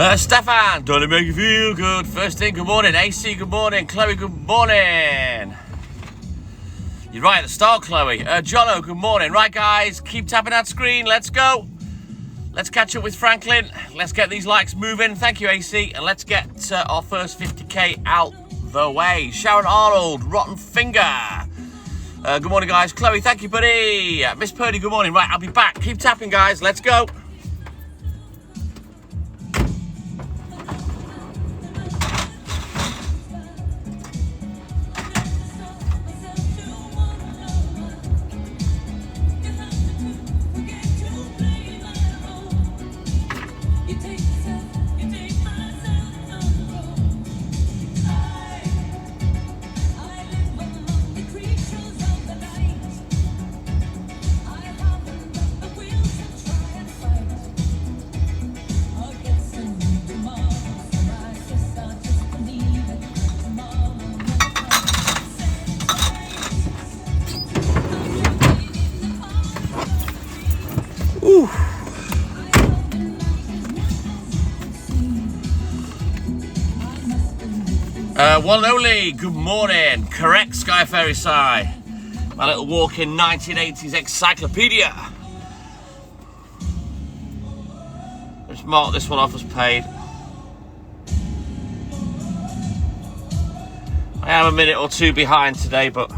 Stefan, don't it make you feel good? First thing, good morning. AC, good morning. Chloe, good morning. You're right at the start, Chloe. Jono, good morning. Right, guys, keep tapping that screen. Let's go. Let's catch up with Franklin. Let's get these likes moving. Thank you, AC. And let's get our first 50k out the way. Sharon Arnold, Rotten Finger. Good morning, guys. Chloe, thank you, buddy. Miss Purdy, good morning. Right, I'll be back. Keep tapping, guys. Let's go. One and only, good morning. Correct, Sky Fairy Sai. My little walk-in 1980s encyclopedia. Let's mark this one off as paid. I am a minute or two behind today, but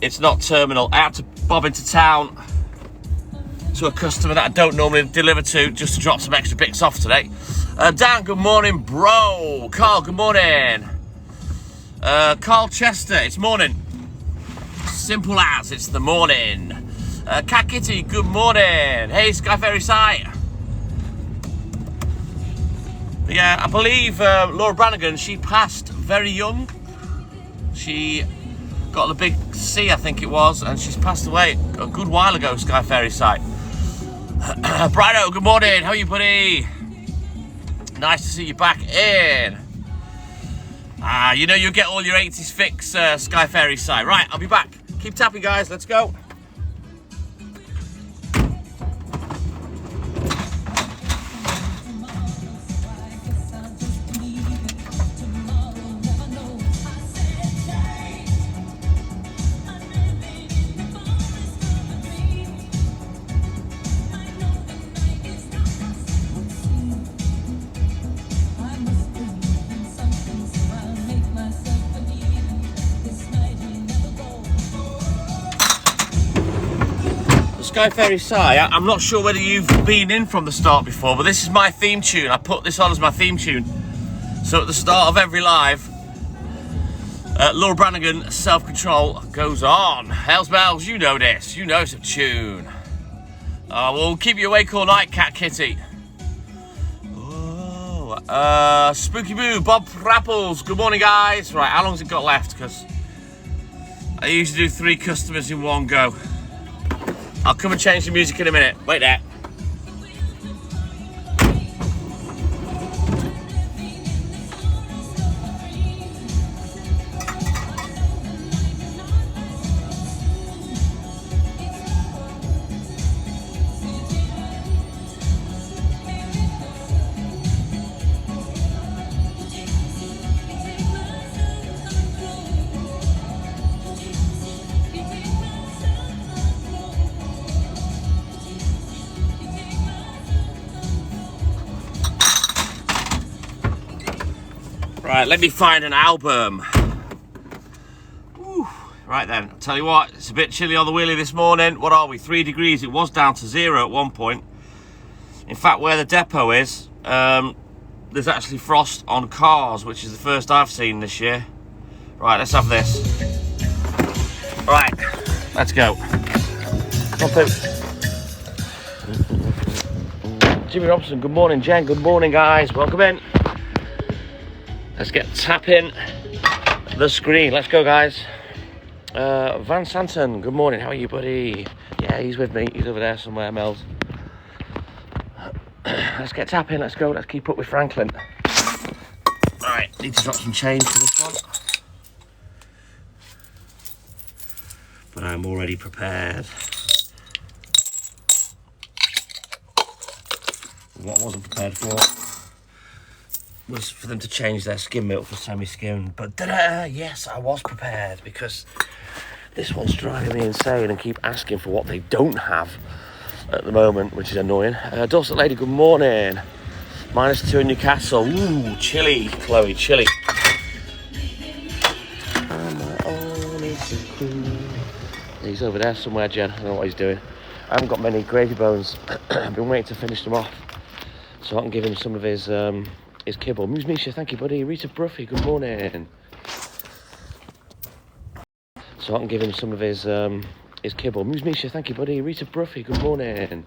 it's not terminal. I had to bob into town to a customer that I don't normally deliver to just to drop some extra bits off today. Dan, good morning, bro. Carl, good morning. Carl Chester, it's morning. Simple as, it's the morning. Cat Kitty, good morning. Hey, Sky Fairy Sai. Yeah, I believe Laura Brannigan, she passed very young. She got the big C, I think it was, and she's passed away a good while ago, Sky Fairy Sai. Brido, good morning. How are you, buddy? Nice to see you back in. You know you'll get all your 80s fix, Sky Fairy Sai. Right, I'll be back. Keep tapping, guys. Let's go. Sky Fairy Sai, I'm not sure whether you've been in from the start before, but this is my theme tune. I put this on as my theme tune. So at the start of every live, Laura Brannigan, Self-Control goes on. Hells Bells, you know this. You know it's a tune. We'll keep you awake all night, Cat Kitty. Oh, Spooky Boo, Bob Rapples. Good morning, guys. Right, how long's it got left? Because I usually do 3 customers in one go. I'll come and change the music in a minute. Wait there. Right, let me find an album. Whew. Right then, I'll tell you what, it's a bit chilly on the wheelie this morning. What are we, 3 degrees? It was down to 0 at one point. In fact, where the depot is, there's actually frost on cars, which is the first I've seen this year. Right, let's have this. Right, let's go. Jimmy Robson, good morning. Jen, good morning, guys. Welcome in. Let's get tapping the screen. Let's go, guys. Van Santon, good morning. How are you, buddy? Yeah, he's with me. He's over there somewhere, Mel's. Let's get tapping. Let's go. Let's keep up with Franklin. All right, need to drop some change for this one. But I'm already prepared. What I wasn't prepared for was for them to change their skim milk for semi-skim. But yes, I was prepared, because this one's driving me insane and keep asking for what they don't have at the moment, which is annoying. Dorset Lady, good morning. -2 in Newcastle. Ooh, chilly, Chloe, chilly. He's over there somewhere, Jen. I don't know what he's doing. I haven't got many gravy bones. I've been waiting to finish them off so I can give him some of his kibble. Moose Misha, thank you, buddy. Rita Bruffy, good morning. So I can give him some of his kibble. Moose Misha, thank you, buddy. Rita Bruffy, good morning.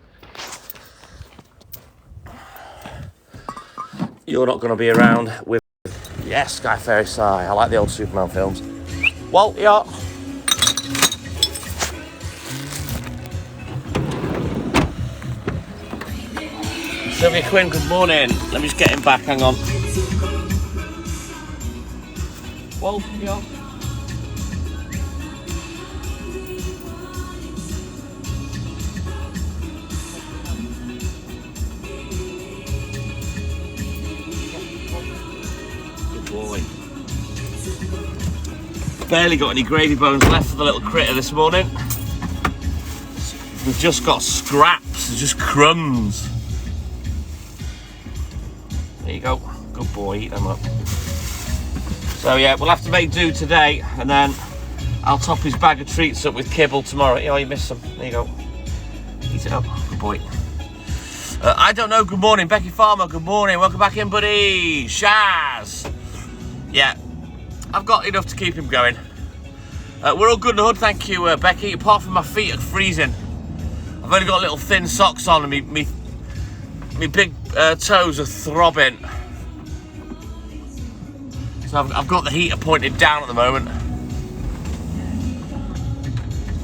You're not going to be around with... Yes, Sky Fairy Sigh. I like the old Superman films. Well, yeah. Sylvia Quinn, good morning. Let me just get him back, hang on. Well, yeah. Boy. Barely got any gravy bones left for the little critter this morning. We've just got scraps, just crumbs. There you go, good boy, eat them up. So yeah, we'll have to make do today, and then I'll top his bag of treats up with kibble tomorrow. Oh, you missed some, there you go. Eat it up, good boy. I don't know, good morning. Becky Farmer, good morning. Welcome back in, buddy. Shaz. Yeah, I've got enough to keep him going. We're all good in the hood, thank you, Becky. Apart from my feet are freezing. I've only got little thin socks on, and me big toes are throbbing. So I've got the heater pointed down at the moment.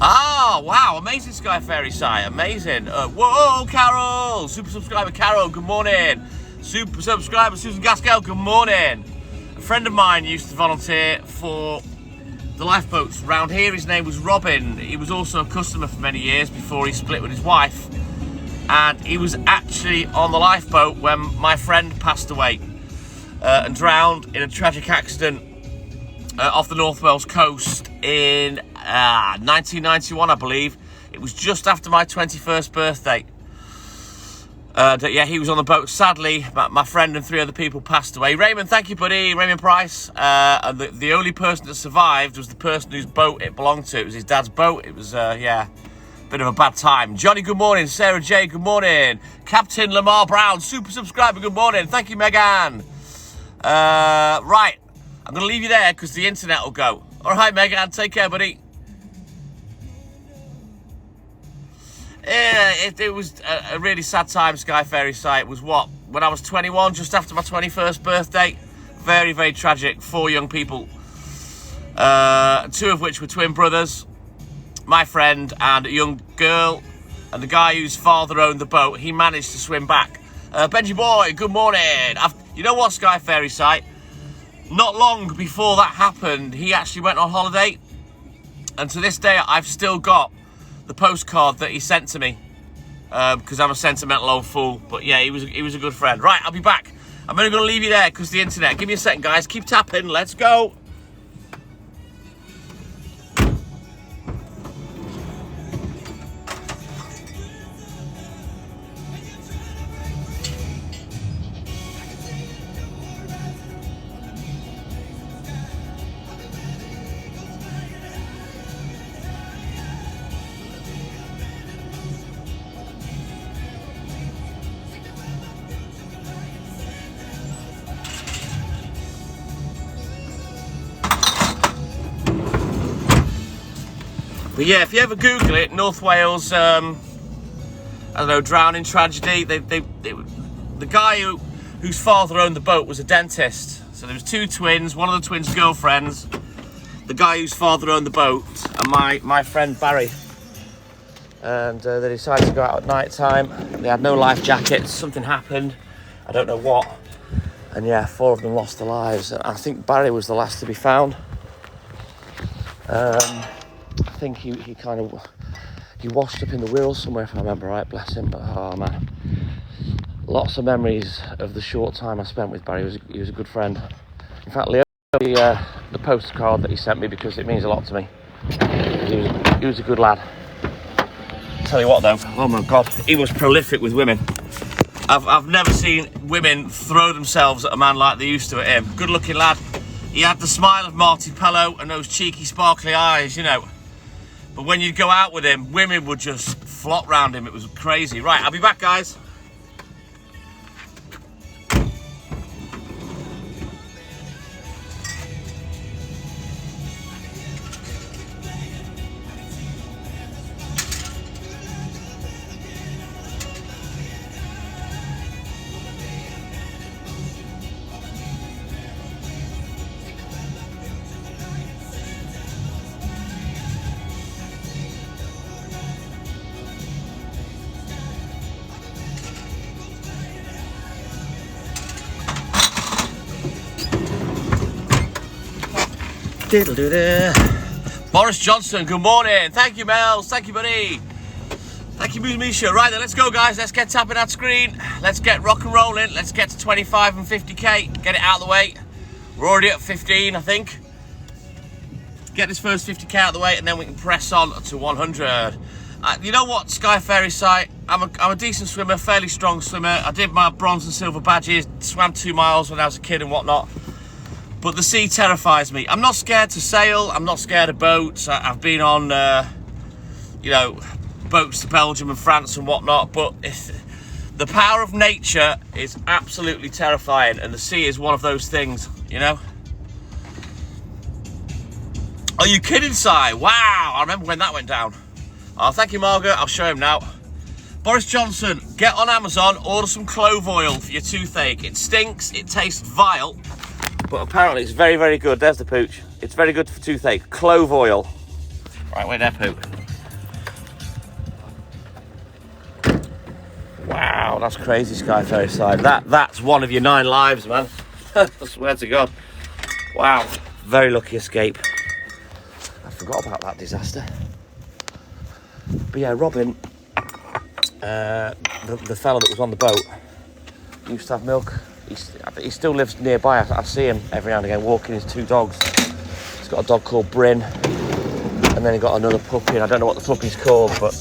Ah, wow, amazing Sky Fairy Sigh, amazing. Whoa, Carol, super subscriber Carol, good morning. Super subscriber Susan Gaskell, good morning. A friend of mine used to volunteer for the lifeboats round here. His name was Robin. He was also a customer for many years before he split with his wife. And he was actually on the lifeboat when my friend passed away and drowned in a tragic accident off the North Wales coast in 1991, I believe. It was just after my 21st birthday. Yeah, he was on the boat. Sadly, my friend and 3 other people passed away. Raymond, thank you, buddy. Raymond Price. And the only person that survived was the person whose boat it belonged to. It was his dad's boat. It was, yeah, a bit of a bad time. Johnny, good morning. Sarah J, good morning. Captain Lamar Brown, super subscriber, good morning. Thank you, Megan. Right, I'm going to leave you there because the internet will go. All right, Megan, take care, buddy. Yeah, it was a really sad time, Sky Fairy Sight. It was what? When I was 21, just after my 21st birthday. Very, very tragic. 4 young people. 2 of which were twin brothers. My friend and a young girl. And the guy whose father owned the boat, he managed to swim back. Benji boy, good morning. You know what, Sky Fairy Sight? Not long before that happened, he actually went on holiday. And to this day, I've still got the postcard that he sent to me, because I'm a sentimental old fool. But yeah, he was a good friend. Right, I'll be back. I'm only going to leave you there because the internet. Give me a second, guys. Keep tapping. Let's go. But yeah, if you ever Google it, North Wales, I don't know, drowning tragedy. The guy whose father owned the boat was a dentist. So there was 2 twins, one of the twins' girlfriends, the guy whose father owned the boat, and my friend Barry. And they decided to go out at night time. They had no life jackets. Something happened. I don't know what. And yeah, 4 of them lost their lives. I think Barry was the last to be found. I think he washed up in the Wirral somewhere, if I remember right, bless him. But oh man, Lots of memories of the short time I spent with Barry. He was a good friend. In fact, Leo, the postcard that he sent me because it means a lot to me. He was a good lad. Tell you what though, oh my God, he was prolific with women. I've never seen women throw themselves at a man like they used to at him. Good looking lad. He had the smile of Marty Pello and those cheeky sparkly eyes, you know. But when you'd go out with him, women would just flock round him. It was crazy. Right, I'll be back, guys. Boris Johnson, good morning. Thank you, Mels. Thank you, buddy. Thank you, Misha. Right then, let's go, guys. Let's get tapping that screen. Let's get rock and rolling. Let's get to 25 and 50k. Get it out of the way. We're already at 15, I think. Get this first 50k out of the way, and then we can press on to 100. You know what, Sky Ferry site? I'm a decent swimmer, fairly strong swimmer. I did my bronze and silver badges, swam 2 miles when I was a kid and whatnot. But the sea terrifies me. I'm not scared to sail. I'm not scared of boats. I've been on, you know, boats to Belgium and France and whatnot. But the power of nature is absolutely terrifying. And the sea is one of those things, you know. Are you kidding, Si? Wow, I remember when that went down. Oh, thank you, Margaret. I'll show him now. Boris Johnson, get on Amazon, order some clove oil for your toothache. It stinks, it tastes vile. But apparently it's very, very good. There's the pooch. It's very good for toothache. Clove oil. Right, wait there, poop. Wow, that's crazy, Sky Ferry side. That's one of your 9 lives, man. I swear to God. Wow, very lucky escape. I forgot about that disaster. But yeah, Robin, the fella that was on the boat, used to have milk. He still lives nearby. I see him every now and again walking his 2 dogs. He's got a dog called Bryn, and then he got another puppy, and I don't know what the puppy's called, but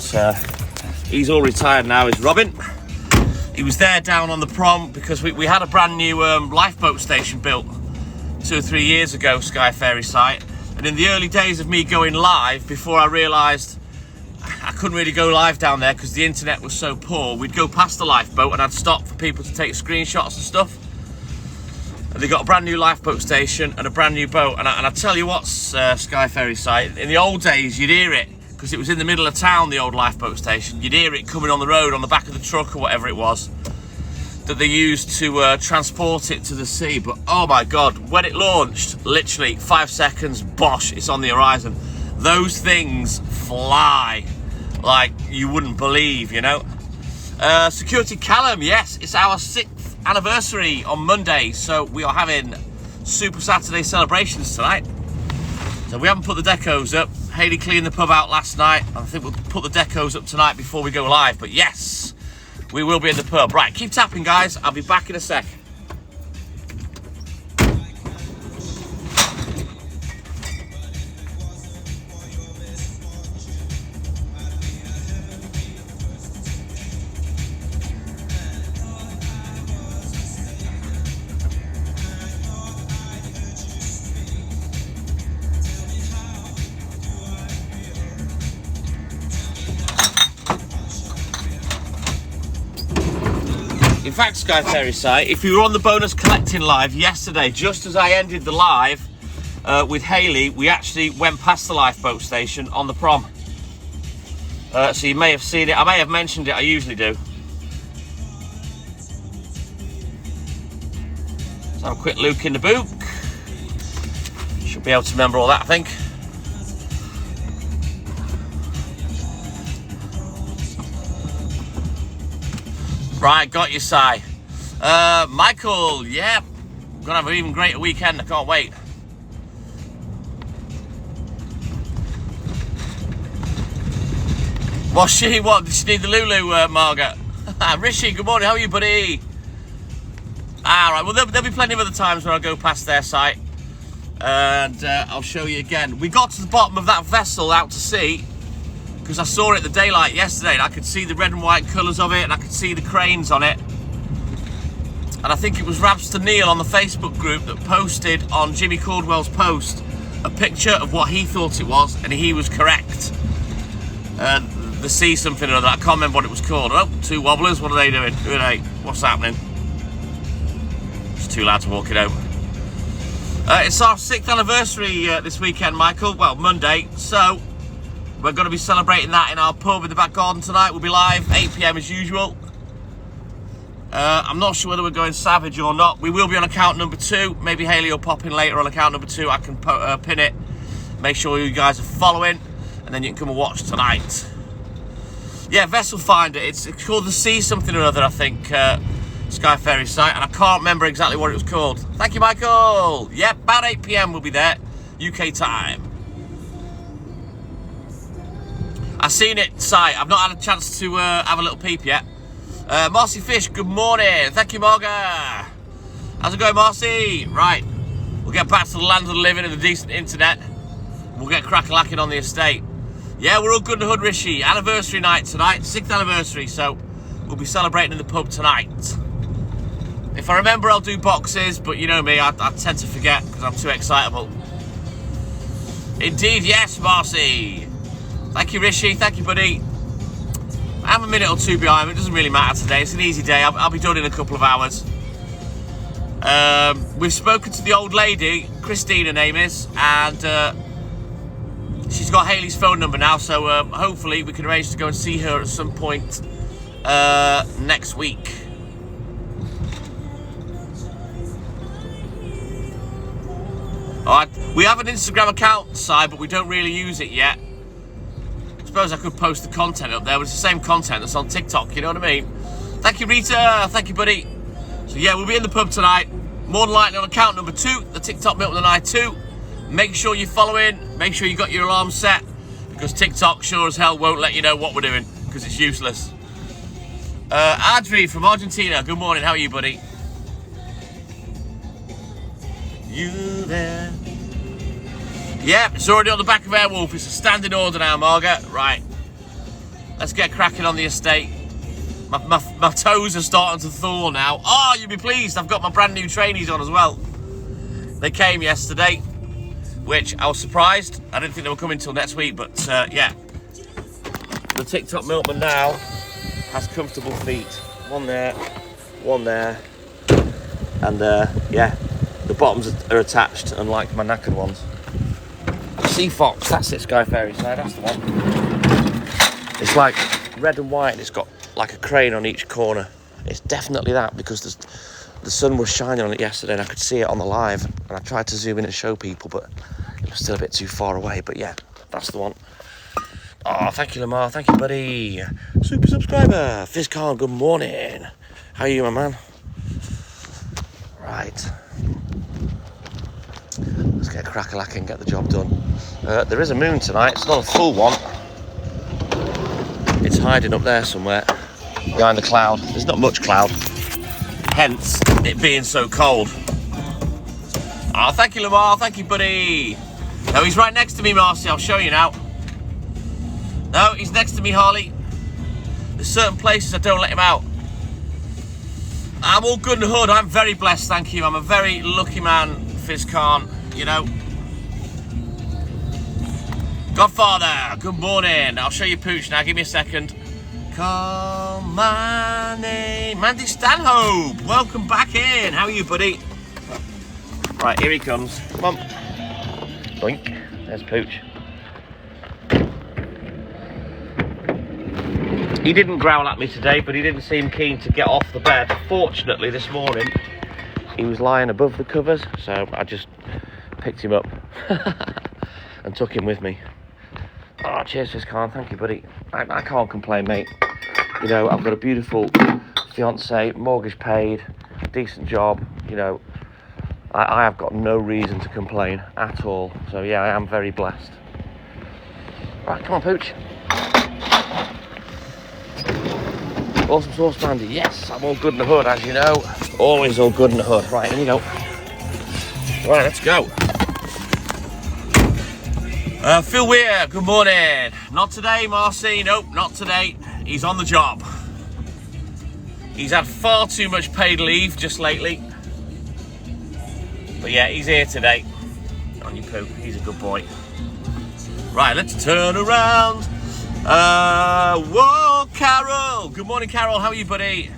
he's all retired now, is Robin. He was there down on the prom because we had a brand new lifeboat station built 2 or 3 years ago, Sky Ferry site. And in the early days of me going live, before I realised I couldn't really go live down there because the internet was so poor, we'd go past the lifeboat and I'd stop for people to take screenshots and stuff. And they got a brand new lifeboat station and a brand new boat. And I tell you what, Sky Ferry site, in the old days you'd hear it because it was in the middle of town, the old lifeboat station. You'd hear it coming on the road on the back of the truck or whatever it was that they used to transport it to the sea. But oh my God, when it launched, literally 5 seconds, bosh, it's on the horizon. Those things fly like you wouldn't believe, you know. Security Callum, yes, it's our 6th anniversary on Monday, so we are having Super Saturday celebrations tonight. So we haven't put the decos up. Hayley cleaned the pub out last night. I think we'll put the decos up tonight before we go live, but yes, we will be in the pub. Right, keep tapping, guys. I'll be back in a sec. In fact, Sky Ferry site, if you were on the bonus collecting live yesterday, just as I ended the live with Hayley, we actually went past the lifeboat station on the prom. So you may have seen it. I may have mentioned it. I usually do. Let's have a quick look in the book. Should be able to remember all that, I think. Right, got you, Si. Michael, yeah, gonna have an even greater weekend. I can't wait. Was she? What, did she need the Lulu, Margaret? Rishi, good morning. How are you, buddy? Alright, well, there'll be plenty of other times when I go past their site. And I'll show you again. We got to the bottom of that vessel out to sea because I saw it in the daylight yesterday and I could see the red and white colours of it and I could see the cranes on it. And I think it was Rabster Neil on the Facebook group that posted on Jimmy Caldwell's post a picture of what he thought it was, and he was correct. The sea something or other, I can't remember what it was called. Oh, two wobblers, what are they doing? Who are they? What's happening? Just two lads walking out. It's our 6th anniversary this weekend, Michael. Well, Monday. So, we're going to be celebrating that in our pub in the back garden tonight. We'll be live, 8 PM as usual. I'm not sure whether we're going savage or not. We will be on account number 2. Maybe Haley will pop in later on account number 2. I can pin it. Make sure you guys are following. And then you can come and watch tonight. Yeah, Vessel Finder. It's called the Sea something or other, I think. Sky Ferry site. And I can't remember exactly what it was called. Thank you, Michael. Yep, about 8 PM we'll be there. UK time. I've seen it site. I've not had a chance to have a little peep yet. Marcy Fish, good morning. Thank you, Marga. How's it going, Marcy? Right, we'll get back to the land of the living and the decent internet. We'll get crack-a-lacking on the estate. Yeah, we're all good in the hood, Rishi. Anniversary night tonight, 6th anniversary, so we'll be celebrating in the pub tonight. If I remember, I'll do boxes, but you know me, I tend to forget because I'm too excitable. Indeed, yes, Marcy. Thank you, Rishi. Thank you, buddy. I'm a minute or two behind, but it doesn't really matter today. It's an easy day. I'll be done in a couple of hours. We've spoken to the old lady, Christine her name is, and she's got Haley's phone number now, so hopefully we can arrange to go and see her at some point next week. Alright, we have an Instagram account side, but we don't really use it yet. I suppose I could post the content up there, but it's the same content that's on TikTok, you know what I mean? Thank you, Rita. Thank you, buddy. So yeah, we'll be in the pub tonight. More than likely on account number 2, the TikTok Milkman and I 2. Make sure you're following. Make sure you got your alarm set, because TikTok sure as hell won't let you know what we're doing, because it's useless. Adri from Argentina. Good morning. How are you, buddy? You there? Yep, it's already on the back of Airwolf. It's a standing order now, Margaret. Right. Let's get cracking on the estate. My toes are starting to thaw now. Oh, you'll be pleased. I've got my brand new trainees on as well. They came yesterday, which I was surprised. I didn't think they were coming till next week, but yeah. The TikTok Milkman now has comfortable feet. One there, and yeah, the bottoms are attached, unlike my knackered ones. Sea Fox, that's it, Sky Ferry side, that's the one. It's like red and white and it's got like a crane on each corner. It's definitely that because the sun was shining on it yesterday and I could see it on the live, and I tried to zoom in and show people, but it was still a bit too far away. But yeah, that's the one. Oh, thank you, Lamar. Thank you, buddy. Super subscriber. Fizz Khan, good morning. How are you, my man? Right. Let's get crack-a-lack and get the job done. There is a moon tonight. It's not a full one. It's hiding up there somewhere behind the cloud. There's not much cloud, hence it being so cold. Oh, thank you, Lamar. Thank you, buddy. No, he's right next to me, Marcy. I'll show you now. No, he's next to me, Harley. There's certain places I don't let him out. I'm all good in the hood. I'm very blessed, thank you. I'm a very lucky man, Fizz Khan, you know. Godfather, good morning. I'll show you Pooch now. Give me a second. Call my name. Mandy Stanhope, welcome back in. How are you, buddy? Right, here he comes. Come on. Boink. There's Pooch. He didn't growl at me today, but he didn't seem keen to get off the bed. Fortunately, this morning, he was lying above the covers, so I just picked him up and took him with me. Oh, cheers, Fizz Khan. Thank you, buddy. I can't complain, mate. You know, I've got a beautiful fiance, mortgage paid, decent job. You know, I have got no reason to complain at all. So, yeah, I am very blessed. Right, come on, Pooch. Awesome sauce, Bandy. Yes, I'm all good in the hood, as you know. Always all good in the hood. Right, here you go. Right, let's go. Phil Weir, good morning. Not today, Marcy. Nope, not today. He's on the job. He's had far too much paid leave just lately. But yeah, he's here today. On your poop, he's a good boy. Right, let's turn around. Whoa, Carol. Good morning, Carol. How are you, buddy?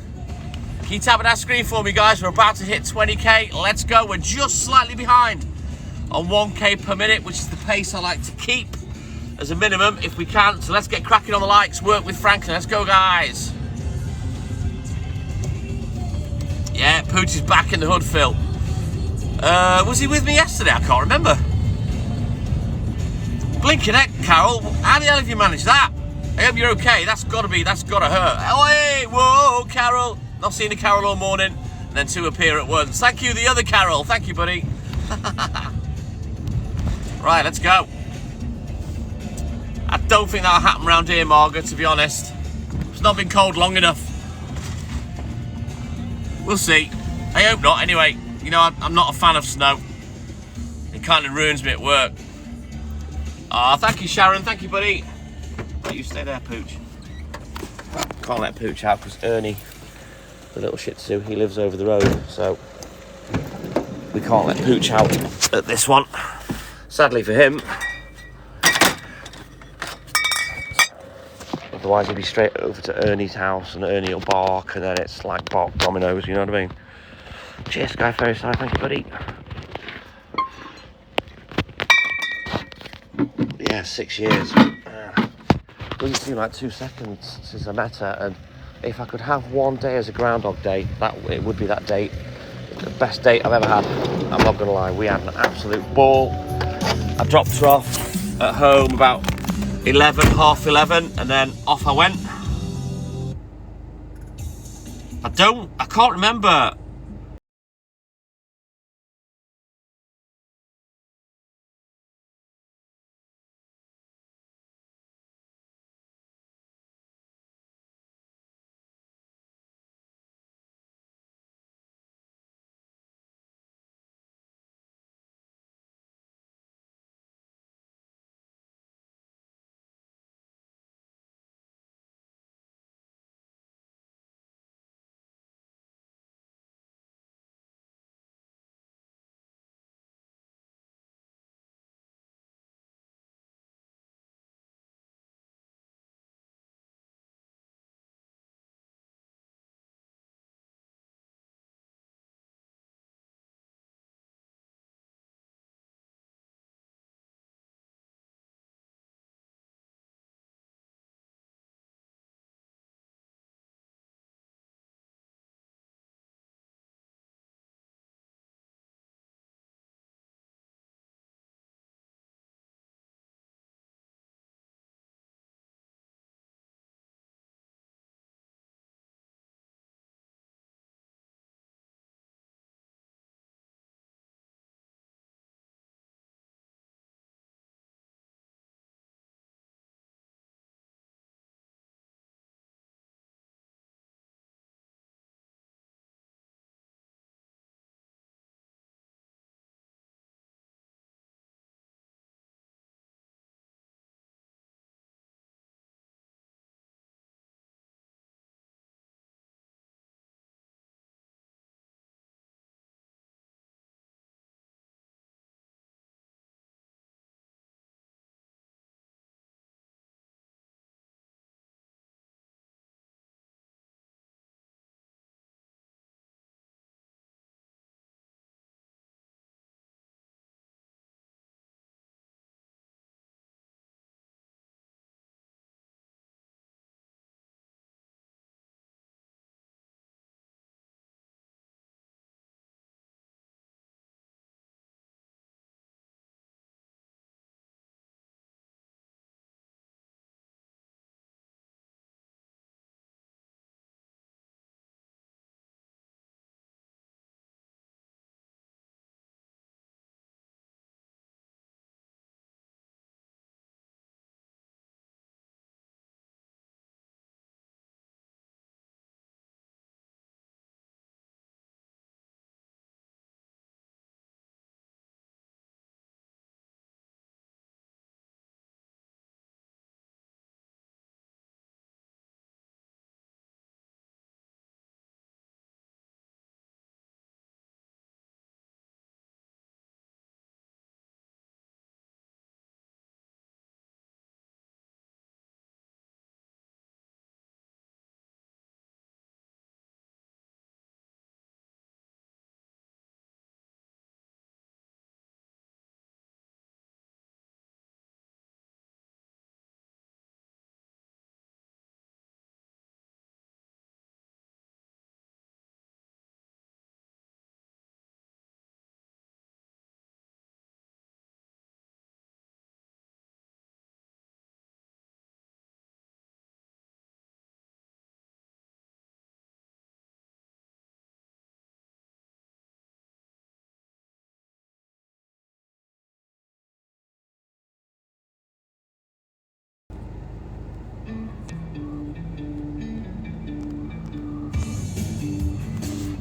Keep tapping that screen for me, guys. We're about to hit 20k. Let's go. We're just slightly behind on 1k per minute, which is the pace I like to keep as a minimum if we can. So let's get cracking on the likes. Work with Franklin. Let's go, guys. Yeah, Pooch is back in the hood, Phil. Was he with me yesterday? I can't remember. Blinking heck, Carol. How the hell have you managed that? I hope you're okay. That's gotta hurt. Oh, hey, whoa, Carol. Not seen a Carol all morning. And then two appear at once. Thank you, the other Carol. Thank you, buddy. Right, let's go. I don't think that'll happen around here, Margaret, to be honest. It's not been cold long enough. We'll see. I hope not. Anyway, you know, I'm not a fan of snow. It kind of ruins me at work. Ah, thank you, Sharon. Thank you, buddy. Right, you stay there, Pooch. Can't let Pooch out because Ernie, the little Shih Tzu, he lives over the road, so we can't let Pooch out at this one. Sadly for him. Otherwise he'd be straight over to Ernie's house and Ernie will bark and then it's like bark dominoes, you know what I mean? Cheers, Guy Ferriside, thank you, buddy. Yeah, 6 years. Doesn't seem like 2 seconds since I met her, and if I could have one day as a Groundhog Day, it would be that date. The best date I've ever had. I'm not gonna lie, we had an absolute ball. I dropped her off at home about 11, half 11, and then off I went. I can't remember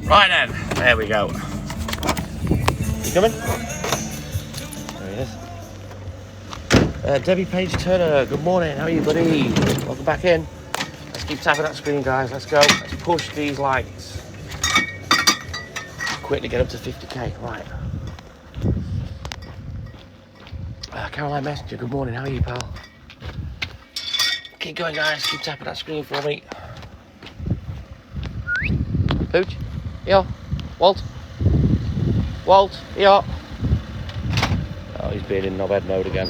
Right then, there we go. You coming? There he is. Debbie Page Turner, good morning. How are you, buddy? Welcome back in. Let's keep tapping that screen, guys. Let's go. Let's push these likes. Quickly get up to 50k. Right. Caroline Messenger, good morning. How are you, pal? Keep going, guys. Keep tapping that screen for me. Pooch? Yeah. Walt? Walt? Yeah. Oh, he's being in knobhead mode again.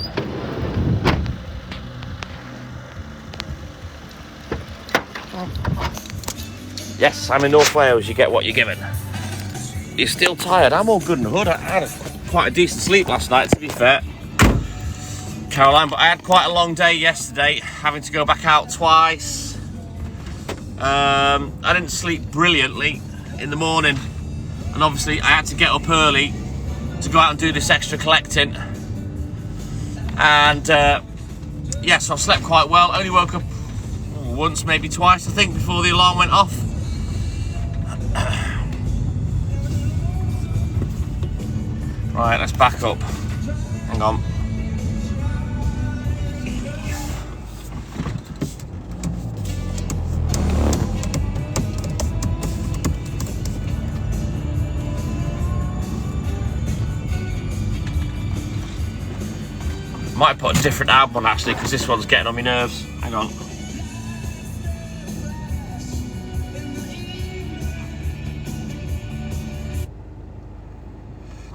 Yes, I'm in North Wales. You get what you're given. You're still tired. I'm all good and hood. I had quite a decent sleep last night, to be fair, Caroline, but I had quite a long day yesterday, having to go back out twice. I didn't sleep brilliantly in the morning, and obviously I had to get up early to go out and do this extra collecting. And yeah, so I slept quite well. Only woke up once, maybe twice, I think, before the alarm went off. Right, let's back up. Hang on. Might put a different album on actually, because this one's getting on my nerves. Hang on.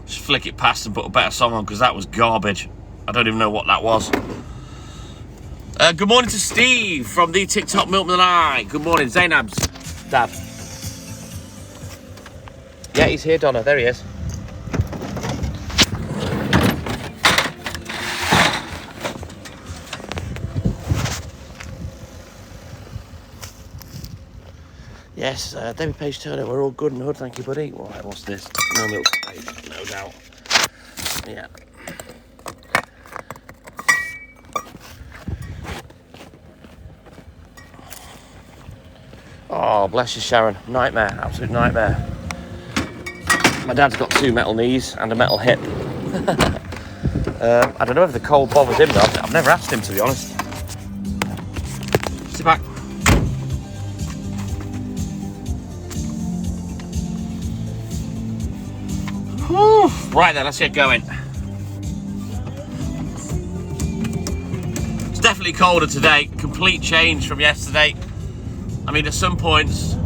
Just flick it past and put a better song on, because that was garbage. I don't even know what that was. Good morning to Steve from the TikTok Milkman and I. Good morning, Zainab's dad. Yeah, he's here, Donna. There he is. Yes, Debbie Page Turner, we're all good and hood, thank you, buddy. Right, what's this? No milk, no doubt. Yeah. Oh, bless you, Sharon. Nightmare, absolute nightmare. My dad's got 2 metal knees and a metal hip. I don't know if the cold bothers him, though. I've never asked him, to be honest. Sit back. Whew. Right then, let's get going. It's definitely colder today. Complete change from yesterday. I mean, at some points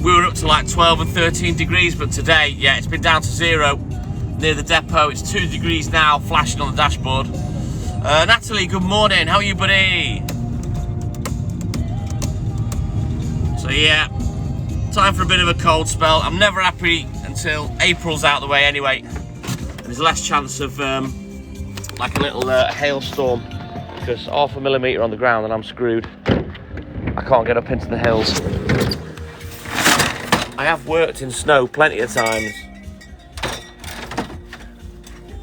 we were up to like 12 and 13 degrees, but today, yeah, it's been down to 0 near the depot. It's 2 degrees now, flashing on the dashboard. Natalie, good morning. How are you, buddy? So yeah, time for a bit of a cold spell. I'm never happy until April's out of the way anyway. And there's less chance of like a little hailstorm, because 0.5 millimetre on the ground and I'm screwed. I can't get up into the hills. I have worked in snow plenty of times,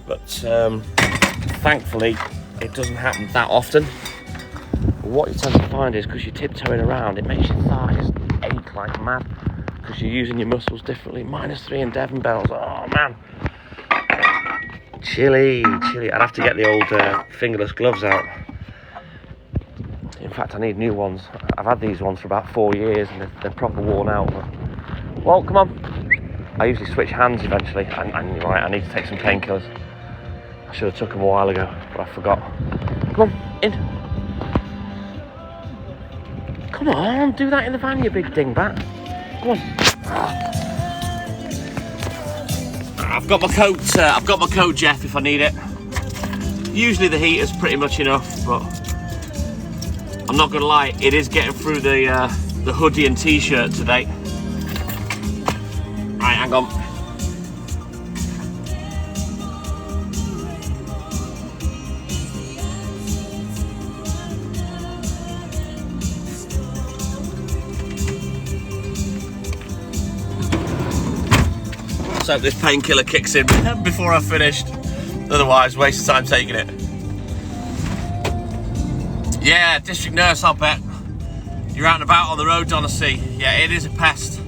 but thankfully it doesn't happen that often. But what you tend to find is, because you're tiptoeing around, it makes your thighs ache like mad, because you're using your muscles differently. -3 in Devon bells. Oh man, chilly. I'd have to get the old fingerless gloves out. In fact, I need new ones. I've had these ones for about 4 years and they're proper worn out. But... well, come on. I usually switch hands eventually. And you're right, I need to take some painkillers. I should have took them a while ago, but I forgot. Come on, in. Come on, do that in the van, you big dingbat. Come on. I've got my coat, Jeff, if I need it. Usually the heater's pretty much enough, but I'm not gonna lie, it is getting through the hoodie and t-shirt today. Right, hang on. Let's hope this painkiller kicks in before I've finished. Otherwise, waste of time taking it. Yeah, district nurse, I'll bet. You're out and about on the road, Donna C. Yeah, it is a pest.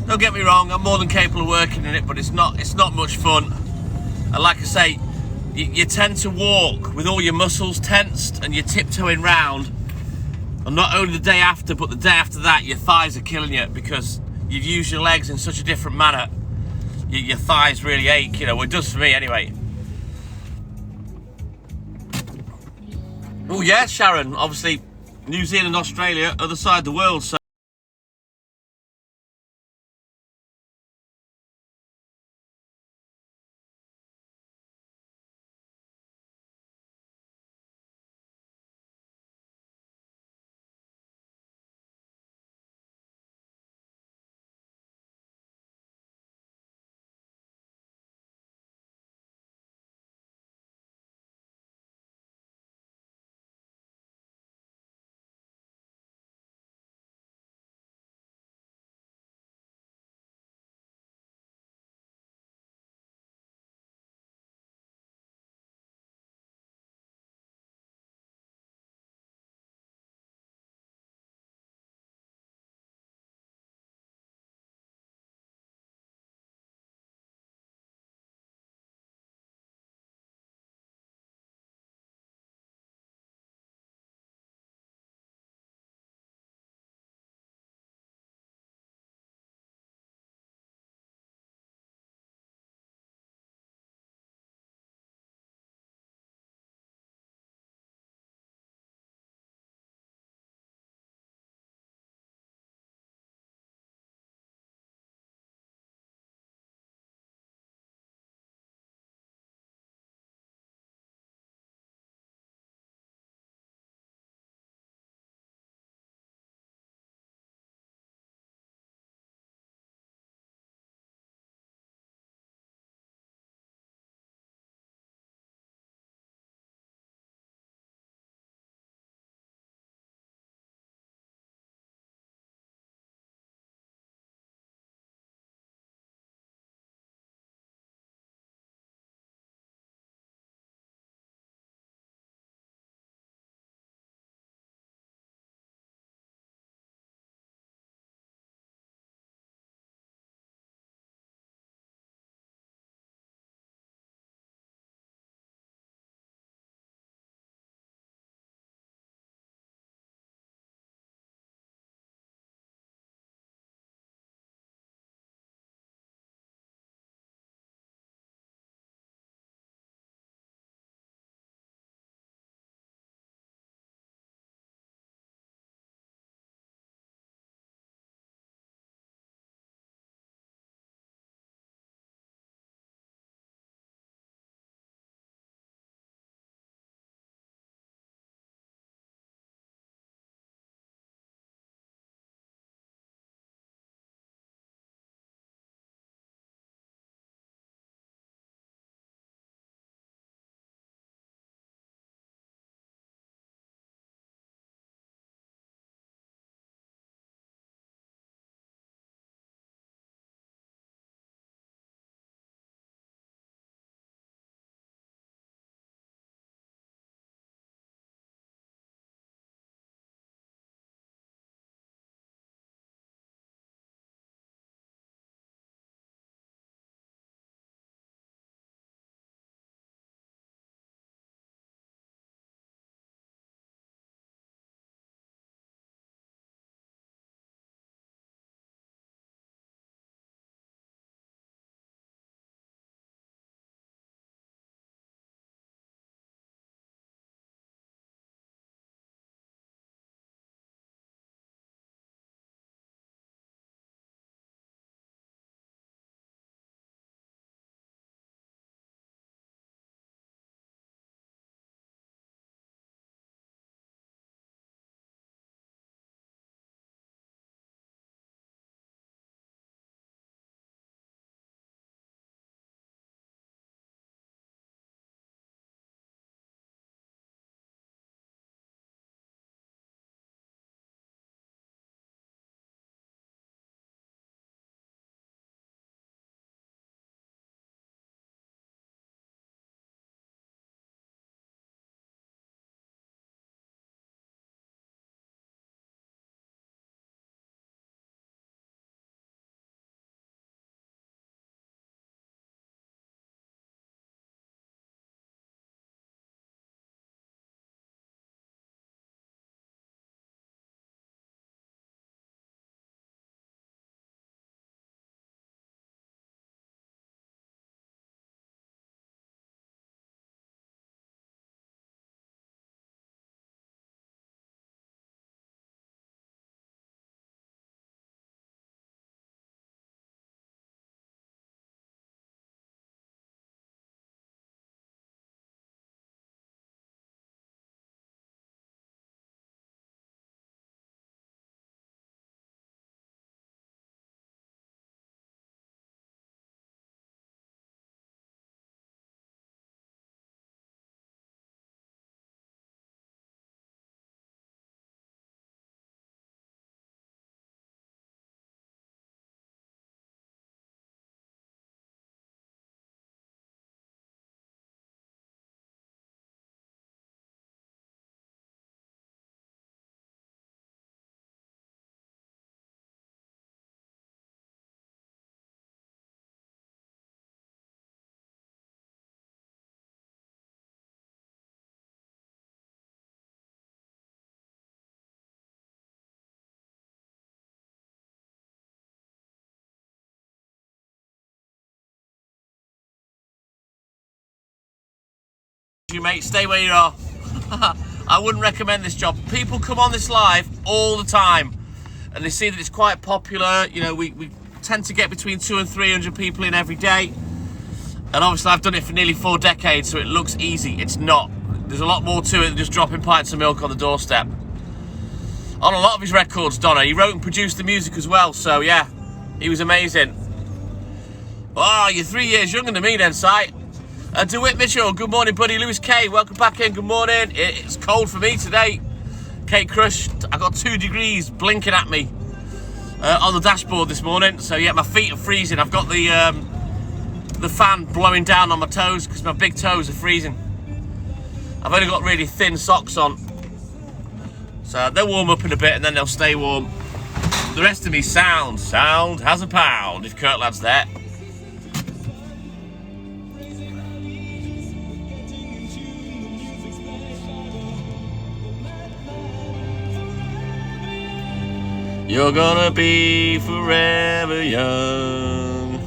Don't get me wrong, I'm more than capable of working in it, but it's not much fun. And like I say, you tend to walk with all your muscles tensed and you're tiptoeing round. And not only the day after, but the day after that, your thighs are killing you because you've used your legs in such a different manner. Your thighs really ache, you know. Well, it does for me anyway. Oh yeah, Sharon, obviously New Zealand, Australia, other side of the world, so You mate, stay where you are. I wouldn't recommend this job. People come on this live all the time and they see that it's quite popular. You know, we tend to get between 200 and 300 people in every day. And obviously I've done it for nearly 4 decades, so it looks easy. It's not. There's a lot more to it than just dropping pints of milk on the doorstep. On a lot of his records, Donna, he wrote and produced the music as well, so yeah, he was amazing. Oh, you're 3 years younger than me then, Si. DeWitt Mitchell, good morning, buddy. Lewis K, welcome back in, good morning. It's cold for me today. Kate Crush, I got 2 degrees blinking at me on the dashboard this morning, so yeah, my feet are freezing. I've got the fan blowing down on my toes because my big toes are freezing. I've only got really thin socks on, so they'll warm up in a bit and then they'll stay warm. The rest of me sound has a pound if Kurt Ladd's there. You're gonna be forever young.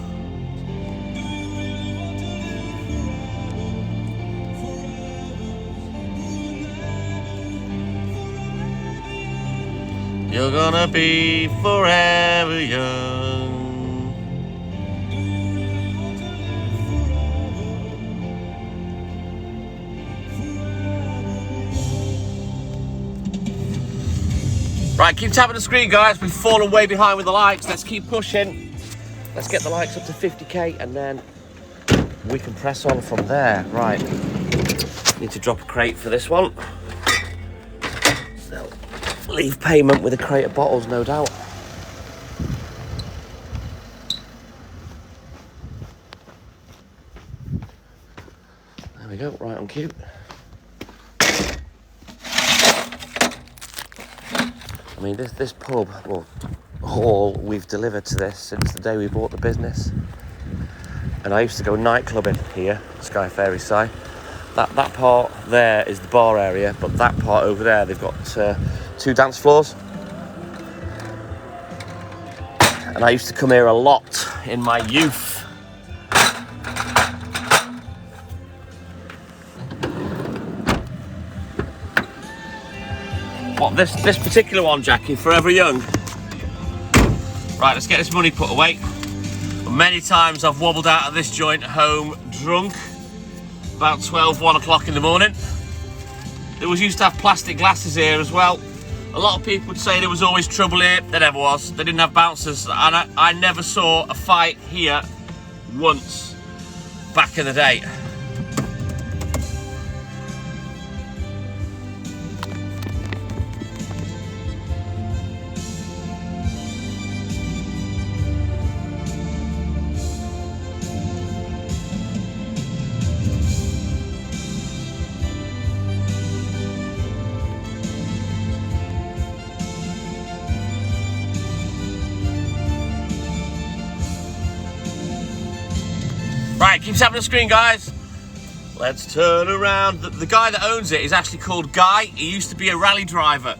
You're gonna be forever young. Right, keep tapping the screen, guys. We've fallen way behind with the likes. Let's keep pushing. Let's get the likes up to 50k and then we can press on from there. Right, need to drop a crate for this one. So, leave payment with a crate of bottles, no doubt. There we go, right on cue. I mean, this pub, well, hall, we've delivered to this since the day we bought the business. And I used to go nightclubbing here, Sky Fairy side. That part there is the bar area, but that part over there, they've got 2 dance floors. And I used to come here a lot in my youth. What, this particular one, Jackie, Forever Young? Right, let's get this money put away. Many times I've wobbled out of this joint home drunk, about 12, 1 o'clock in the morning. There was used to have plastic glasses here as well. A lot of people would say there was always trouble here. There never was. They didn't have bouncers, and I never saw a fight here once back in the day. Right, keep tapping the screen, guys. Let's turn around. The guy that owns it is actually called Guy. He used to be a rally driver.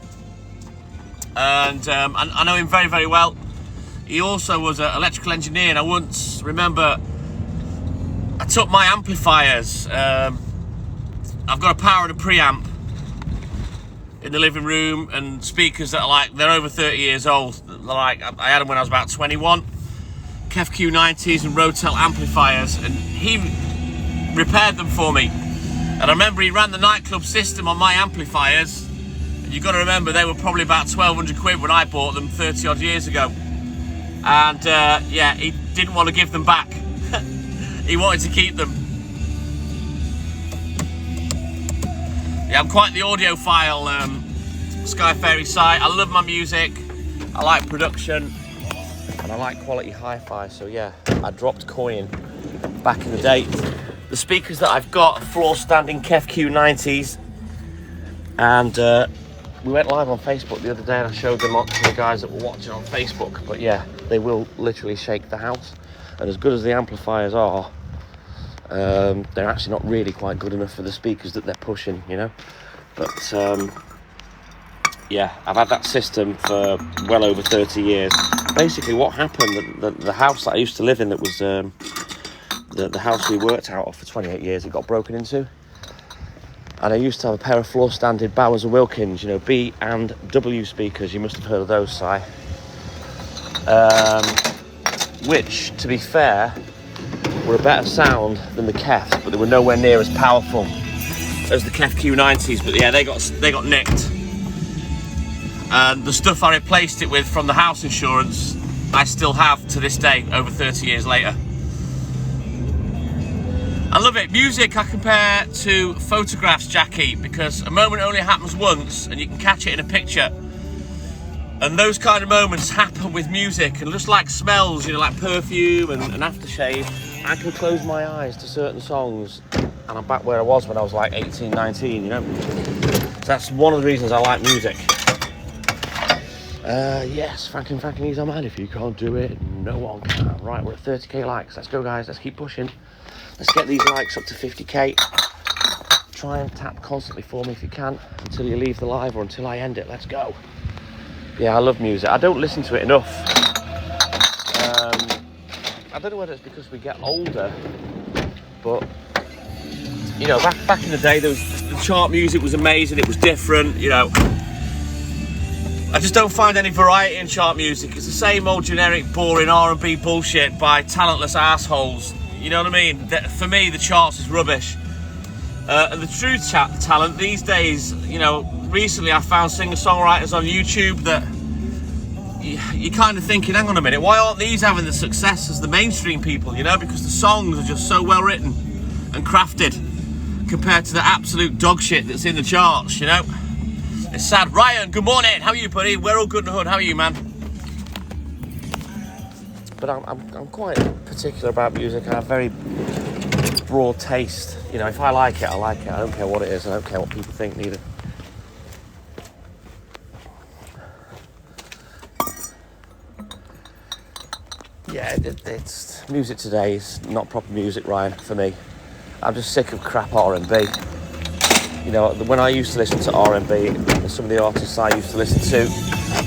And I know him very, very well. He also was an electrical engineer, and I once remember I took my amplifiers. I've got a power and a preamp in the living room and speakers that are like, they're over 30 years old. They're like, I had them when I was about 21. Kef Q90s and Rotel amplifiers, and he repaired them for me. And I remember he ran the nightclub system on my amplifiers, and you've got to remember they were probably about 1,200 quid when I bought them 30 odd years ago. And yeah, he didn't want to give them back. He wanted to keep them. Yeah, I'm quite the audiophile, Sky Fairy site. I love my music, I like production, and I like quality hi-fi, so yeah, I dropped coin back in the day. The speakers that I've got are floor-standing Kef Q90s, and we went live on Facebook the other day and I showed them to the guys that were watching on Facebook, but yeah, they will literally shake the house. And as good as the amplifiers are, they're actually not really quite good enough for the speakers that they're pushing, you know. But yeah, I've had that system for well over 30 years. Basically what happened, the house that I used to live in, that was the house we worked out of for 28 years, it got broken into. And I used to have a pair of floor-standing Bowers & Wilkins, you know, B and W speakers. You must have heard of those, Si. Which, to be fair, were a better sound than the Kef, but they were nowhere near as powerful as the Kef Q90s. But yeah, they got nicked. And the stuff I replaced it with from the house insurance, I still have to this day, over 30 years later. I love it. Music I compare to photographs, Jackie, because a moment only happens once and you can catch it in a picture. And those kind of moments happen with music, and just like smells, you know, like perfume and aftershave, I can close my eyes to certain songs and I'm back where I was when I was like 18, 19, you know. So that's one of the reasons I like music. Yes, Franklin, ease our mind. If you can't do it, no one can. Right, we're at 30k likes. Let's go, guys. Let's keep pushing. Let's get these likes up to 50k. Try and tap constantly for me if you can until you leave the live or until I end it. Let's go. Yeah, I love music. I don't listen to it enough. I don't know whether it's because we get older, but you know, back in the day, the chart music was amazing. It was different, you know. I just don't find any variety in chart music. It's the same old generic, boring R&B bullshit by talentless assholes. You know what I mean? For me, the charts is rubbish. And the true talent these days, you know, recently I found singer-songwriters on YouTube that you're kind of thinking, hang on a minute, why aren't these having the success as the mainstream people, you know? Because the songs are just so well written and crafted compared to the absolute dog shit that's in the charts, you know? It's sad. Ryan, good morning. How are you, buddy? We're all good in the hood. How are you, man? But I'm quite particular about music. I have very broad taste. You know, if I like it, I like it. I don't care what it is. I don't care what people think neither. Yeah, it's music today is not proper music, Ryan, for me. I'm just sick of crap R&B. You know, when I used to listen to R&B, and some of the artists I used to listen to,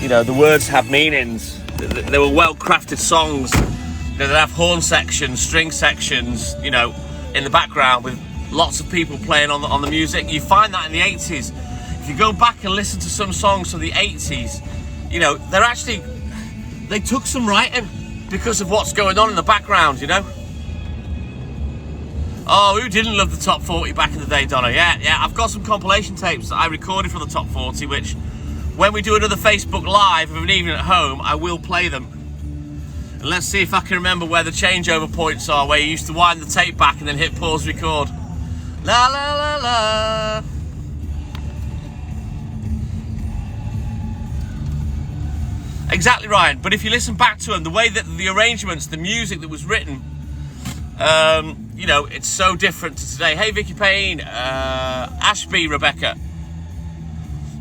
you know, the words have meanings. They were well-crafted songs. They'd have horn sections, string sections, you know, in the background with lots of people playing on the music. You find that in the 80s. If you go back and listen to some songs from the 80s, you know, they took some writing because of what's going on in the background, you know. Oh, who didn't love the top 40 back in the day, Donna? Yeah, I've got some compilation tapes that I recorded from the top 40, which, when we do another Facebook Live of an evening at home, I will play them. And let's see if I can remember where the changeover points are, where you used to wind the tape back and then hit pause record. La la la la. Exactly, Ryan. But if you listen back to them, the way that the arrangements, the music that was written, you know, it's so different to today. Hey, Vicky Payne, Ashby, Rebecca.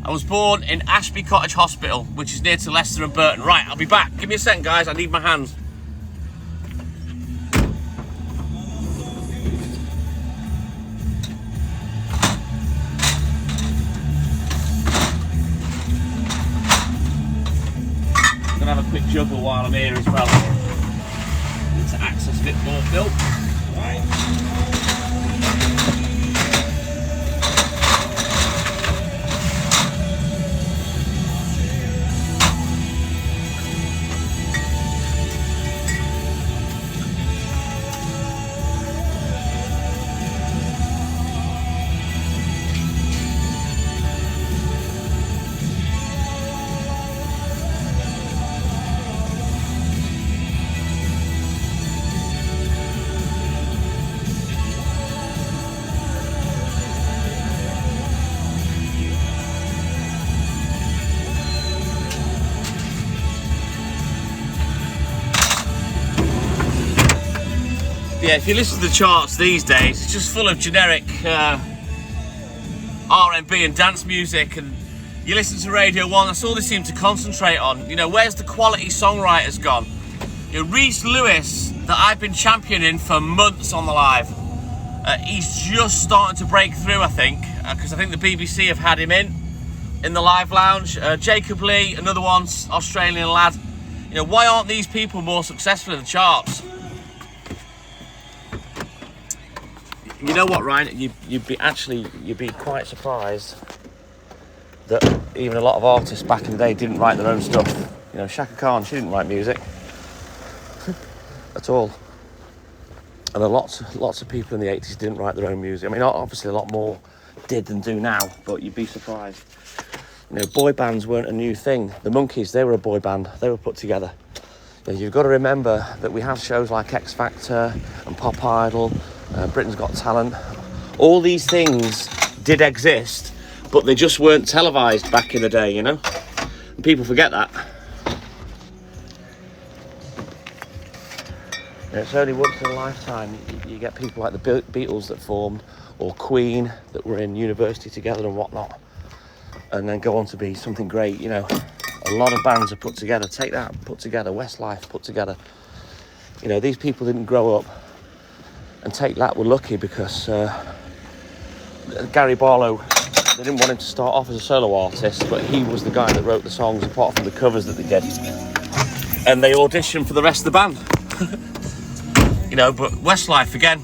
I was born in Ashby Cottage Hospital, which is near to Leicester and Burton. Right, I'll be back. Give me a second, guys. I need my hands. I'm going to have a quick juggle while I'm here as well. Need to access a bit more milk. Right. Yeah, if you listen to the charts these days, it's just full of generic R&B and dance music, and you listen to Radio 1, that's all they seem to concentrate on. You know, where's the quality songwriters gone? You know, Rhys Lewis, that I've been championing for months on the live, he's just starting to break through, I think, because I think the BBC have had him in the live lounge. Jacob Lee, another one, Australian lad. You know, why aren't these people more successful in the charts? You know what, Ryan? You'd be quite surprised that even a lot of artists back in the day didn't write their own stuff. You know, Shaka Khan, she didn't write music at all. And lots of people in the 80s didn't write their own music. I mean, obviously a lot more did than do now, but you'd be surprised. You know, boy bands weren't a new thing. The Monkees, they were a boy band. They were put together. You know, you've got to remember that we have shows like X Factor and Pop Idol, Britain's Got Talent. All these things did exist, but they just weren't televised back in the day, you know? And people forget that. And it's only once in a lifetime you get people like the Beatles that formed, or Queen that were in university together and whatnot, and then go on to be something great, you know. A lot of bands are put together. Take That, put together. Westlife, put together. You know, these people didn't grow up, and Take That were lucky because Gary Barlow, they didn't want him to start off as a solo artist, but he was the guy that wrote the songs apart from the covers that they did. And they auditioned for the rest of the band. You know, but Westlife again.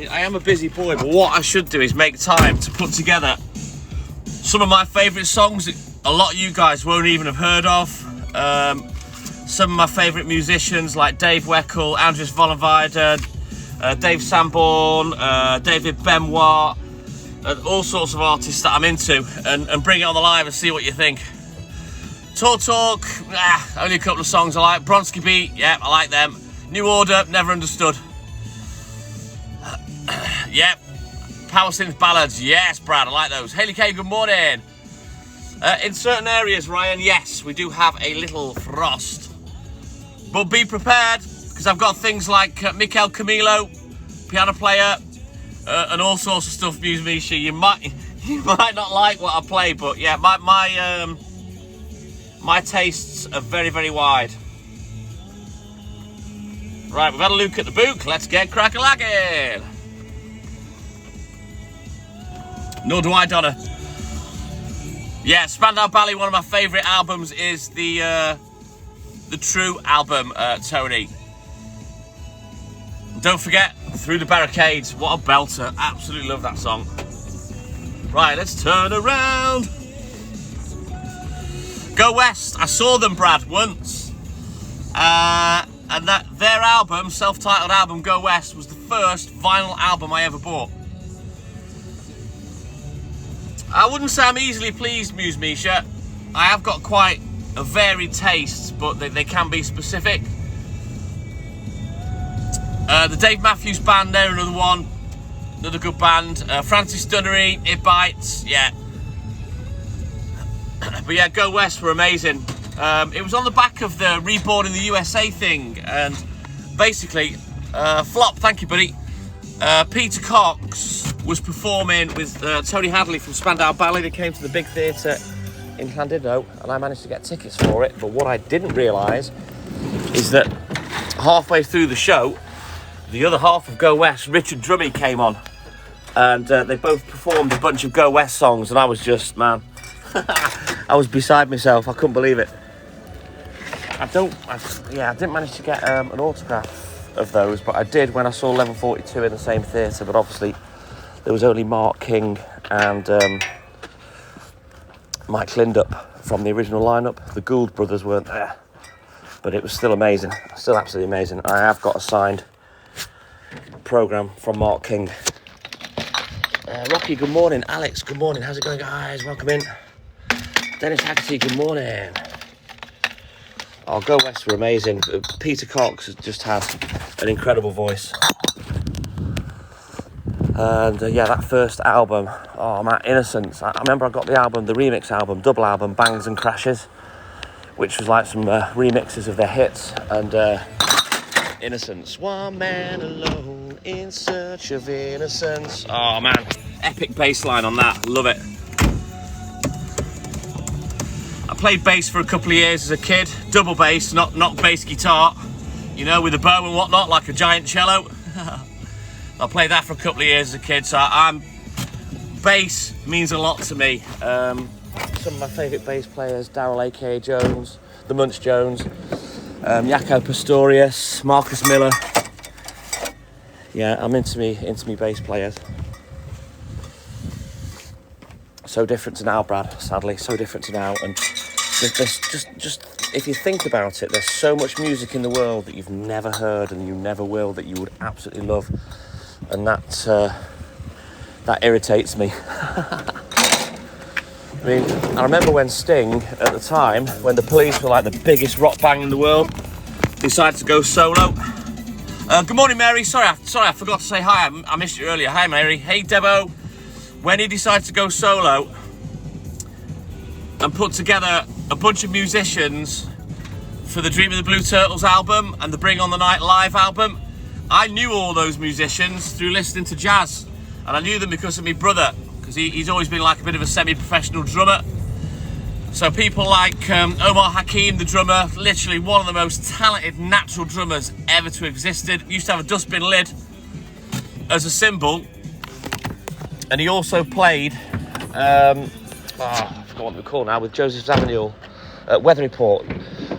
I am a busy boy, but what I should do is make time to put together some of my favourite songs that a lot of you guys won't even have heard of. Some of my favourite musicians like Dave Weckl, Andries Vollenweider, Dave Sanborn, David Benoit, all sorts of artists that I'm into, and bring it on the live and see what you think. Talk, only a couple of songs I like. Bronski Beat, yeah, I like them. New Order, never understood. Yep. Power Synth Ballads, yes, Brad, I like those. Haley K, good morning. In certain areas, Ryan, yes, we do have a little frost. But be prepared, because I've got things like Mikel Camilo, piano player, and all sorts of stuff, Misha. You might not like what I play, but yeah, my tastes are very, very wide. Right, we've had a look at the book. Let's get crack-a-lacking. Nor do I, Donna. Yeah, Spandau Ballet, one of my favourite albums, is the True album, Tony. Don't forget, Through the Barricades. What a belter. Absolutely love that song. Right, let's turn around. Go West. I saw them, Brad, once. And their album, self-titled album, Go West, was the first vinyl album I ever bought. I wouldn't say I'm easily pleased, Muse Misha. I have got quite a varied taste, but they can be specific. The Dave Matthews Band, they're another one. Another good band. Francis Dunnery, It Bites, yeah. But yeah, Go West were amazing. It was on the back of the Reborn in the USA thing, and basically, flop, thank you buddy. Peter Cox was performing with Tony Hadley from Spandau Ballet. They came to the big theatre in Llandudno, and I managed to get tickets for it. But what I didn't realise is that halfway through the show, the other half of Go West, Richard Drummy, came on, and they both performed a bunch of Go West songs, and I was just, man, I was beside myself. I couldn't believe it. I didn't manage to get an autograph of those, but I did when I saw Level 42 in the same theatre. But obviously there was only Mark King and Mike Lindup from the original lineup. The Gould brothers weren't there, but it was still amazing, still absolutely amazing. I have got a signed programme from Mark King. Rocky, good morning. Alex, good morning. How's it going, guys? Welcome in. Dennis Haggerty, good morning. Oh, Go West were amazing. Peter Cox has just had an incredible voice. And yeah, that first album, oh man, Innocence. I remember I got the album, the remix album, double album, Bangs and Crashes, which was like some remixes of their hits. And Innocence. One man alone in search of innocence. Oh man, epic bass line on that. Love it. I played bass for a couple of years as a kid. Double bass, not bass guitar. You know, with a bow and whatnot, like a giant cello. I played that for a couple of years as a kid, so bass means a lot to me. Some of my favourite bass players, Daryl aka Jones, the Munch Jones, Jaco Pastorius, Marcus Miller. Yeah, I'm into me bass players. So different to now, Brad, sadly, so different to now. And there's just if you think about it, there's so much music in the world that you've never heard and you never will, that you would absolutely love. And that irritates me. I mean, I remember when Sting, at the time, when the Police were like the biggest rock band in the world, decided to go solo. Good morning, Mary. Sorry, I forgot to say hi. I missed you earlier. Hi, Mary. Hey, Debo. When he decided to go solo and put together a bunch of musicians for the Dream of the Blue Turtles album and the Bring on the Night live album, I knew all those musicians through listening to jazz, and I knew them because of my brother, because he's always been like a bit of a semi-professional drummer. So people like Omar Hakim, the drummer, literally one of the most talented natural drummers ever to have existed. Used to have a dustbin lid as a cymbal. And he also played, I forgot what they're called now, with Joseph Zawinul at Weather Report,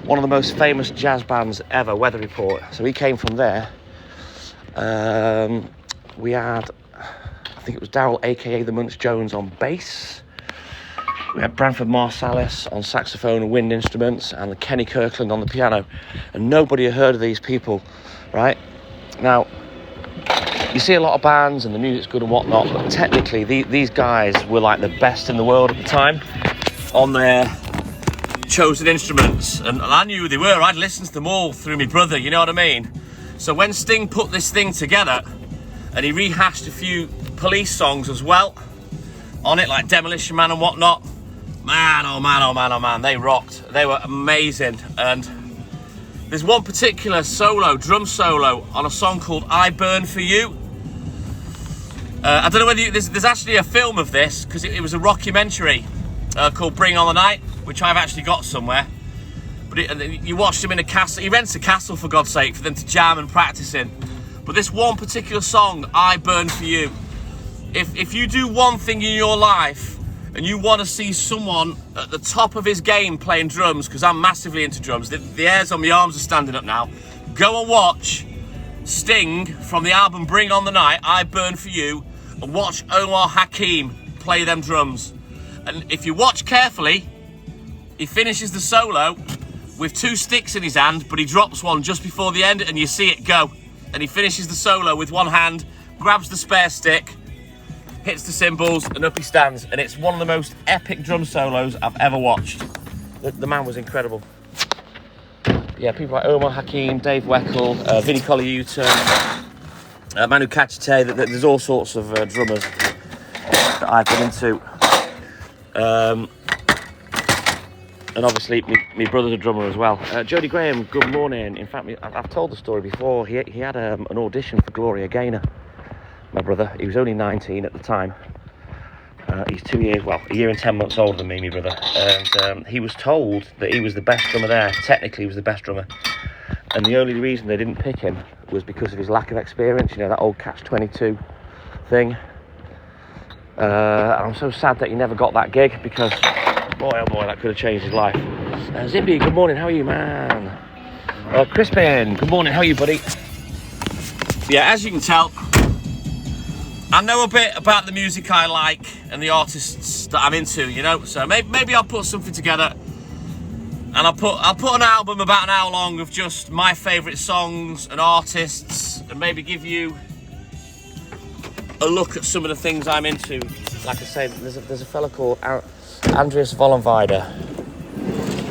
one of the most famous jazz bands ever, Weather Report. So he came from there. We had, I think it was Daryl aka the Munch Jones on bass. We had Branford Marsalis on saxophone and wind instruments, and the Kenny Kirkland on the piano. And nobody had heard of these people, right? Now, you see a lot of bands and the music's good and whatnot, but technically these guys were like the best in the world at the time on their chosen instruments. And I knew who they were. I'd listened to them all through my brother, you know what I mean? So when Sting put this thing together and he rehashed a few Police songs as well on it, like Demolition Man and whatnot, man, oh man, oh man, oh man, they rocked. They were amazing. And there's one particular drum solo on a song called I Burn For You. I don't know whether there's actually a film of this, because it was a rockumentary called Bring On The Night, which I've actually got somewhere. And then you watched him in a castle. He rents a castle, for God's sake, for them to jam and practice in. But this one particular song, I Burn For You, if you do one thing in your life and you want to see someone at the top of his game playing drums, because I'm massively into drums, the hairs on my arms are standing up now, go and watch Sting from the album Bring On The Night, I Burn For You, and watch Omar Hakim play them drums. And if you watch carefully, he finishes the solo with 2 sticks in his hand, but he drops one just before the end and you see it go. And he finishes the solo with one hand, grabs the spare stick, hits the cymbals, and up he stands. And it's one of the most epic drum solos I've ever watched. The man was incredible. Yeah, people like Omar Hakim, Dave Weckl, Vinnie Colaiuta, Manu Katchite. There's all sorts of drummers that I've been into. And obviously, my brother's a drummer as well. Jody Graham, good morning. In fact, I've told the story before. He had an audition for Gloria Gaynor, my brother. He was only 19 at the time. He's 2 years, well, a year and 10 months older than me, my brother. And he was told that he was the best drummer there. Technically, he was the best drummer. And the only reason they didn't pick him was because of his lack of experience. You know, that old catch-22 thing. And I'm so sad that he never got that gig, because boy, oh boy, that could have changed his life. Zippy, good morning, how are you, man? Crispin, good morning, how are you, buddy? Yeah, as you can tell, I know a bit about the music I like and the artists that I'm into, you know, so maybe I'll put something together, and I'll put an album about an hour long of just my favourite songs and artists, and maybe give you a look at some of the things I'm into. Like I say, there's a fella called Andreas Vollenweider,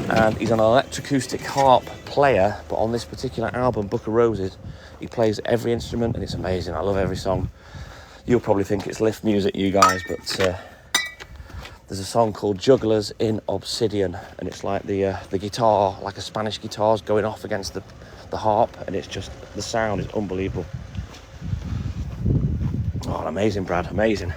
and he's an electroacoustic harp player, but on this particular album, Book of Roses, he plays every instrument, and it's amazing. I love every song. You'll probably think it's lift music, you guys, but there's a song called Jugglers in Obsidian, and it's like the guitar, like a Spanish guitar's going off against the harp, and it's just, the sound is unbelievable. Oh, amazing, Brad, amazing.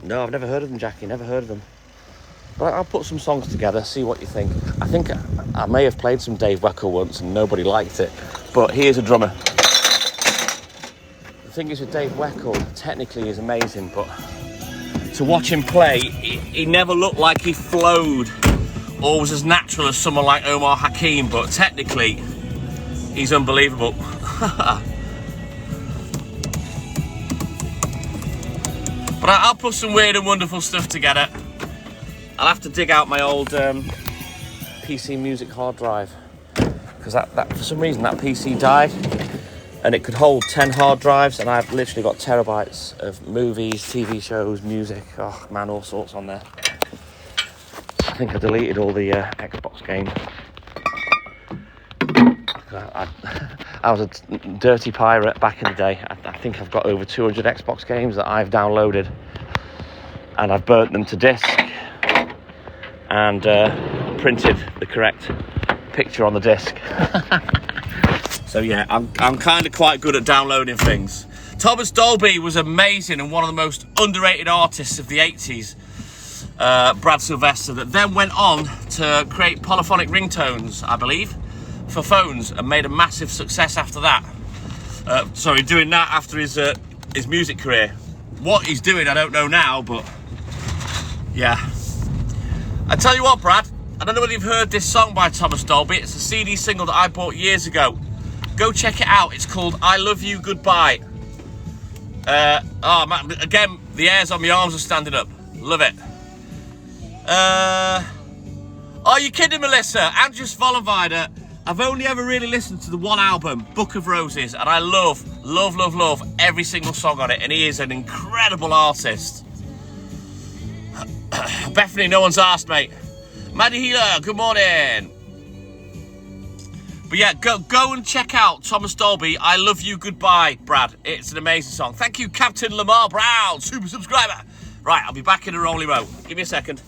No, I've never heard of them, Jackie, never heard of them. But I'll put some songs together, see what you think. I think I may have played some Dave Weckl once and nobody liked it, but he is a drummer. The thing is with Dave Weckl, technically he's amazing, but to watch him play, he never looked like he flowed or was as natural as someone like Omar Hakim, but technically, he's unbelievable. But I'll put some weird and wonderful stuff together. I'll have to dig out my old PC Music hard drive, because that for some reason that PC died, and it could hold 10 hard drives, and I've literally got terabytes of movies, TV shows, music, oh man, all sorts on there. I think I deleted all the Xbox games. I was a dirty pirate back in the day. I think I've got over 200 Xbox games that I've downloaded, and I've burnt them to disk and printed the correct picture on the disc. So yeah, I'm kind of quite good at downloading things. Thomas Dolby was amazing and one of the most underrated artists of the 80s. Brad Sylvester, that then went on to create polyphonic ringtones, I believe, for phones, and made a massive success after that. Doing that after his music career. What he's doing, I don't know now, but yeah. I tell you what, Brad, I don't know whether you've heard this song by Thomas Dolby. It's a CD single that I bought years ago. Go check it out. It's called I Love You Goodbye. Oh man, again, the hairs on my arms are standing up. Love it. Are you kidding, Melissa? Andreas Vollenweider. I've only ever really listened to the one album, Book of Roses, and I love every single song on it, and he is an incredible artist. Bethany, no one's asked, mate. Maddie Healer, good morning. But yeah, go and check out Thomas Dolby, I Love You Goodbye, Brad. It's an amazing song. Thank you, Captain Lamar Brown, super subscriber. Right, I'll be back in a rolling row. Give me a second.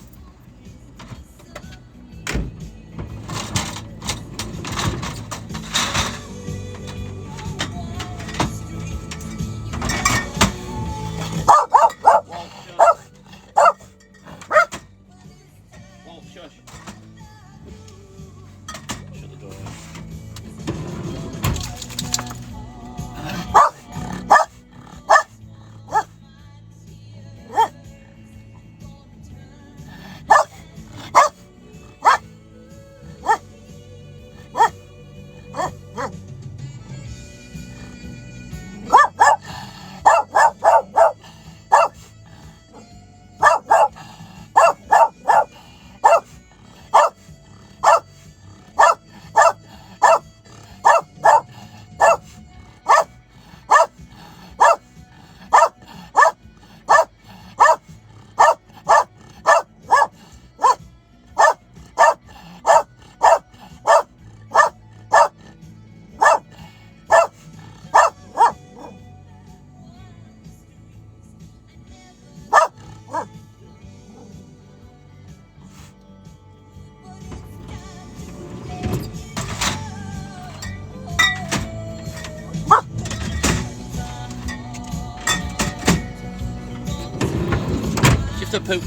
toilet poop.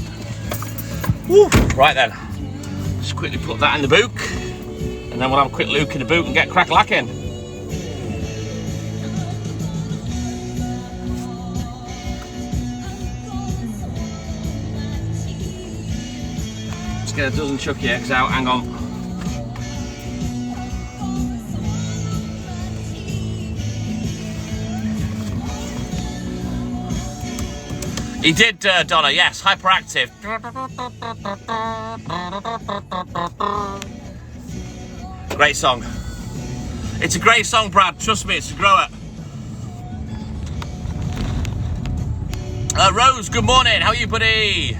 Woo. Right then, just quickly put that in the boot, and then we'll have a quick look in the boot and get crack-lacking. Let's get a dozen chucky eggs out, hang on. He did, Donna, yes, hyperactive. Great song. It's a great song, Brad, trust me, it's a grower. Rose, good morning, how are you, buddy?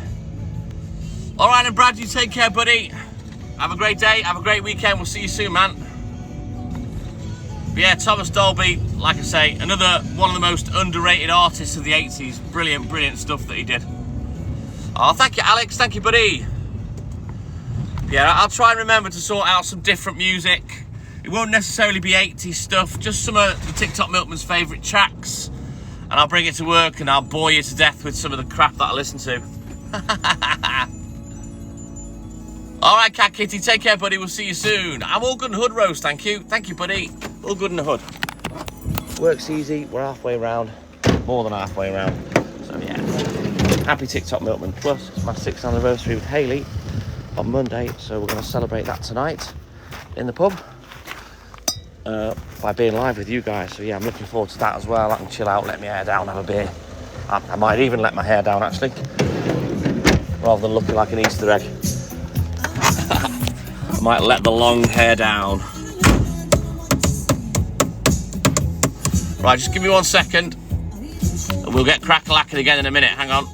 All right, and Brad, you take care, buddy. Have a great day, have a great weekend, we'll see you soon, man. But yeah, Thomas Dolby, like I say, another one of the most underrated artists of the 80s. Brilliant, brilliant stuff that he did. Oh, thank you, Alex. Thank you, buddy. Yeah, I'll try and remember to sort out some different music. It won't necessarily be 80s stuff, just some of the TikTok Milkman's favourite tracks. And I'll bring it to work and I'll bore you to death with some of the crap that I listen to. All right, Cat Kitty, take care, buddy. We'll see you soon. I'm all good in the hood, Rose, thank you. Thank you, buddy. All good in the hood. Works easy, we're halfway around, more than halfway around. So yeah, happy TikTok Milkman. Plus, it's my 6th anniversary with Hayley on Monday, so we're going to celebrate that tonight in the pub by being live with you guys. So yeah, I'm looking forward to that as well. I can chill out, let my hair down, have a beer. I might even let my hair down, actually, rather than looking like an Easter egg. I might let the long hair down. Right, just give me 1 second and we'll get crack-a-lacking again in a minute. Hang on.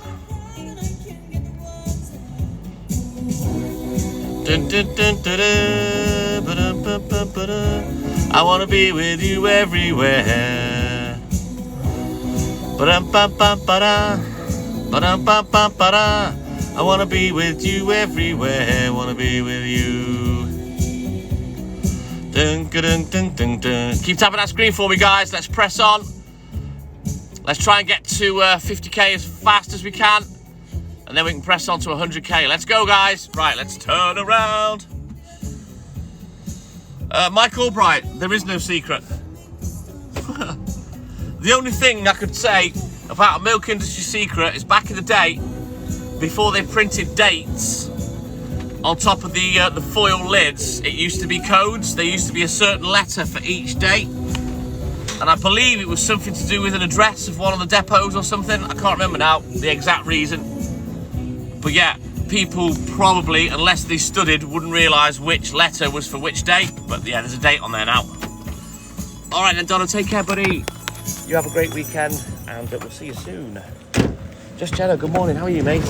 I want to be with you everywhere. I want to be with you everywhere. Want to be with you. Dun, dun, dun, dun, dun. Keep tapping that screen for me, guys. Let's press on. Let's try and get to 50k as fast as we can, and then we can press on to 100k. Let's go, guys. Right, let's turn around. Mike Albright, there is no secret. The only thing I could say about a milk industry secret is back in the day, before they printed dates on top of the foil lids, it used to be codes. There used to be a certain letter for each date, and I believe it was something to do with an address of one of the depots or something. I can't remember now the exact reason, but yeah, people probably, unless they studied, wouldn't realise which letter was for which date. But yeah, there's a date on there now. All right then, Donna, take care, buddy. You have a great weekend, and we'll see you soon. Just Jenna, good morning, how are you, mate?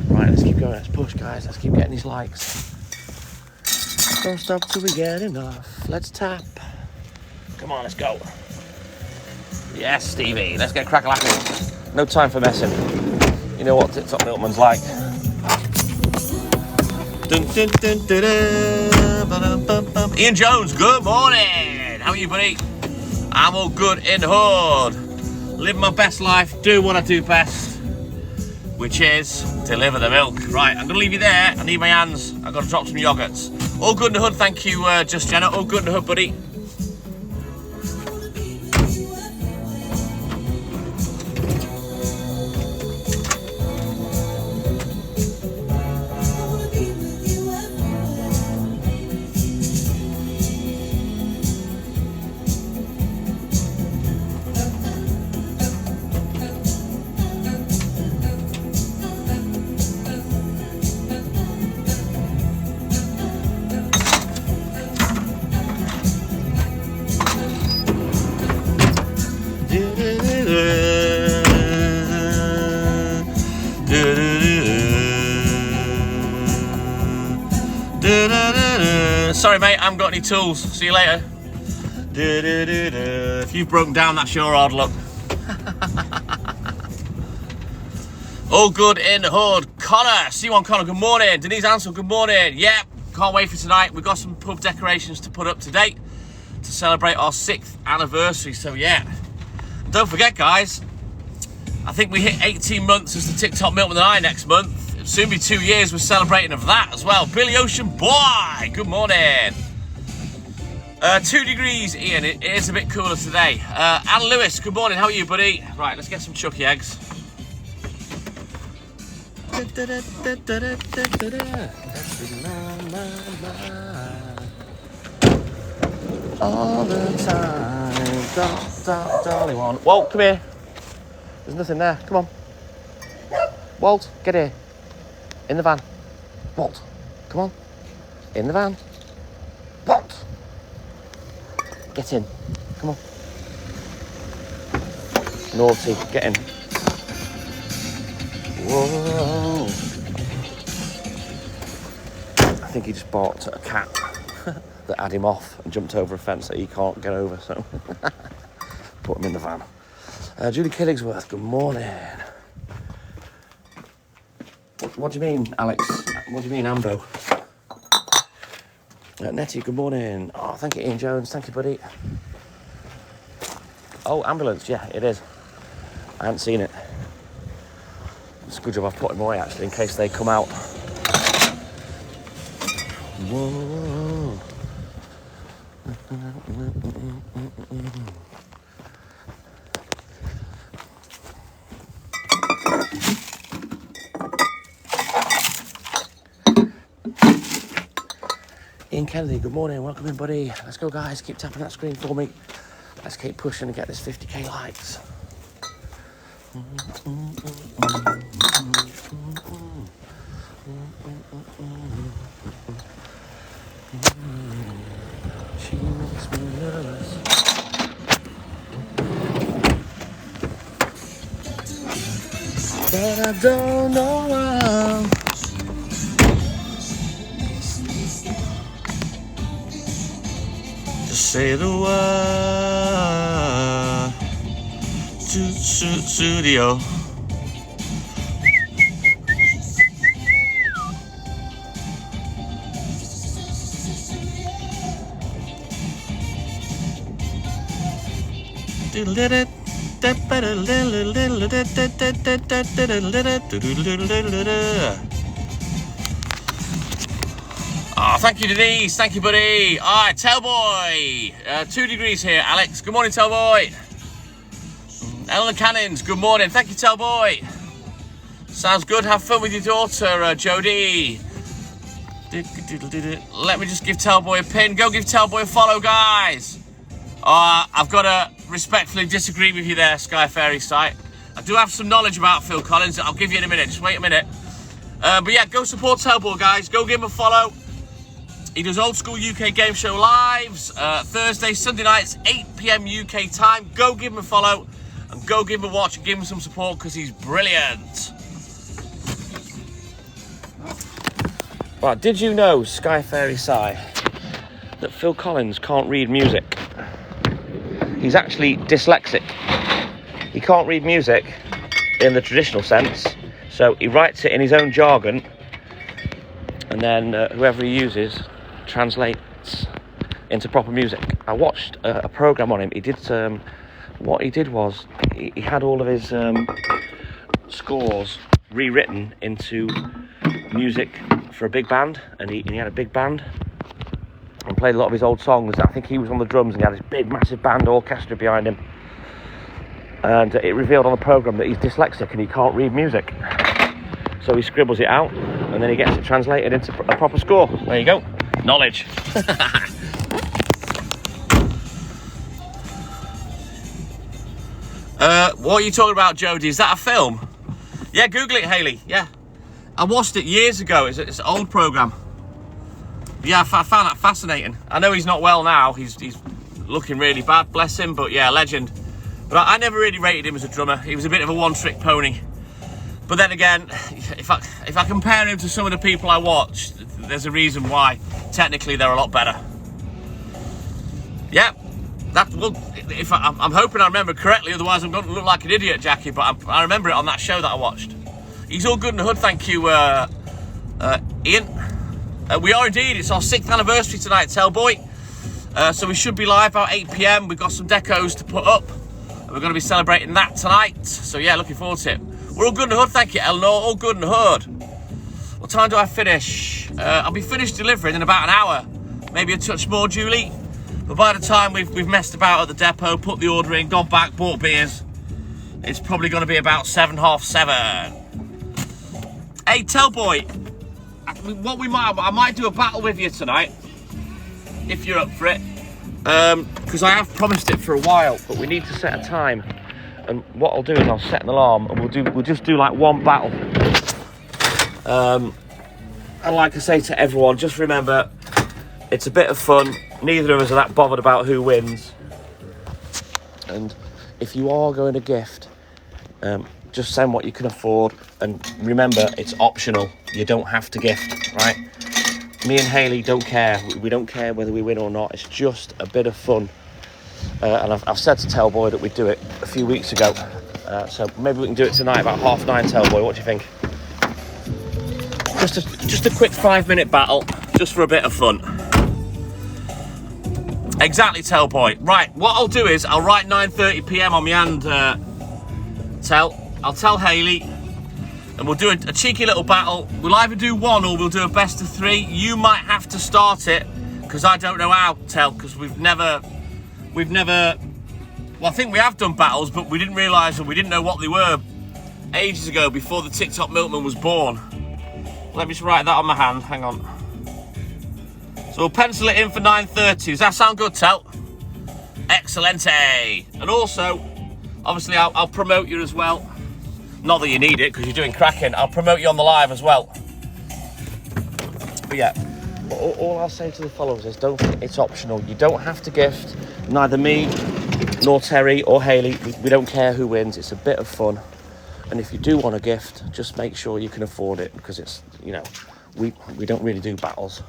Right, let's keep going, let's push, guys, let's keep getting these likes. Don't stop till we get enough. Let's tap. Come on, let's go. Yes, Stevie, let's get crack-a-lacking. No time for messing. You know what TikTok Milkman's like. Dun, dun, dun, dun, dun, ba-dum, bum, bum. Ian Jones, good morning. How are you, buddy? I'm all good in the hood. Live my best life, do what I do best, which is deliver the milk. Right, I'm gonna leave you there. I need my hands. I've got to drop some yogurts. All good in the hood, thank you, Just Jenna. All good in the hood, buddy. Sorry, mate, I haven't got any tools. See you later. If you've broken down, that's your hard luck. All good in the hood. Connor, C1 Connor, good morning. Denise Ansel, good morning. Yep, can't wait for tonight. We've got some pub decorations to put up today to celebrate our 6th anniversary. So yeah, don't forget, guys, I think we hit 18 months as the TikTok Milkman and I next month. It'll soon be 2 years. We're celebrating of that as well. Billy Ocean Boy, good morning. 2 degrees, Ian. It is a bit cooler today. Alan Lewis, good morning. How are you, buddy? Right, let's get some chucky eggs. All the time, darling one. Walt, come here. There's nothing there. Come on. Walt, get here. In the van. Walt, come on. In the van. Walt. Get in. Come on. Naughty, get in. Whoa. I think he just bought a cat that had him off and jumped over a fence that he can't get over, so put him in the van. Julie Killingsworth, good morning. What do you mean, Alex? What do you mean, Ambo? Nettie, good morning. Oh, thank you, Ian Jones. Thank you, buddy. Oh, ambulance. Yeah, it is. I haven't seen it. It's a good job I've put them away, actually, in case they come out. Whoa. Ian Kennedy, good morning, welcome in, buddy. Let's go, guys, keep tapping that screen for me. Let's keep pushing and get this 50k likes. She makes me nervous. But I don't know why. Say the word to studio. Oh, thank you, Denise. Thank you, buddy. All right, Tailboy. 2 degrees here, Alex. Good morning, Tailboy. Ellen Cannons, good morning. Thank you, Tailboy. Sounds good. Have fun with your daughter, Jodie. Let me just give Tailboy a pin. Go give Tailboy a follow, guys. I've got to respectfully disagree with you there, Sky Fairy site. I do have some knowledge about Phil Collins that I'll give you in a minute. Just wait a minute. But yeah, go support Tailboy, guys. Go give him a follow. He does old school UK game show lives, Thursday, Sunday nights, 8 PM UK time. Go give him a follow and go give him a watch and give him some support because he's brilliant. Right, did you know, Sky Fairy Sai, that Phil Collins can't read music? He's actually dyslexic. He can't read music in the traditional sense, so he writes it in his own jargon, and then whoever he uses translates into proper music. I watched a program on him. He did what he did was he had all of his scores rewritten into music for a big band, and he had a big band and played a lot of his old songs. I think he was on the drums and he had this big massive band orchestra behind him, and it revealed on the program that he's dyslexic and he can't read music, so he scribbles it out and then he gets it translated into a proper score. There you go. Knowledge. What are you talking about, Jodie? Is that a film? Yeah, Google it, Hayley. Yeah. I watched it years ago. It's an old programme. Yeah, I found that fascinating. I know he's not well now. He's looking really bad, bless him. But yeah, legend. But I never really rated him as a drummer. He was a bit of a one-trick pony. But then again, if I compare him to some of the people I watched, there's a reason why. Technically, they're a lot better. Yeah, I'm hoping I remember correctly. Otherwise, I'm going to look like an idiot, Jackie. But I remember it on that show that I watched. He's all good in the hood, thank you, Ian. We are indeed. It's our 6th anniversary tonight, Tailboy. So we should be live about 8 PM. We've got some decos to put up. We're going to be celebrating that tonight. So yeah, looking forward to it. We're all good in the hood, thank you, Eleanor. All good in the hood. What time do I finish? I'll be finished delivering in about an hour. Maybe a touch more, Julie. But by the time we've messed about at the depot, put the order in, gone back, bought beers, it's probably going to be about 7, half 7. Hey, Tellboy, I might do a battle with you tonight, if you're up for it. Because I have promised it for a while, but we need to set a time. And what I'll do is I'll set an alarm, and we'll just do like one battle. And like I say to everyone, just remember, it's a bit of fun. Neither of us are that bothered about who wins. And if you are going to gift, just send what you can afford. And remember, it's optional. You don't have to gift, right? Me and Hayley don't care. We don't care whether we win or not. It's just a bit of fun. And I've said to Tellboy that we'd do it a few weeks ago. So maybe we can do it tonight about 9:30, Tellboy. What do you think? Just a quick 5-minute battle, just for a bit of fun. Exactly, Tellboy. Right, what I'll do is I'll write 9:30 PM on my hand, I'll tell Hayley, and we'll do a cheeky little battle. We'll either do one or we'll do a best of 3. You might have to start it, because I don't know how, Tell, because we've never, well, I think we have done battles, but we didn't realise and we didn't know what they were ages ago, before the TikTok Milkman was born. Let me just write that on my hand, hang on. So we'll pencil it in for 9:30. Does that sound good, Tell? Excellente. And also, obviously, I'll promote you as well. Not that you need it, because you're doing cracking. I'll promote you on the live as well. But yeah, all I'll say to the followers is, don't forget, it's optional. You don't have to gift. Neither me, nor Terry, or Hayley. We don't care who wins. It's a bit of fun. And if you do want a gift, just make sure you can afford it, because it's, you know, we don't really do battles.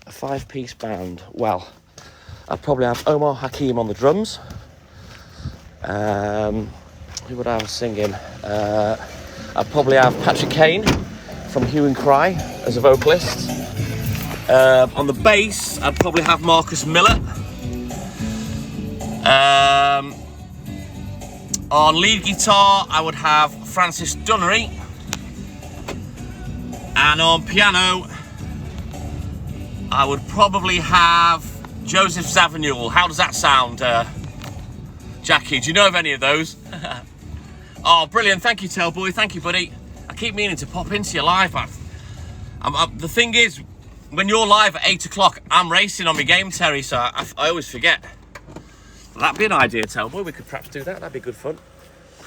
A 5-piece band. Well, I'd probably have Omar Hakim on the drums. Who would I have singing? I'd probably have Patrick Kane from Hue and Cry as a vocalist. On the bass, I'd probably have Marcus Miller. On lead guitar, I would have Francis Dunnery. And on piano, I would probably have Joseph Zavignoul. How does that sound, Jackie? Do you know of any of those? Oh, brilliant. Thank you, Tellboy. Thank you, buddy. I keep meaning to pop into your live. The thing is, when you're live at 8 o'clock, I'm racing on my game, Terry, so I always forget. That'd be an idea, Tellboy. We could perhaps do that. That'd be good fun.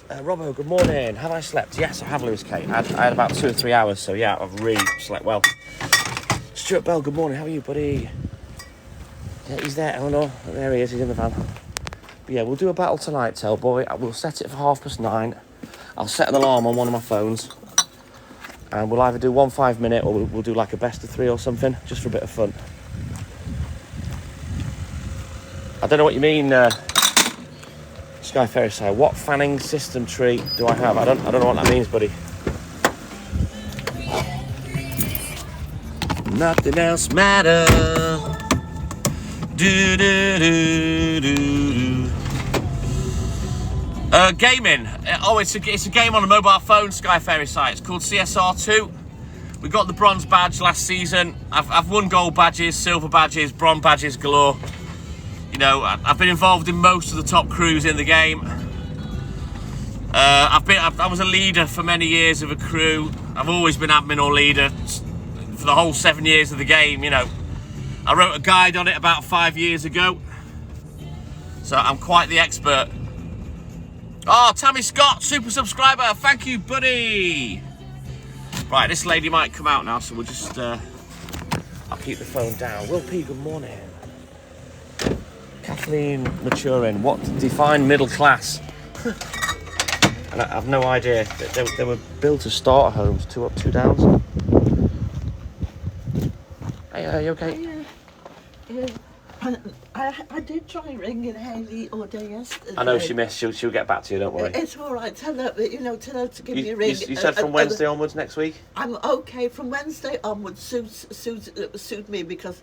Robbo, good morning. Have I slept? Yes, I have, Lewis Kate. I had about 2 or 3 hours, so yeah, I've really slept well. Stuart Bell, good morning. How are you, buddy? Yeah, he's there, Eleanor. There he is. He's in the van. But yeah, we'll do a battle tonight, Tellboy. We'll set it for 9:30. I'll set an alarm on one of my phones. And we'll either do one 5-minute or we'll do like a best of 3 or something, just for a bit of fun. I don't know what you mean, Sky Ferry say. What fanning system tree do I have? I don't know what that means, buddy. Nothing else matters. Do do do do do. Gaming. Oh, it's a game on a mobile phone, Sky Fairy site. It's called CSR2. We got the bronze badge last season. I've won gold badges, silver badges, bronze badges galore. You know, I've been involved in most of the top crews in the game. I was a leader for many years of a crew. I've always been admin or leader for the whole 7 years of the game. You know, I wrote a guide on it about 5 years ago, so I'm quite the expert. Oh, Tammy Scott, super subscriber. Thank you, buddy. Right, this lady might come out now, so we'll just, I'll keep the phone down. Will P, good morning. Kathleen Maturin, what define middle class? And I have no idea. They were built as starter homes, 2 up, 2 downs. Hey, are you okay? Yeah. I did try ringing Hayley all day yesterday. I know she missed. She'll get back to you. Don't worry. It's all right. Tell her to give me a ring. You said from Wednesday onwards next week. I'm okay from Wednesday onwards. Suit me because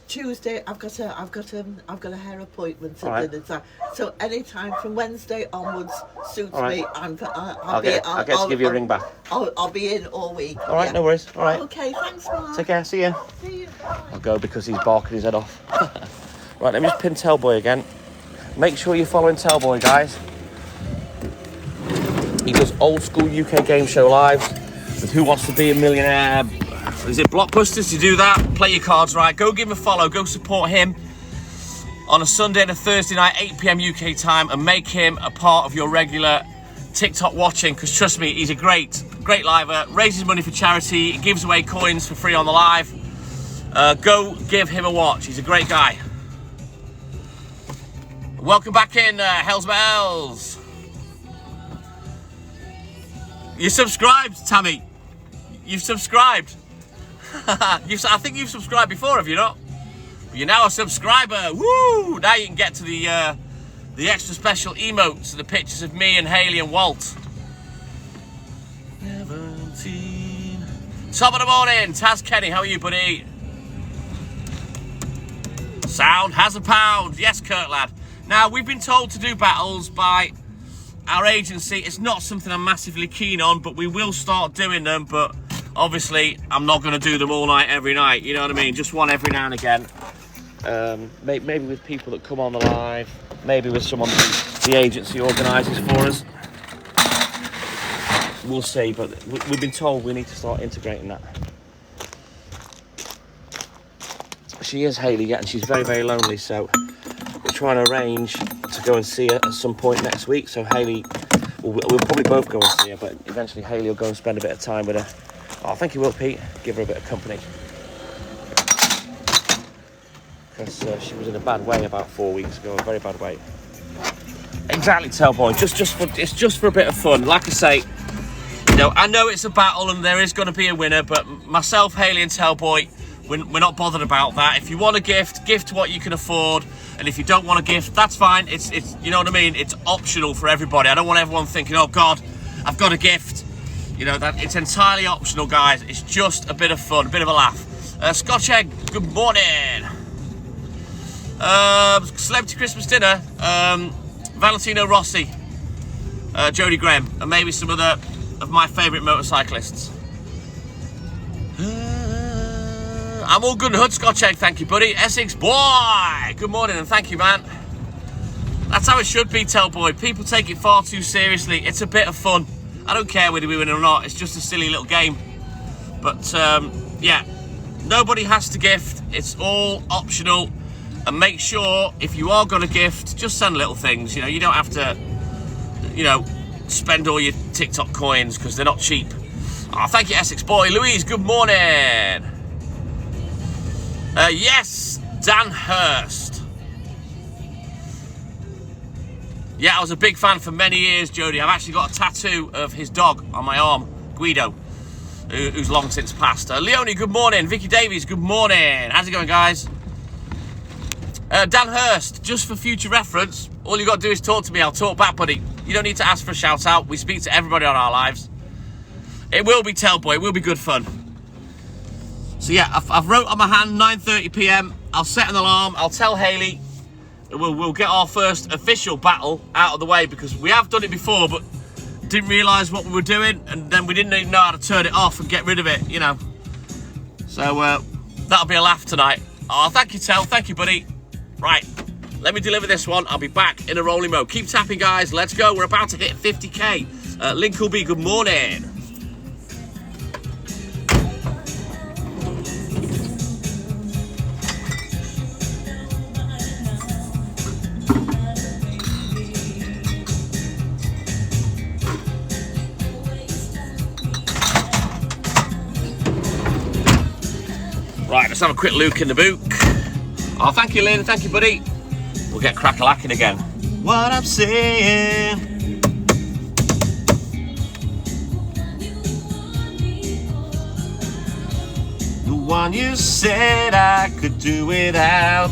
Tuesday, I've got a hair appointment All at right. dinner time. So any time from Wednesday onwards suits All right. me. I'll get to give you a ring back. I'll be in all week. All right, no worries. All right. Okay, thanks, Mark. Take care. See ya. See you. I'll go because he's barking his head off. Right, let me just pin Tellboy again. Make sure you're following Tellboy, guys. He does old school UK game show lives with Who Wants to Be a Millionaire. Is it Blockbusters? You do that, play your cards right. Go give him a follow, go support him on a Sunday and a Thursday night, 8 PM UK time, and make him a part of your regular TikTok watching, because trust me, he's a great liver, raises money for charity, he gives away coins for free on the live. Go give him a watch, he's a great guy. Welcome back in, Hells Bells. You subscribed, Tammy. You've subscribed. I think you've subscribed before, have you not? But you're now a subscriber. Woo! Now you can get to the extra special emotes, the pictures of me and Hayley and Walt. 17. Top of the morning, Taz Kenny. How are you, buddy? Sound has a pound. Yes, Kurt lad. Now we've been told to do battles by our agency. It's not something I'm massively keen on, but we will start doing them. But obviously, I'm not going to do them all night, every night. You know what I mean? Just one every now and again. Maybe with people that come on the live. Maybe with someone the agency organises for us. We'll see. But we've been told we need to start integrating that. She is Hayley yet, and she's very, very lonely. So we're trying to arrange to go and see her at some point next week. So Hayley, we'll probably both go and see her, but eventually Hayley will go and spend a bit of time with her. Oh, thank you, Will Pete. Give her a bit of company. Because she was in a bad way about 4 weeks ago, a very bad way. Exactly, Tellboy. It's just for a bit of fun. Like I say, you know, I know it's a battle and there is going to be a winner, but myself, Hayley, and Tellboy, we're not bothered about that. If you want a gift what you can afford, and if you don't want a gift, that's fine. It's you know what I mean. It's optional for everybody. I don't want everyone thinking, oh God, I've got a gift. You know, that it's entirely optional, guys. It's just a bit of fun, a bit of a laugh. Scotch Egg, good morning. Celebrity Christmas dinner, Valentino Rossi, Jody Graham, and maybe some other of my favourite motorcyclists. I'm all good in the hood, Scotch Egg, thank you, buddy. Essex boy, good morning, and thank you, man. That's how it should be, Tellboy. People take it far too seriously. It's a bit of fun. I don't care whether we win or not. It's just a silly little game. But, yeah, nobody has to gift. It's all optional. And make sure, if you are going to gift, just send little things. You know, you don't have to, you know, spend all your TikTok coins because they're not cheap. Oh, thank you, Essex boy. Louise, good morning. Yes, Dan Hurst. Yeah, I was a big fan for many years, Jody. I've actually got a tattoo of his dog on my arm, Guido, who's long since passed. Leonie, good morning. Vicky Davies, good morning. How's it going, guys? Dan Hurst, just for future reference, all you got to do is talk to me. I'll talk back, buddy. You don't need to ask for a shout out. We speak to everybody on our lives. It will be Tellboy. It will be good fun. So yeah, I've wrote on my hand 9:30 PM. I'll set an alarm. I'll tell Hayley. We'll get our first official battle out of the way, because we have done it before, but didn't realise what we were doing, and then we didn't even know how to turn it off and get rid of it, you know. So that'll be a laugh tonight. Oh, thank you, Tell. Thank you, buddy. Right, let me deliver this one. I'll be back in a rolling mode. Keep tapping, guys. Let's go. We're about to hit 50k. Linkleby, good morning. Right, let's have a quick look in the book. Oh, thank you, Lynn. Thank you, buddy. We'll get crack-a-lacking again. What I'm saying. The one you said I could do without.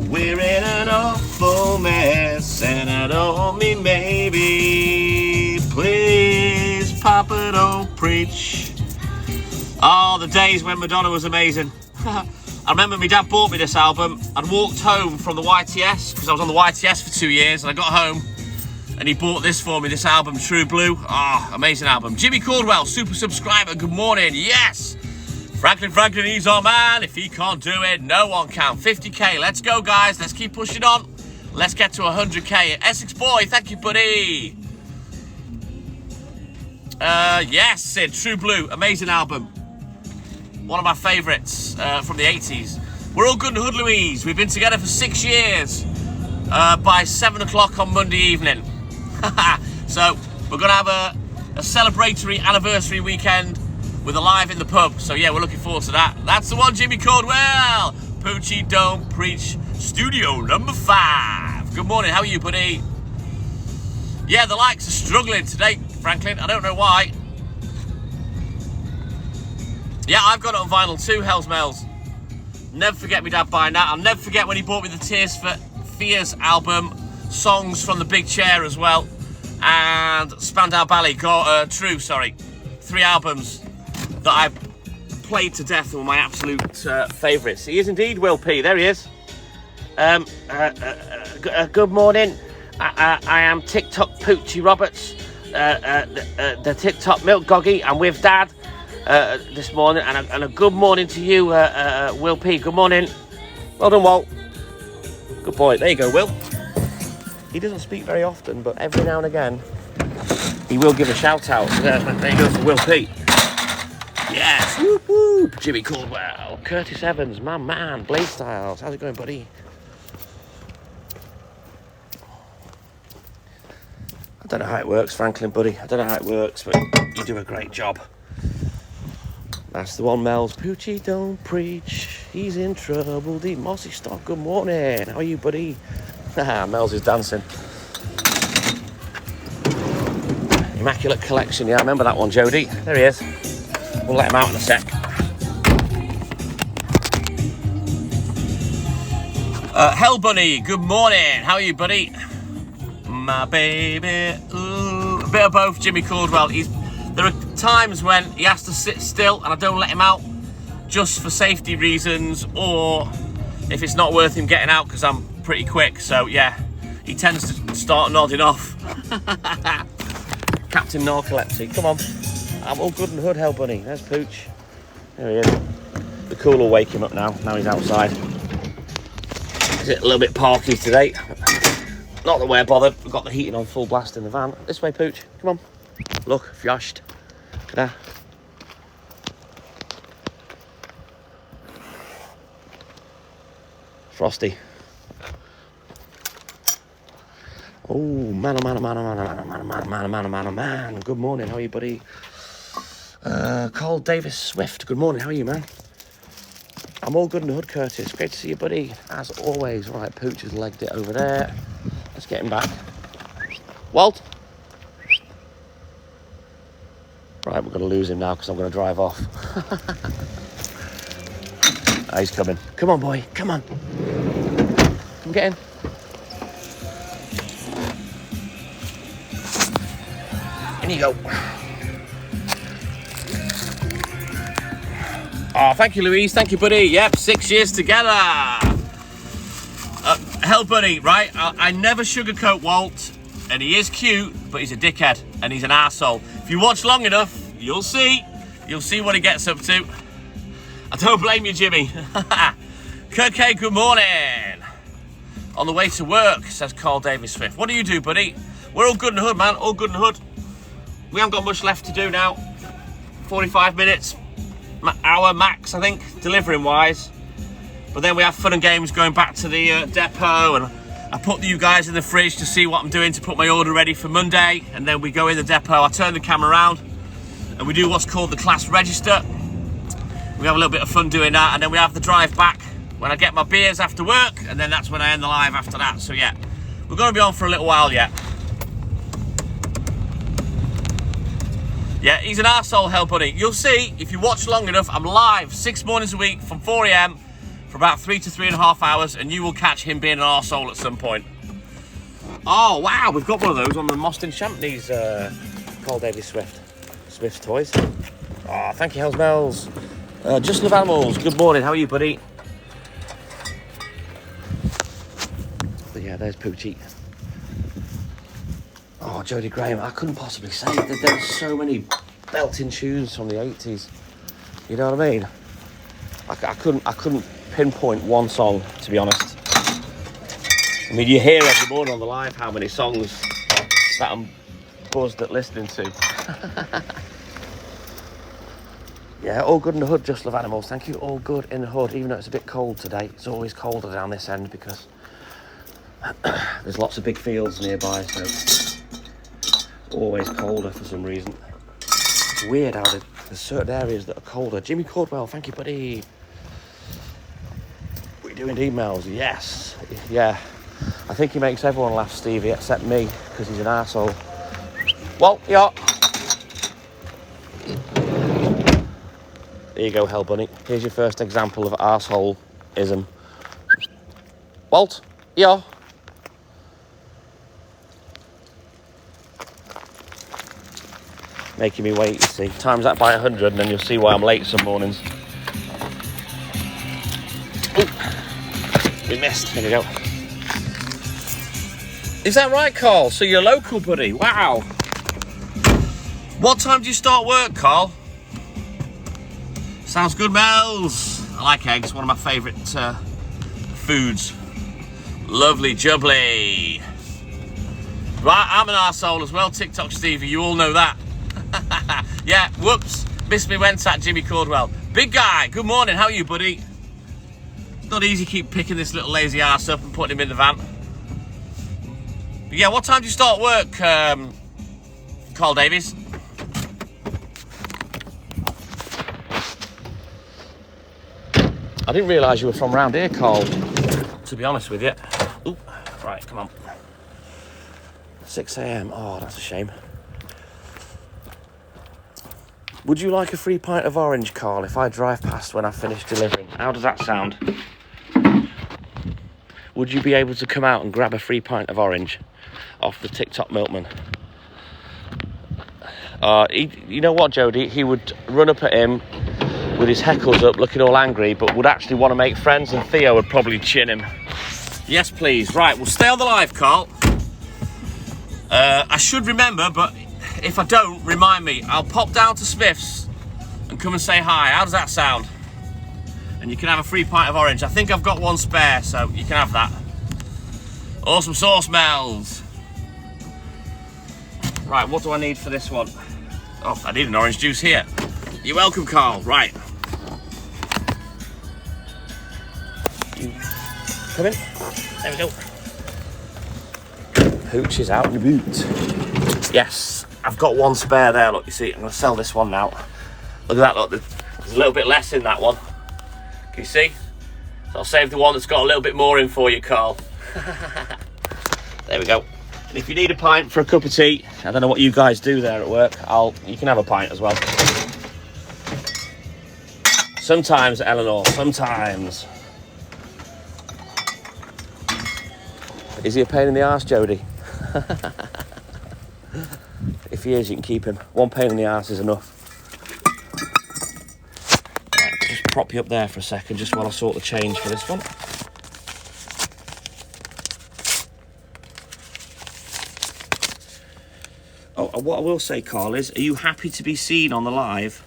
We're in an awful mess, and I don't mean maybe. Please, Papa, don't preach. Oh, the days when Madonna was amazing. I remember my dad bought me this album. I'd walked home from the YTS, because I was on the YTS for 2 years, and I got home, and he bought this for me, this album, True Blue. Ah, amazing album. Jimmy Caldwell, super subscriber, good morning, yes! Franklin, he's our man. If he can't do it, no one can. 50k, let's go, guys. Let's keep pushing on. Let's get to 100k. Essex Boy, thank you, buddy. Yes, Sid, True Blue, amazing album. One of my favourites from the 80s. We're all good in Hood, Louise. We've been together for 6 years. By 7 o'clock on Monday evening. So we're going to have a celebratory anniversary weekend with a live in the pub. So yeah, we're looking forward to that. That's the one, Jimmy Caldwell. Poochie Don't Preach, studio number 5. Good morning, how are you, buddy? Yeah, the likes are struggling today, Franklin. I don't know why. Yeah, I've got it on vinyl too, Hells Mells. Never forget me dad buying that. I'll never forget when he bought me the Tears for Fears album, Songs from the Big Chair as well, and Spandau Ballet, True, sorry. 3 albums that I played to death were my absolute favourites. He is indeed Will P. There he is. Good morning. I am TikTok Poochie Roberts, the TikTok Milk Goggy. I'm with Dad this morning, and a good morning to you, Will P. Good morning. Well done, Walt. Good boy. There you go, Will. He doesn't speak very often, but every now and again, he will give a shout out. There you go for Will P. Yes. Whoop, whoop. Jimmy Caldwell. Curtis Evans, my man. Blaze Styles. How's it going, buddy? I don't know how it works, Franklin, buddy. I don't know how it works, but you do a great job. That's the one, Mel's. Poochie don't preach. He's in trouble. Deep Mossy Stock. Good morning. How are you, buddy? Mel's is dancing. Immaculate Collection. Yeah, I remember that one, Jody. There he is. We'll let him out in a sec. Hell Bunny. Good morning. How are you, buddy? My baby. Ooh. A bit of both, Jimmy Caldwell. There are times when he has to sit still and I don't let him out just for safety reasons, or if it's not worth him getting out because I'm pretty quick. So yeah, he tends to start nodding off. Captain Narcolepsy, come on. I'm all good and hood, Hell Bunny. There's Pooch. There he is. The cool will wake him up now he's outside. Is it a little bit parky today? Not that we're bothered. We've got the heating on full blast in the van. This way, Pooch. Come on. Look, flashed. Look at that. Frosty. Oh, man. Good morning. How are you, buddy? Carl Davis Swift. Good morning. How are you, man? I'm all good in the hood, Curtis. Great to see you, buddy. As always. Right, Pooch has legged it over there. Let's get him back. Walt. Right, we're going to lose him now because I'm going to drive off. He's coming. Come on, boy. Come on. Come get him. In you go. Oh, thank you, Louise. Thank you, buddy. Yep, 6 years together. Hell, buddy, right? I never sugarcoat Walt, and he is cute, but he's a dickhead, and he's an arsehole. If you watch long enough, you'll see what he gets up to. I don't blame you, Jimmy. Kirk K, good morning. On the way to work, says Carl Davis Swift. What do you do, buddy? We're all good in the hood, man. All good in the hood. We haven't got much left to do now. 45 minutes, hour max, I think, delivering wise. But then we have fun and games going back to the depot, and I put you guys in the fridge to see what I'm doing to put my order ready for Monday, and then we go in the depot. I turn the camera around and we do what's called the class register. We have a little bit of fun doing that, and then we have the drive back when I get my beers after work, and then that's when I end the live after that. So yeah, we're going to be on for a little while yet. Yeah, he's an arsehole, Hell Buddy. You'll see, if you watch long enough, I'm live 6 mornings a week from 4 AM for about 3 to 3.5 hours, and you will catch him being an arsehole at some point. Oh, wow, we've got one of those on the Mostyn Champneys Carl Davis Swift toys. Oh, thank you, Hells Mells. Just Love Animals, good morning, how are you, buddy? Yeah, there's Poochie. Oh, Jodie Graham, I couldn't possibly say that there were so many belting tunes from the 80s. You know what I mean? I couldn't pinpoint one song, to be honest. I mean, you hear every morning on the live how many songs that I'm buzzed at listening to. Yeah, all good in the hood, just love animals. Thank you, all good in the hood, even though it's a bit cold today. It's always colder down this end because there's lots of big fields nearby, so it's always colder for some reason. It's weird how there's certain areas that are colder. Jimmy Cordwell, thank you, buddy. We're doing emails, yes. Yeah, I think he makes everyone laugh, Stevie, except me, because he's an arsehole. Well, yeah. There you go, Hell Bunny. Here's your first example of arsehole-ism. Walt, yeah. Making me wait, you see. Times that by 100 and then you'll see why I'm late some mornings. Ooh, we missed. There we go. Is that right, Carl? So you're local, buddy. Wow. What time do you start work, Carl? Sounds good, Mel's. I like eggs, one of my favourite foods. Lovely jubbly. Right, I'm an arsehole as well, TikTok Stevie, you all know that. Yeah, whoops, missed me went at Jimmy Cordwell. Big guy, good morning, how are you, buddy? It's not easy to keep picking this little lazy arse up and putting him in the van. But yeah, what time do you start work, Carl Davies? I didn't realise you were from round here, Carl, to be honest with you. Ooh, right, come on. 6 a.m, oh, that's a shame. Would you like a free pint of orange, Carl, if I drive past when I finish delivering? How does that sound? Would you be able to come out and grab a free pint of orange off the TikTok Milkman? You know what, Jodie? He would run up at him with his heckles up, looking all angry, but would actually want to make friends, and Theo would probably chin him. Yes, please. Right, we'll stay on the live, Carl. I should remember, but if I don't, remind me. I'll pop down to Smith's and come and say hi. How does that sound? And you can have a free pint of orange. I think I've got one spare, so you can have that. Awesome sauce, Mel's. Right, what do I need for this one? Oh, I need an orange juice here. You're welcome, Carl. Right. You come in. There we go. Hooch is out in the boot. Yes, I've got one spare there. Look, you see, I'm going to sell this one now. Look at that. Look, there's a little bit less in that one. Can you see? So I'll save the one that's got a little bit more in for you, Carl. There we go. And if you need a pint for a cup of tea, I don't know what you guys do there at work. You can have a pint as well. Sometimes, Eleanor, sometimes. Is he a pain in the arse, Jodie? If he is, you can keep him. One pain in the arse is enough. Right, just prop you up there for a second, just while I sort the change for this one. Oh, what I will say, Carl, is, are you happy to be seen on the live?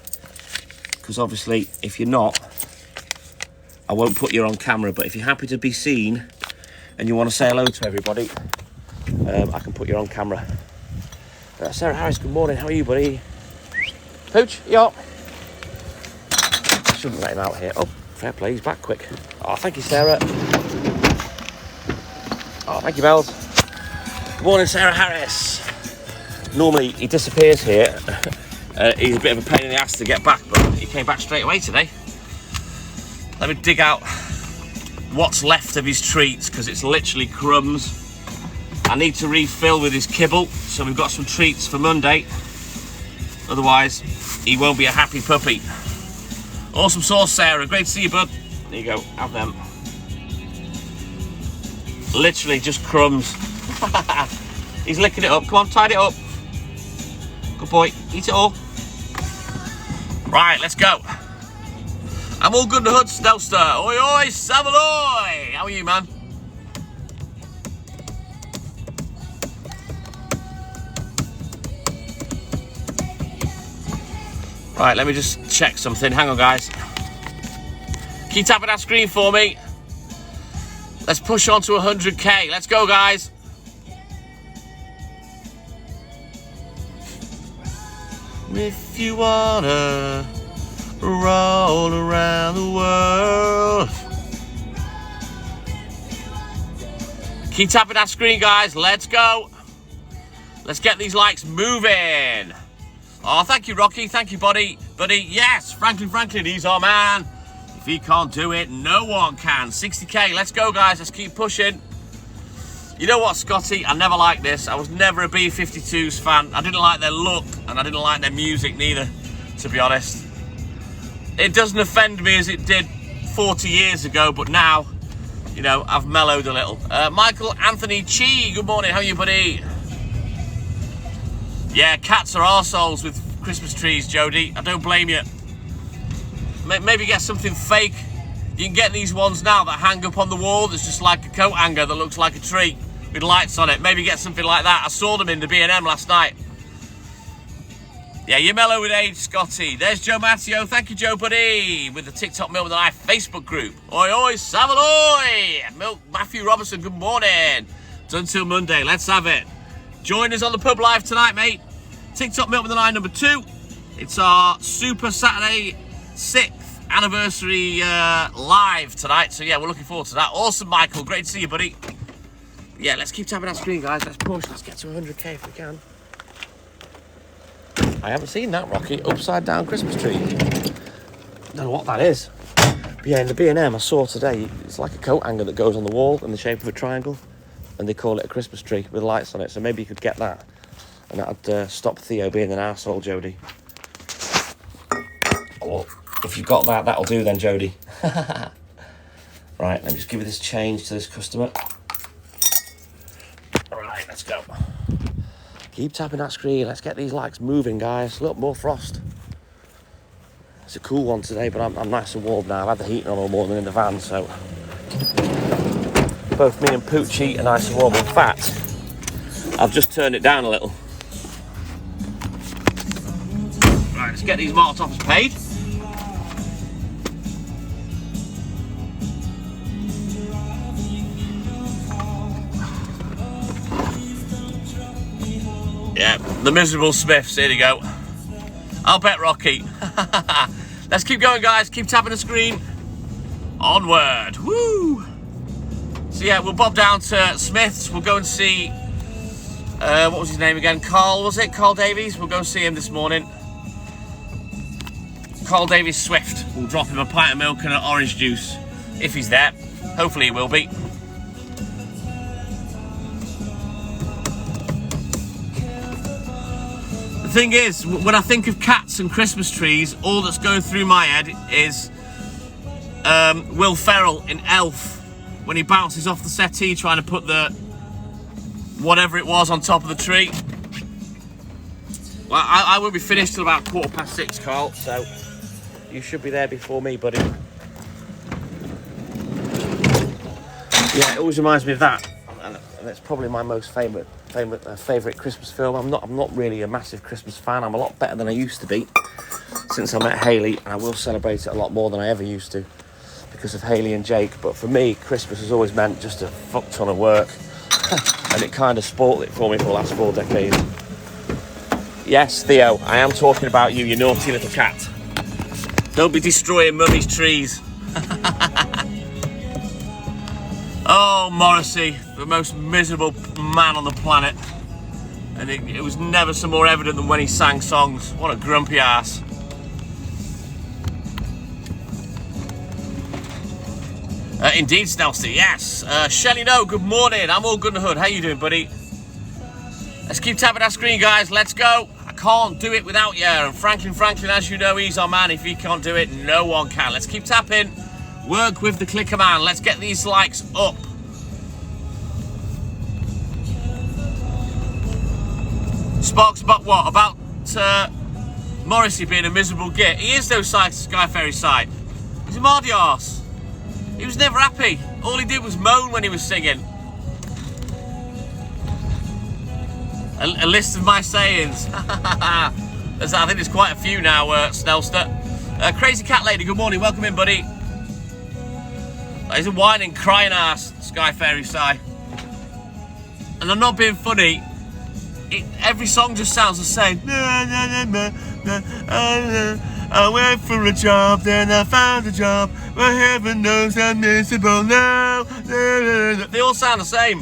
Because obviously, if you're not, I won't put you on camera, but if you're happy to be seen and you want to say hello to everybody, I can put you on camera. Sarah Harris, good morning. How are you, buddy? Pooch, you up? I shouldn't let him out here. Oh, fair play, he's back quick. Oh, thank you, Sarah. Oh, thank you, Bells. Good morning, Sarah Harris. Normally, he disappears here. He's a bit of a pain in the ass to get back, but he came back straight away today. Let me dig out what's left of his treats, because it's literally crumbs. I need to refill with his kibble, so we've got some treats for Monday. Otherwise, he won't be a happy puppy. Awesome sauce, Sarah. Great to see you, bud. There you go. Have them. Literally just crumbs. He's licking it up. Come on, tidy it up. Good boy. Eat it all. Right, let's go. I'm all good in the hood, Snowster. Oi, oi, Savaloy. How are you, man? Right, let me just check something. Hang on, guys. Keep tapping that screen for me. Let's push on to 100k. Let's go, guys. If you wanna roll around the world. Keep tapping that screen, guys. Let's go. Let's get these likes moving. Oh, thank you, Rocky. Thank you, buddy. Yes, Franklin, he's our man. If he can't do it, no one can. 60k. Let's go, guys. Let's keep pushing. You know what, Scotty? I never liked this. I was never a B-52s fan. I didn't like their look, and I didn't like their music neither, to be honest. It doesn't offend me as it did 40 years ago, but now, you know, I've mellowed a little. Michael Anthony Chi, good morning. How are you, buddy? Yeah, cats are arseholes with Christmas trees, Jody. I don't blame you. Maybe get something fake. You can get these ones now that hang up on the wall. There's just like a coat hanger that looks like a tree with lights on it. Maybe get something like that. I saw them in the B&M last night. Yeah, you're mellow with age, Scotty. There's Joe Matteo. Thank you, Joe, buddy, with the TikTok Milkman Life Facebook group. Oi, oi, Savaloy! Matthew Robertson, good morning. Done till Monday. Let's have it. Join us on the pub live tonight, mate. TikTok Milkman Life number 2. It's our Super Saturday 6th anniversary live tonight. So, yeah, we're looking forward to that. Awesome, Michael. Great to see you, buddy. Yeah, let's keep tapping that screen, guys. Let's push. Let's get to 100k if we can. I haven't seen that, Rocky. Upside down Christmas tree. Don't know what that is. But yeah, in the B&M I saw today, it's like a coat hanger that goes on the wall in the shape of a triangle. And they call it a Christmas tree with lights on it. So maybe you could get that. And that'd stop Theo being an arsehole, Jody. Oh, if you've got that, that'll do then, Jody. Right, let me just give you this change to this customer. Right, let's go. Keep tapping that screen. Let's get these likes moving, guys. Look, more frost. It's a cool one today, but I'm nice and warm now. I've had the heating on all morning in the van, so both me and Poochie are nice and warm. In fact, I've just turned it down a little. Right, let's get these Molotovs paid. Yeah, the miserable Smiths, here we go. I'll bet Rocky. Let's keep going, guys. Keep tapping the screen. Onward. Woo! So yeah, we'll bob down to Smith's. We'll go and see, what was his name again? Carl, was it? Carl Davies? We'll go and see him this morning. Carl Davies Swift. We'll drop him a pint of milk and an orange juice. If he's there. Hopefully he will be. The thing is, when I think of cats and Christmas trees, all that's going through my head is Will Ferrell in Elf, when he bounces off the settee trying to put the whatever it was on top of the tree. Well, I won't be finished till about 6:15, Carl, so you should be there before me, buddy. Yeah, it always reminds me of that, and it's probably my most favourite Christmas film. I'm not really a massive Christmas fan. I'm a lot better than I used to be since I met Hayley, and I will celebrate it a lot more than I ever used to because of Hayley and Jake. But for me, Christmas has always meant just a fuck ton of work, and it kind of spoiled it for me for the last 4 decades. Yes, Theo, I am talking about you, you naughty little cat. Don't be destroying Mummy's trees. Oh, Morrissey, the most miserable man on the planet. And it was never some more evident than when he sang songs. What a grumpy ass. Indeed, Snelsty, yes. Shelley, no, good morning. I'm all good in the hood. How you doing, buddy? Let's keep tapping our screen, guys. Let's go. I can't do it without you. And Franklin, as you know, he's our man. If he can't do it, no one can. Let's keep tapping. Work with the clicker man. Let's get these likes up. Sparks about what? About Morrissey being a miserable git. He is though, Sky Ferry side. He's a mardy arse. He was never happy. All he did was moan when he was singing. A list of my sayings. I think there's quite a few now, Snelster. Crazy Cat Lady, good morning, welcome in, buddy. He's a whining, crying ass, Sky Fairy Sigh. And I'm not being funny, every song just sounds the same. I went for a job, then I found a job, but heaven knows I'm miserable now. They all sound the same.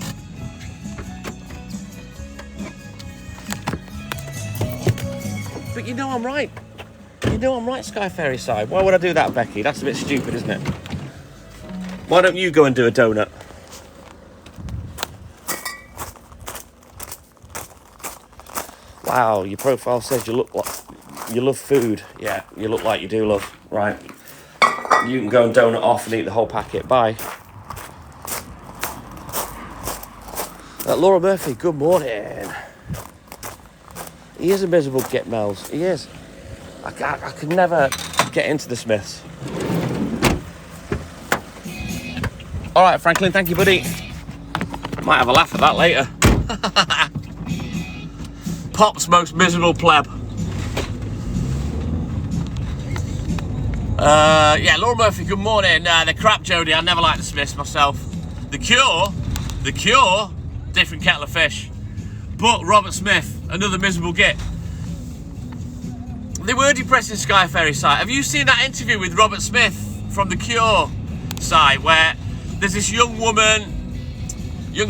But you know I'm right. You know I'm right, Sky Fairy Side. Why would I do that, Becky? That's a bit stupid, isn't it? Why don't you go and do a donut? Wow, your profile says you look like you love food. Yeah, you look like you do, love. Right. You can go and donut off and eat the whole packet. Bye. Laura Murphy, good morning. He is a miserable git, Mel's. He is. I could never get into the Smiths. All right, Franklin, thank you, buddy. Might have a laugh at that later. Pop's most miserable pleb. Yeah, Laura Murphy, good morning. They're crap, Jodie. I never liked the Smiths myself. The Cure, different kettle of fish. But Robert Smith, another miserable git. They were depressing, Sky Fairy site. Have you seen that interview with Robert Smith from the Cure site, where there's this young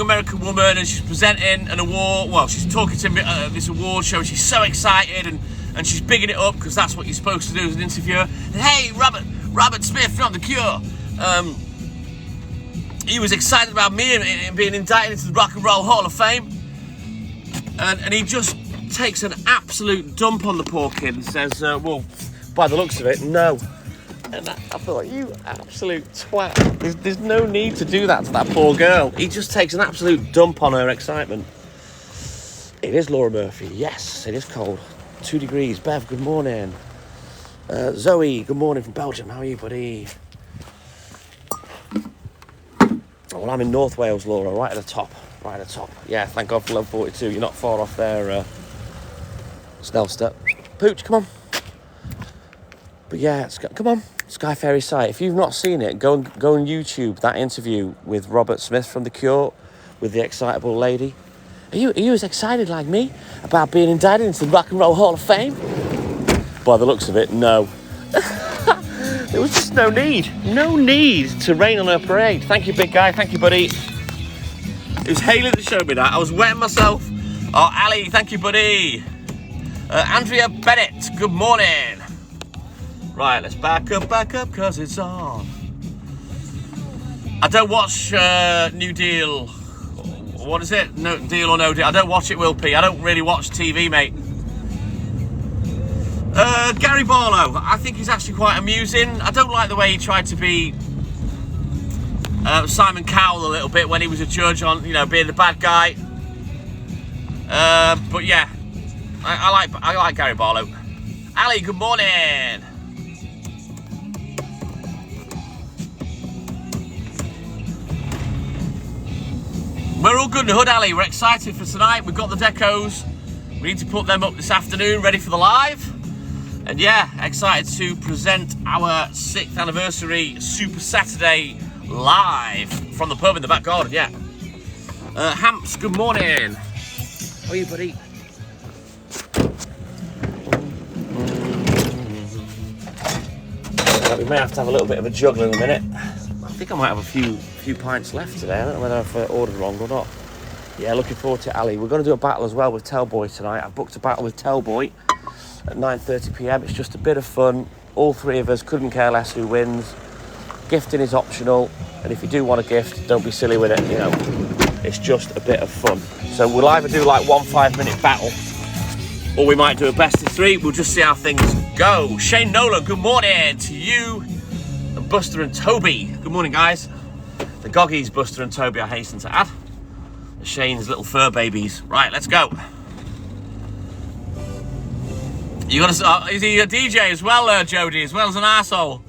American woman, and she's presenting an award. Well, she's talking to this award show. She's so excited, and she's bigging it up because that's what you're supposed to do as an interviewer. And, hey, Robert Smith from the Cure. He was excited about me and being indicted into the Rock and Roll Hall of Fame. And he just takes an absolute dump on the poor kid and says, well, by the looks of it, no. And I thought, you absolute twat. There's no need to do that to that poor girl. He just takes an absolute dump on her excitement. It is Laura Murphy. Yes, it is cold. 2 degrees. Bev, good morning. Zoe, good morning from Belgium. How are you, buddy? Oh, well, I'm in North Wales, Laura, right at the top. Right at the top. Yeah, thank God for Level 42. You're not far off there, Snelster. Pooch, come on. But yeah, come on, Sky Fairy site. If you've not seen it, go on YouTube that interview with Robert Smith from The Cure with the excitable lady. Are you as excited like me about being indicted into the Rock and Roll Hall of Fame? By the looks of it, no. There was just no need to rain on her parade. Thank you, big guy. Thank you, buddy. It was Haley that showed me that. I was wetting myself. Oh, Ali, thank you, buddy. Andrea Bennett, good morning. Right, let's back up, because it's on. I don't watch New Deal. What is it? No Deal or No Deal. I don't watch it, Will P. I don't really watch TV, mate. Gary Barlow, I think he's actually quite amusing. I don't like the way he tried to be Simon Cowell a little bit when he was a judge on, being the bad guy. But yeah, I like Gary Barlow. Ali, good morning. We're all good in the hood, Ali. We're excited for tonight. We've got the decos. We need to put them up this afternoon, ready for the live. And yeah, excited to present our 6th anniversary Super Saturday live from the pub in the back garden, yeah. Hamps, good morning. How are you, buddy? We may have to have a little bit of a juggle in a minute. I think I might have a few pints left today. I don't know whether I've ordered wrong or not. Yeah, looking forward to it, Ali. We're going to do a battle as well with Tellboy tonight. I've booked a battle with Tellboy at 9:30 p.m. It's just a bit of fun. All three of us couldn't care less who wins. Gifting is optional, and if you do want a gift, don't be silly with it. It's just a bit of fun. So we'll either do like 1 5-minute battle, or we might do a best of 3. We'll just see how things go. Shane Nolan, good morning to you, and Buster and Toby. Good morning, guys. The Goggies, Buster and Toby, I hasten to add. Shane's little fur babies. Right, let's go. You got to. Is he a DJ as well, Jodie, as well as an arsehole?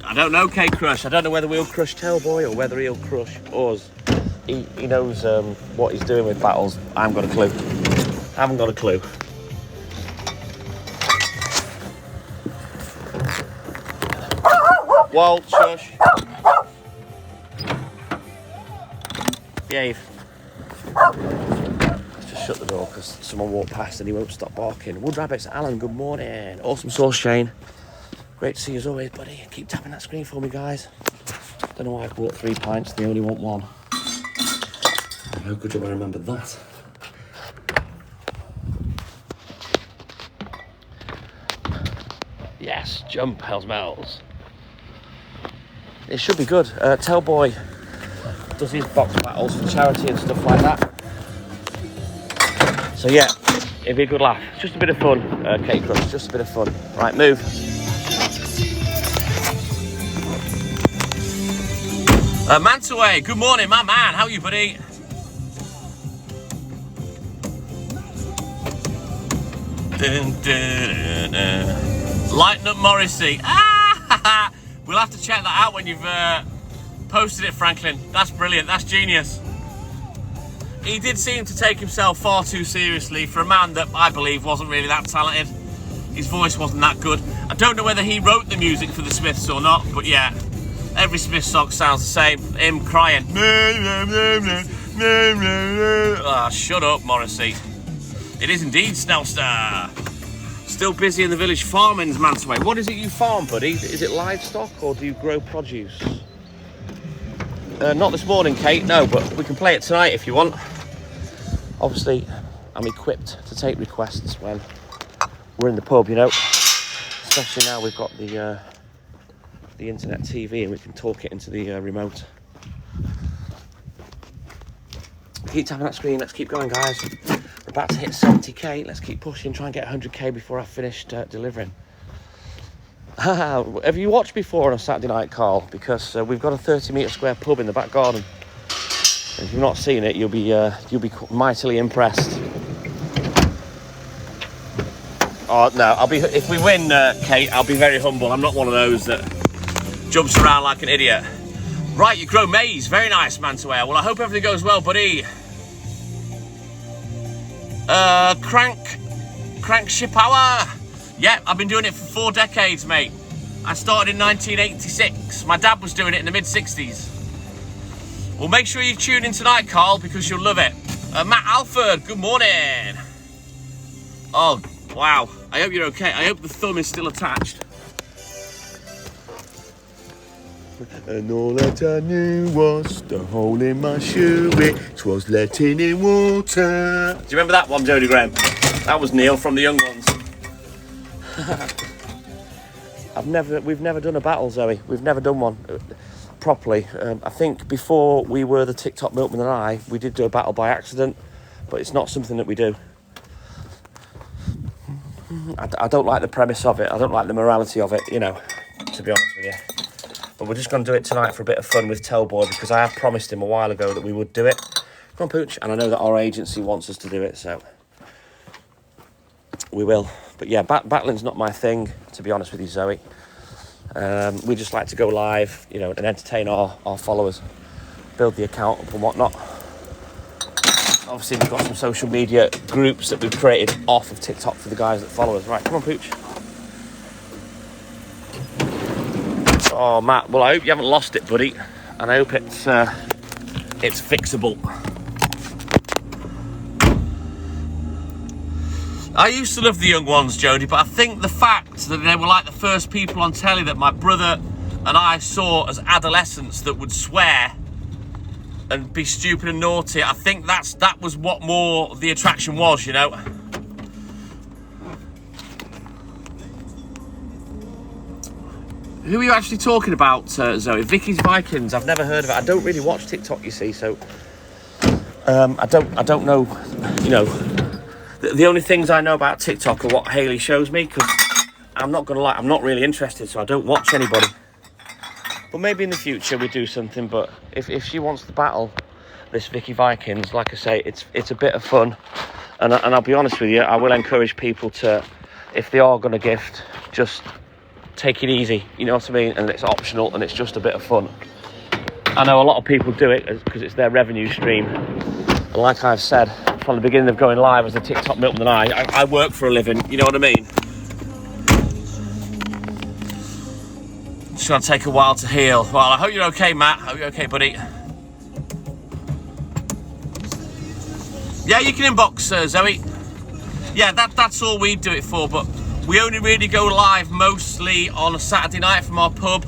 I don't know, K Crush. I don't know whether we'll crush Tellboy or whether he'll crush us. he knows what he's doing with battles. I haven't got a clue. I haven't got a clue. Walt, shush. Behave. Let's just shut the door because someone walked past and he won't stop barking. Wood Rabbits, Alan, good morning. Awesome sauce, Shane. Great to see you as always, buddy. Keep tapping that screen for me, guys. Don't know why I bought 3 pints, they only want 1. How good job I remembered that. Yes, jump, Hells Bells. It should be good. Tellboy does his box battles for charity and stuff like that. So yeah, it'd be a good laugh. Just a bit of fun, Kate Crooks, just a bit of fun. Right, move. Mantaway, good morning, my man. How are you, buddy? Dun, dun, dun, dun. Lighten up Morrissey. Ah! We'll have to check that out when you've posted it, Franklin. That's brilliant. That's genius. He did seem to take himself far too seriously for a man that I believe wasn't really that talented. His voice wasn't that good. I don't know whether he wrote the music for the Smiths or not, but yeah, every Smiths song sounds the same. Him crying. Ah, shut up, Morrissey. It is indeed Snellstar. Still busy in the village farming, Mansway. What is it you farm, buddy? Is it livestock or do you grow produce? Not this morning, Kate, no, but we can play it tonight if you want. Obviously, I'm equipped to take requests when we're in the pub, you know. Especially now we've got the internet TV and we can talk it into the remote. Keep tapping that screen, let's keep going, guys. We're about to hit 70k, let's keep pushing, try and get 100k before I've finished delivering. Have you watched before on a Saturday night, Carl? Because we've got a 30-metre square pub in the back garden. And if you've not seen it, you'll be mightily impressed. Oh no, if we win, Kate, I'll be very humble. I'm not one of those that jumps around like an idiot. Right, you grow maize, very nice, Mantaway. Well, I hope everything goes well, buddy. Crank ship hour. Yeah, I've been doing it for 4 decades, mate. I started in 1986. My dad was doing it in the mid-60s. Well, make sure you tune in tonight, Carl, because you'll love it. Matt Alford, good morning. Oh, wow. I hope you're okay. I hope the thumb is still attached. And all that I knew was the hole in my shoe. It was letting in water. Do you remember that one, Jodie Graham? That was Neil from the Young Ones. We've never done a battle, Zoe. We've never done one properly. I think before we were the TikTok Milkman and I, we did do a battle by accident, but it's not something that we do. I don't like the premise of it. I don't like the morality of it, you know, to be honest with you. But we're just going to do it tonight for a bit of fun with Tellboy because I have promised him a while ago that we would do it. Come on, Pooch. And I know that our agency wants us to do it, so we will. But yeah, battling's not my thing, to be honest with you, Zoe. We just like to go live, you know, and entertain our followers, build the account up and whatnot. Obviously, we've got some social media groups that we've created off of TikTok for the guys that follow us. Right, come on, Pooch. Oh, Matt, well, I hope you haven't lost it, buddy. And I hope it's fixable. I used to love the Young Ones, Jodie, but I think the fact that they were like the first people on telly that my brother and I saw as adolescents that would swear and be stupid and naughty, I think that was what more the attraction was, you know. Who are you actually talking about, Zoe? Vicky's Vikings. I've never heard of it. I don't really watch TikTok, you see, so I don't know, you know. The only things I know about TikTok are what Hayley shows me, because I'm not going to lie, I'm not really interested, so I don't watch anybody. But maybe in the future we do something, but if she wants to battle this Vicky Vikings, like I say, it's a bit of fun. And I'll be honest with you, I will encourage people to, if they are going to gift, just take it easy, you know what I mean? And it's optional and it's just a bit of fun. I know a lot of people do it because it's their revenue stream. And like I've said from the beginning of going live as a TikTok Milkman, I work for a living, you know what I mean? It's going to take a while to heal. Well, I hope you're okay, Matt. I hope you're okay, buddy. Yeah, you can inbox Zoe. Yeah, that's all we do it for, but we only really go live mostly on a Saturday night from our pub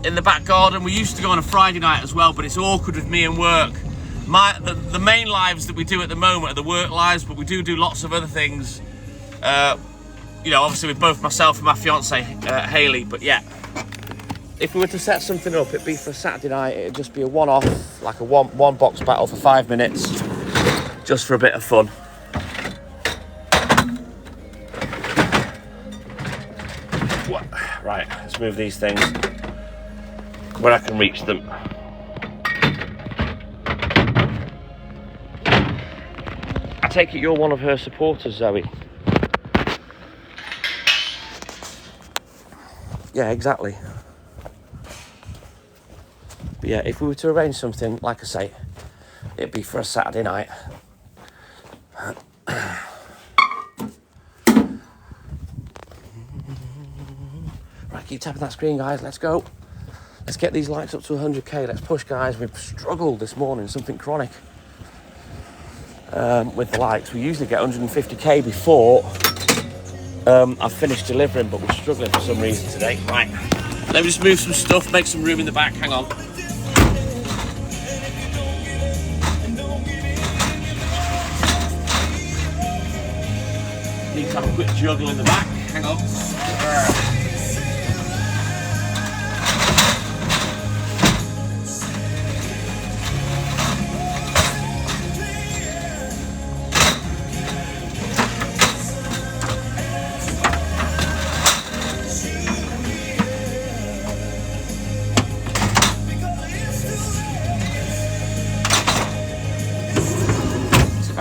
in the back garden. We used to go on a Friday night as well, but it's awkward with me and work. The main lives that we do at the moment are the work lives, but we do lots of other things. You know, obviously with both myself and my fiance Hayley. But yeah, if we were to set something up, it'd be for a Saturday night. It'd just be a one-off, like a one box battle for 5 minutes, just for a bit of fun. Right, let's move these things where I can reach them. I take it you're one of her supporters, Zoe. Yeah, exactly. But yeah, if we were to arrange something, like I say, it'd be for a Saturday night. Right, keep tapping that screen, guys. Let's go. Let's get these likes up to 100k. Let's push, guys. We've struggled this morning, something chronic. With the likes, we usually get 150k before I've finished delivering, but we're struggling for some reason today. Right, let me just move some stuff, make some room in the back. Hang on. Need to have a quick juggle in the back. Hang on.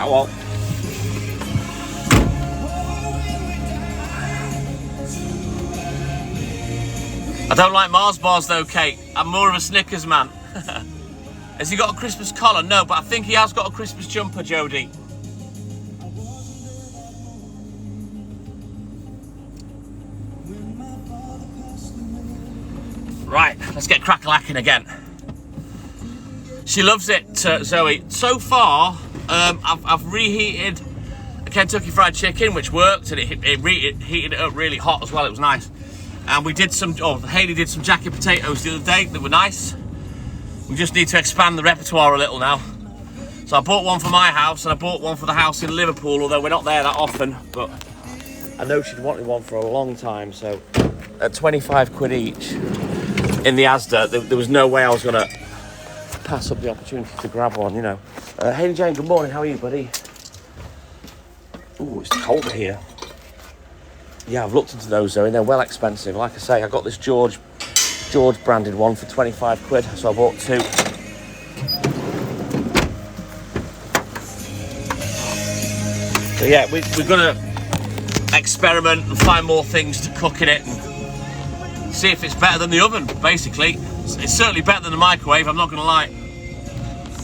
Well, I don't like Mars bars though, Kate. I'm more of a Snickers man. Has he got a Christmas collar? No, but I think he has got a Christmas jumper, Jodie. Right, let's get crack-a-lacking again. She loves it, Zoe. So far, I've reheated a Kentucky Fried Chicken, which worked, and it heated it up really hot as well. It was nice. And we did Hayley did some jacket potatoes the other day that were nice. We just need to expand the repertoire a little now. So I bought one for my house, and I bought one for the house in Liverpool, although we're not there that often. But I know she'd wanted one for a long time, so at 25 quid each in the Asda, there was no way I was going to pass up the opportunity to grab one, you know. Hayley Jane, good morning. How are you, buddy? Ooh, it's cold here. Yeah, I've looked into those though, and they're well expensive. Like I say, I got this George branded one for 25 quid, so I bought two. So yeah, we're gonna experiment and find more things to cook in it and see if it's better than the oven, basically. It's certainly better than the microwave, I'm not gonna lie.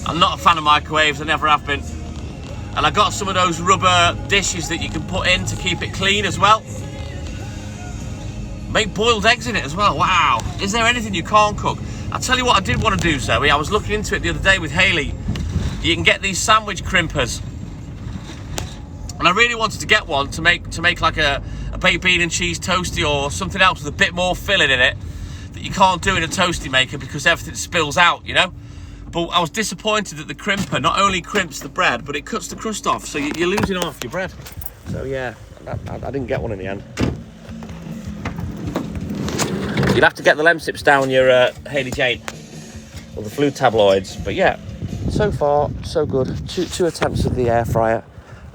I'm not a fan of microwaves, I never have been. And I got some of those rubber dishes that you can put in to keep it clean as well. Make boiled eggs in it as well, wow. Is there anything you can't cook? I'll tell you what I did want to do, Zoe. I was looking into it the other day with Hayley. You can get these sandwich crimpers. And I really wanted to get one to make like a baked bean and cheese toasty or something else with a bit more filling in it that you can't do in a toasty maker because everything spills out, you know? But I was disappointed that the crimper not only crimps the bread, but it cuts the crust off, so you're losing half your bread. So yeah, I didn't get one in the end. You'd have to get the Lemsips down your Hayley Jane, or the flu tabloids. But yeah, so far, so good. Two attempts of the air fryer,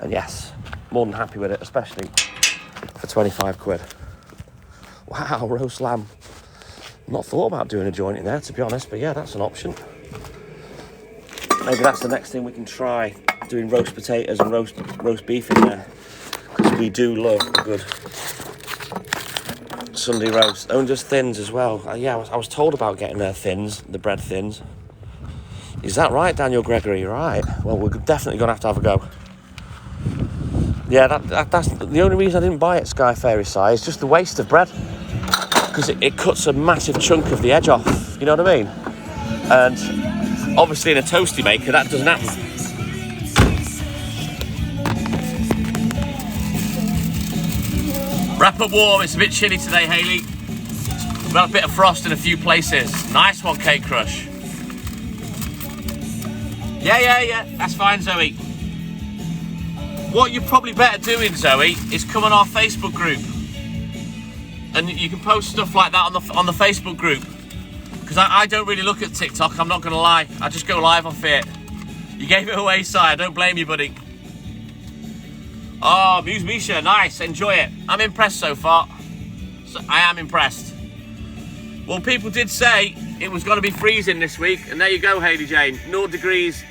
and yes, more than happy with it, especially for 25 quid. Wow, roast lamb. Not thought about doing a joint in there, to be honest, but yeah, that's an option. Maybe that's the next thing we can try, doing roast potatoes and roast beef in there, because we do love a good Sunday roast. Oh, and just thins as well. Yeah, I was told about getting thins, the bread thins. Is that right, Daniel Gregory? Right. Well, we're definitely going to have a go. Yeah, that's the only reason I didn't buy it, Sky Fairy size, just the waste of bread. Because it cuts a massive chunk of the edge off, you know what I mean? And obviously in a toasty maker, that doesn't happen. Wrap up warm, it's a bit chilly today, Hayley. We've got a bit of frost in a few places. Nice one, Cake Crush. Yeah, that's fine, Zoe. What you're probably better doing, Zoe, is come on our Facebook group. And you can post stuff like that on the Facebook group. Because I don't really look at TikTok, I'm not going to lie. I just go live off it. You gave it away, Si, I don't blame you, buddy. Oh, Muse Misha, nice, enjoy it. I'm impressed so far. So I am impressed. Well, people did say it was going to be freezing this week, and there you go, Hayley Jane. 0 degrees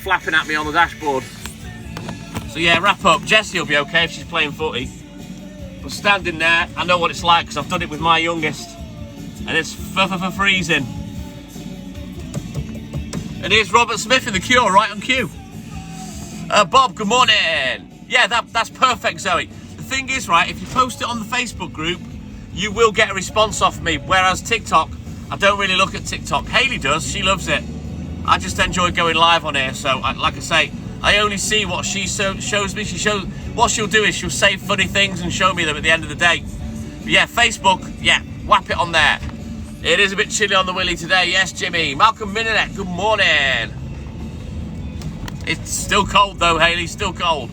flapping at me on the dashboard. So yeah, wrap up. Jessie will be okay if she's playing footy. But standing there, I know what it's like because I've done it with my youngest. And it's freezing. And here's Robert Smith in The Cure, right on cue. Bob, good morning. Yeah, that's perfect, Zoe. The thing is, right, if you post it on the Facebook group, you will get a response off me. Whereas TikTok, I don't really look at TikTok. Hayley does, she loves it. I just enjoy going live on here. So, like I say, I only see what she shows me. What she'll do is she'll say funny things and show me them at the end of the day. But yeah, Facebook, yeah, whap it on there. It is a bit chilly on the willy today. Yes, Jimmy. Malcolm Minanet, good morning. It's still cold though, Hayley, still cold.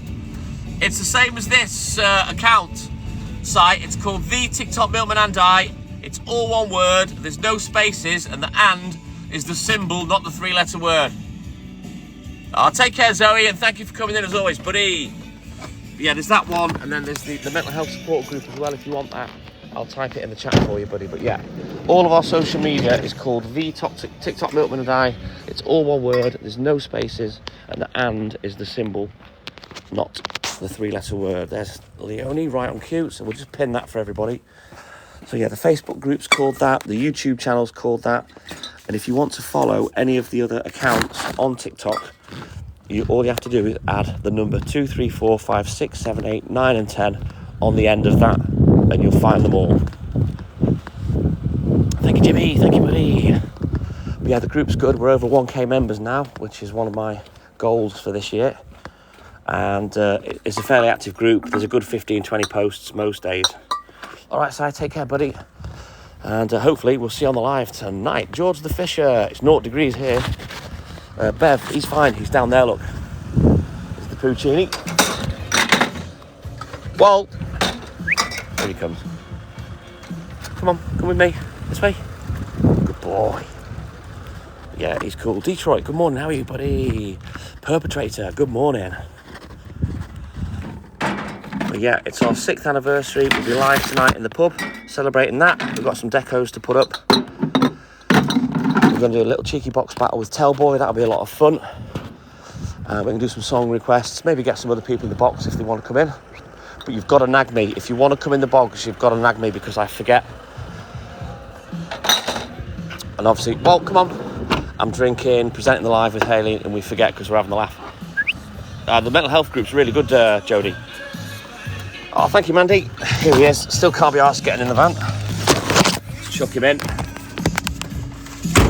It's the same as this account site. It's called The TikTok Milkman and I. It's all one word. There's no spaces, and the "and" is the symbol, not the 3-letter word. Take care, Zoe, and thank you for coming in as always, buddy. But yeah, there's that one, and then there's the mental health support group as well if you want that. I'll type it in the chat for you, buddy. But yeah, all of our social media is called The TikTok Milkman and I. It's all one word. There's no spaces, and the "and" is the symbol, not the 3-letter word. There's Leonie right on cue, so we'll just pin that for everybody. So yeah, the Facebook group's called that, the YouTube channel's called that, and if you want to follow any of the other accounts on TikTok, all you have to do is add the number 2, 3, 4, 5, 6, 7, 8, 9 and 10 on the end of that, and you'll find them all. Thank you, Jimmy. Thank you, buddy. But yeah, the group's good. We're over 1k members now, which is one of my goals for this year. And it's a fairly active group. There's a good 15-20 posts most days. All right, Si, take care, buddy. And hopefully we'll see you on the live tonight. George the Fisher, it's 0 degrees here. Bev, he's fine. He's down there, look. There's the Puccini. Walt. Here he comes. Come on, come with me. This way. Good boy. Yeah, he's cool. Detroit, good morning. How are you, buddy? Perpetrator, good morning. But yeah, it's our 6th anniversary. We'll be live tonight in the pub, celebrating that. We've got some decos to put up. We're going to do a little cheeky box battle with Tellboy. That'll be a lot of fun. We can do some song requests, maybe get some other people in the box if they want to come in. But you've got to nag me. If you want to come in the box, you've got to nag me because I forget. And obviously, well, come on. I'm drinking, presenting the live with Hayley, and we forget because we're having a laugh. The mental health group's really good, Jodie. Oh, thank you, Mandy. Here he is. Still can't be arsed getting in the van. Let's chuck him in.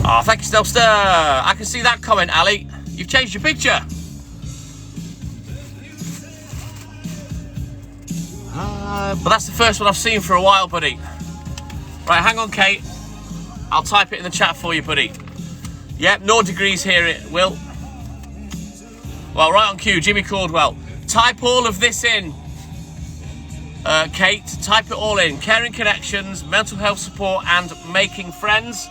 Oh, thank you, Stelster. I can see that comment, Ali. You've changed your picture. But that's the first one I've seen for a while, buddy. Right, hang on, Kate. I'll type it in the chat for you, buddy. Yep, 0 degrees here, it will. Well, right on cue, Jimmy Caldwell. Type all of this in. Kate, type it all in. Caring connections, mental health support, and making friends.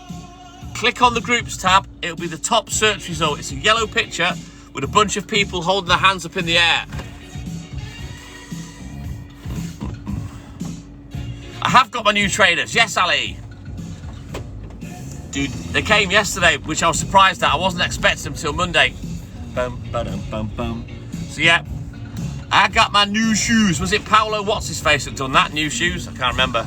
Click on the groups tab. It'll be the top search result. It's a yellow picture with a bunch of people holding their hands up in the air. I have got my new trainers. Yes, Ali. Dude, they came yesterday, which I was surprised at. I wasn't expecting them till Monday. Bum, ba-dum, bum, bum. So yeah, I got my new shoes. Was it Paolo What's-His-Face that done that? New shoes? I can't remember.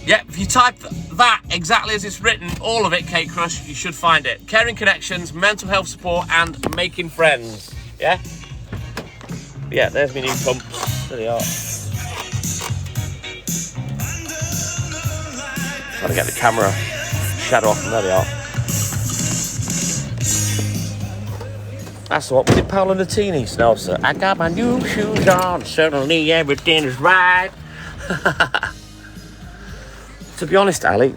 Yeah, if you type that exactly as it's written, all of it, Cake Crush, you should find it. Caring connections, mental health support, and making friends. Yeah? Yeah, there's my new pumps. There they are. Trying to get the camera shadow off, and there they are. That's what was it, Paolo Nutini? Snelser. I got my new shoes on, suddenly everything is right. To be honest, Ali,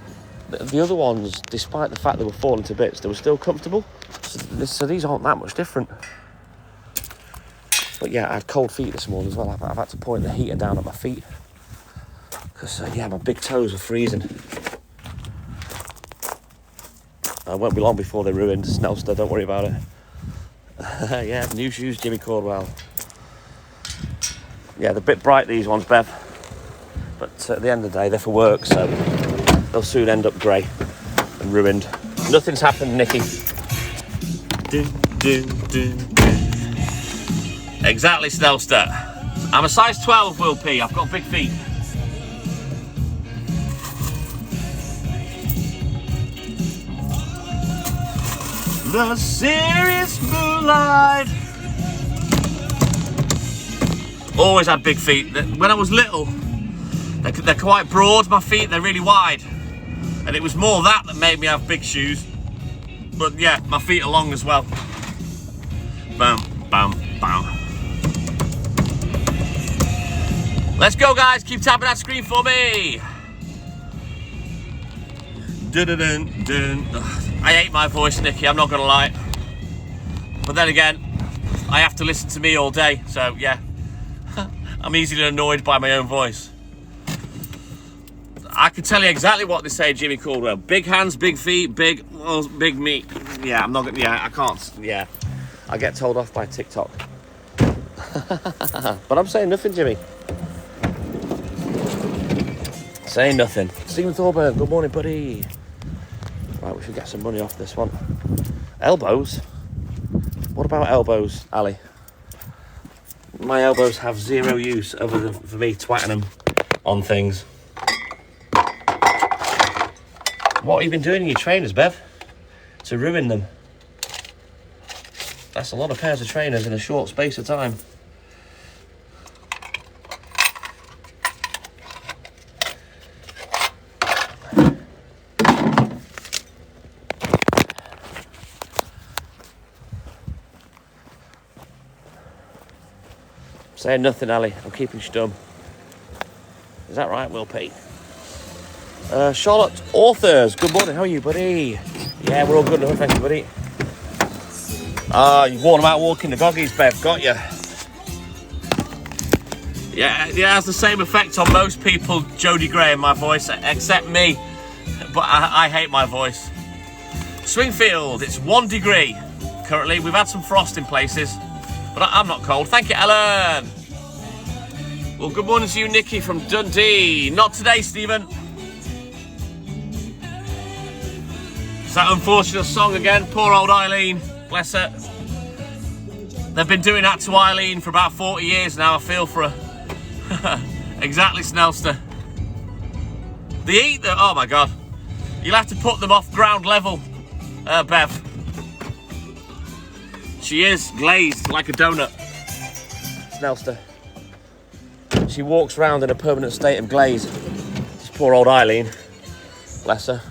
the other ones, despite the fact they were falling to bits, they were still comfortable. So these aren't that much different. But yeah, I had cold feet this morning as well. I've had to point the heater down at my feet. Because, yeah, my big toes were freezing. It won't be long before they're ruined. Snelster, don't worry about it. Yeah, new shoes, Jimmy Caldwell. Yeah, they're a bit bright, these ones, Bev. But at the end of the day, they're for work, so they'll soon end up grey and ruined. Nothing's happened, Nicky. Exactly, Snelster. I'm a size 12, Will P. I've got big feet. The serious moonlight. Always had big feet. When I was little, they're quite broad, my feet, they're really wide. And it was more that made me have big shoes. But yeah, my feet are long as well. Bam, bam, bam. Let's go, guys. Keep tapping that screen for me. Dun, dun, dun, dun. I hate my voice, Nicky, I'm not going to lie. But then again, I have to listen to me all day. So yeah, I'm easily annoyed by my own voice. I can tell you exactly what they say, Jimmy Caldwell. Big hands, big feet, big meat. Yeah, I'm not gonna, yeah, I can't, yeah. I get told off by TikTok. But I'm saying nothing, Jimmy. Saying nothing. Stephen Thorburn, good morning, buddy. Right, we should get some money off this one. Elbows? What about elbows, Ali? My elbows have zero use other than for me twatting them on things. What have you been doing in your trainers, Bev? To ruin them. That's a lot of pairs of trainers in a short space of time. Saying nothing, Ali. I'm keeping stum. Is that right, Will P? Charlotte Authors, good morning. How are you, buddy? Yeah, we're all good. Thank you, buddy. You've worn them out walking the doggies, Bev. Got you. Yeah, it has the same effect on most people, Jodie Graham, my voice, except me. But I hate my voice. Swingfield, it's 1 degree currently. We've had some frost in places, but I'm not cold. Thank you, Ellen. Well, good morning to you, Nicky from Dundee. Not today, Stephen. It's that unfortunate song again. Poor old Eileen. Bless her. They've been doing that to Eileen for about 40 years now. I feel for her. Exactly, Snelster. They eat them. Oh, my God. You'll have to put them off ground level, Bev. She is glazed like a donut. Snelster. She walks around in a permanent state of glaze. This poor old Eileen. Bless her.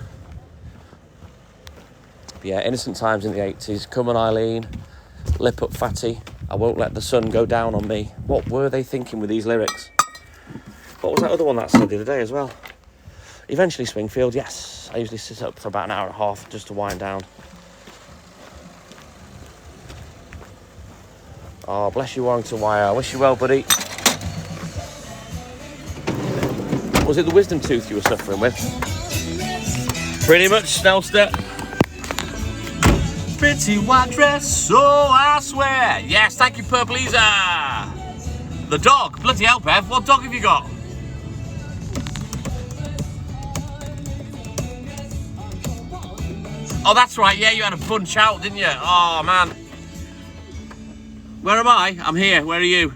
But yeah, innocent times in the 80s. Come on, Eileen. Lip up, fatty. I won't let the sun go down on me. What were they thinking with these lyrics? What was that other one that I said the other day as well? Eventually, Swingfield, yes. I usually sit up for about an hour and a half just to wind down. Oh, bless you, Warrington Wire. I wish you well, buddy. Was it the wisdom tooth you were suffering with? Pretty much, Snelster. Pretty white dress, so I swear. Yes, thank you, Purple Lisa. The dog. Bloody hell, Bev. What dog have you got? Oh, that's right. Yeah, you had a bunch out, didn't you? Oh, man. Where am I? I'm here. Where are you?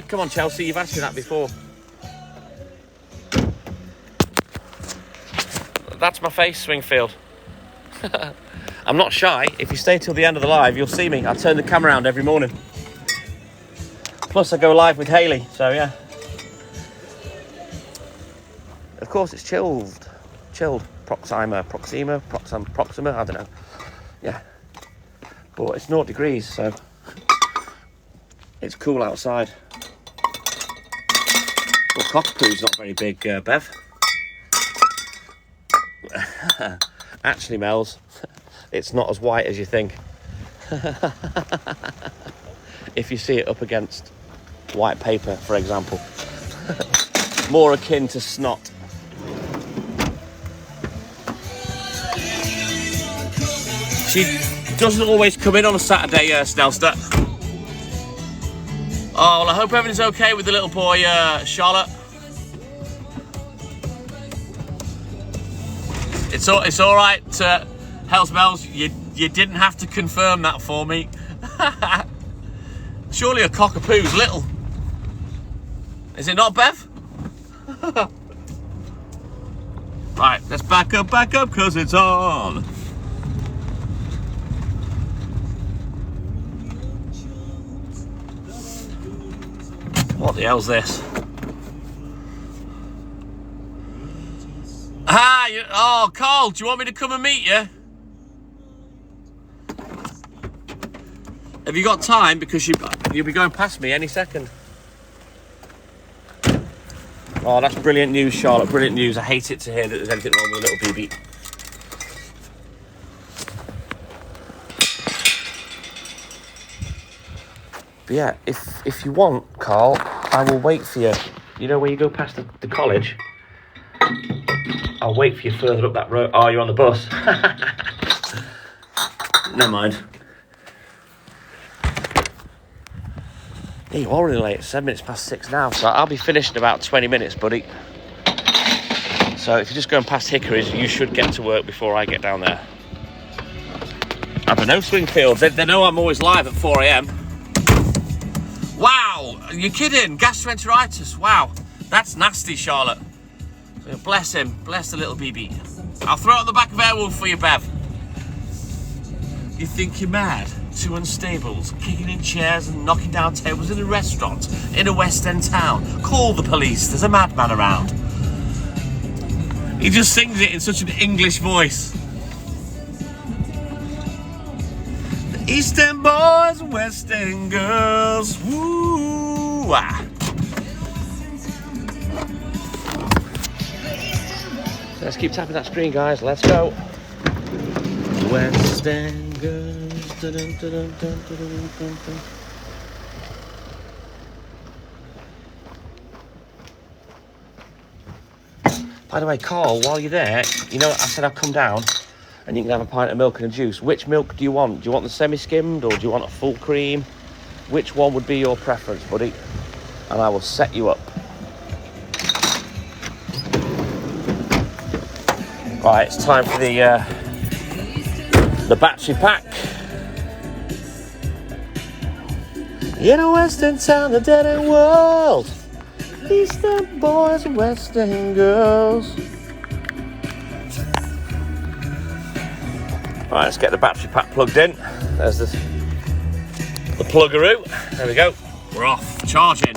Come on, Chelsea. You've asked me that before. That's my face, Swingfield. I'm not shy. If you stay till the end of the live, you'll see me. I turn the camera around every morning. Plus, I go live with Hayley, so yeah. Of course, it's chilled. Proxima, I don't know. Yeah. But it's 0 degrees, so it's cool outside. Well, cockapoo's not very big, Bev. Actually, Mels, it's not as white as you think. If you see it up against white paper, for example. More akin to snot. She doesn't always come in on a Saturday, Snellster. Oh, well, I hope everything's okay with the little boy, Charlotte. It's all right, Hells Bells. You didn't have to confirm that for me. Surely a cockapoo's little. Is it not, Bev? Right, let's back up, because it's on. What the hell's this? Oh, Carl, do you want me to come and meet you? Have you got time? Because you'll be going past me any second. Oh, that's brilliant news, Charlotte. Brilliant news. I hate it to hear that there's anything wrong with a little BB. But yeah, if you want, Carl, I will wait for you. You know where you go past the college? I'll wait for you further up that road. Oh, you're on the bus. Never mind. Yeah, you are really late. It's 7 minutes past 6 now, so I'll be finished in about 20 minutes, buddy. So if you're just going past Hickory's, you should get to work before I get down there. I don't know, Swingfield. They know I'm always live at 4 a.m. Wow, are you kidding? Gastroenteritis. Wow, that's nasty, Charlotte. Bless him. Bless the little BB. I'll throw it on the back of Airwolf for you, Bev. You think you're mad? 2 unstables, kicking in chairs and knocking down tables in a restaurant in a West End town. Call the police, there's a madman around. He just sings it in such an English voice. The East End boys and West End girls, woo ah. Let's keep tapping that screen, guys. Let's go. West End girls. Dun, dun, dun, dun, dun, dun, dun, dun. By the way, Carl, while you're there, you know, I said I'd come down and you can have a pint of milk and a juice. Which milk do you want? Do you want the semi-skimmed or do you want a full cream? Which one would be your preference, buddy? And I will set you up. Right, it's time for the battery pack. In a West End town, a dead end world. East End boys and West End girls. Right, let's get the battery pack plugged in. There's the pluggeroo. There we go. We're off. Charging.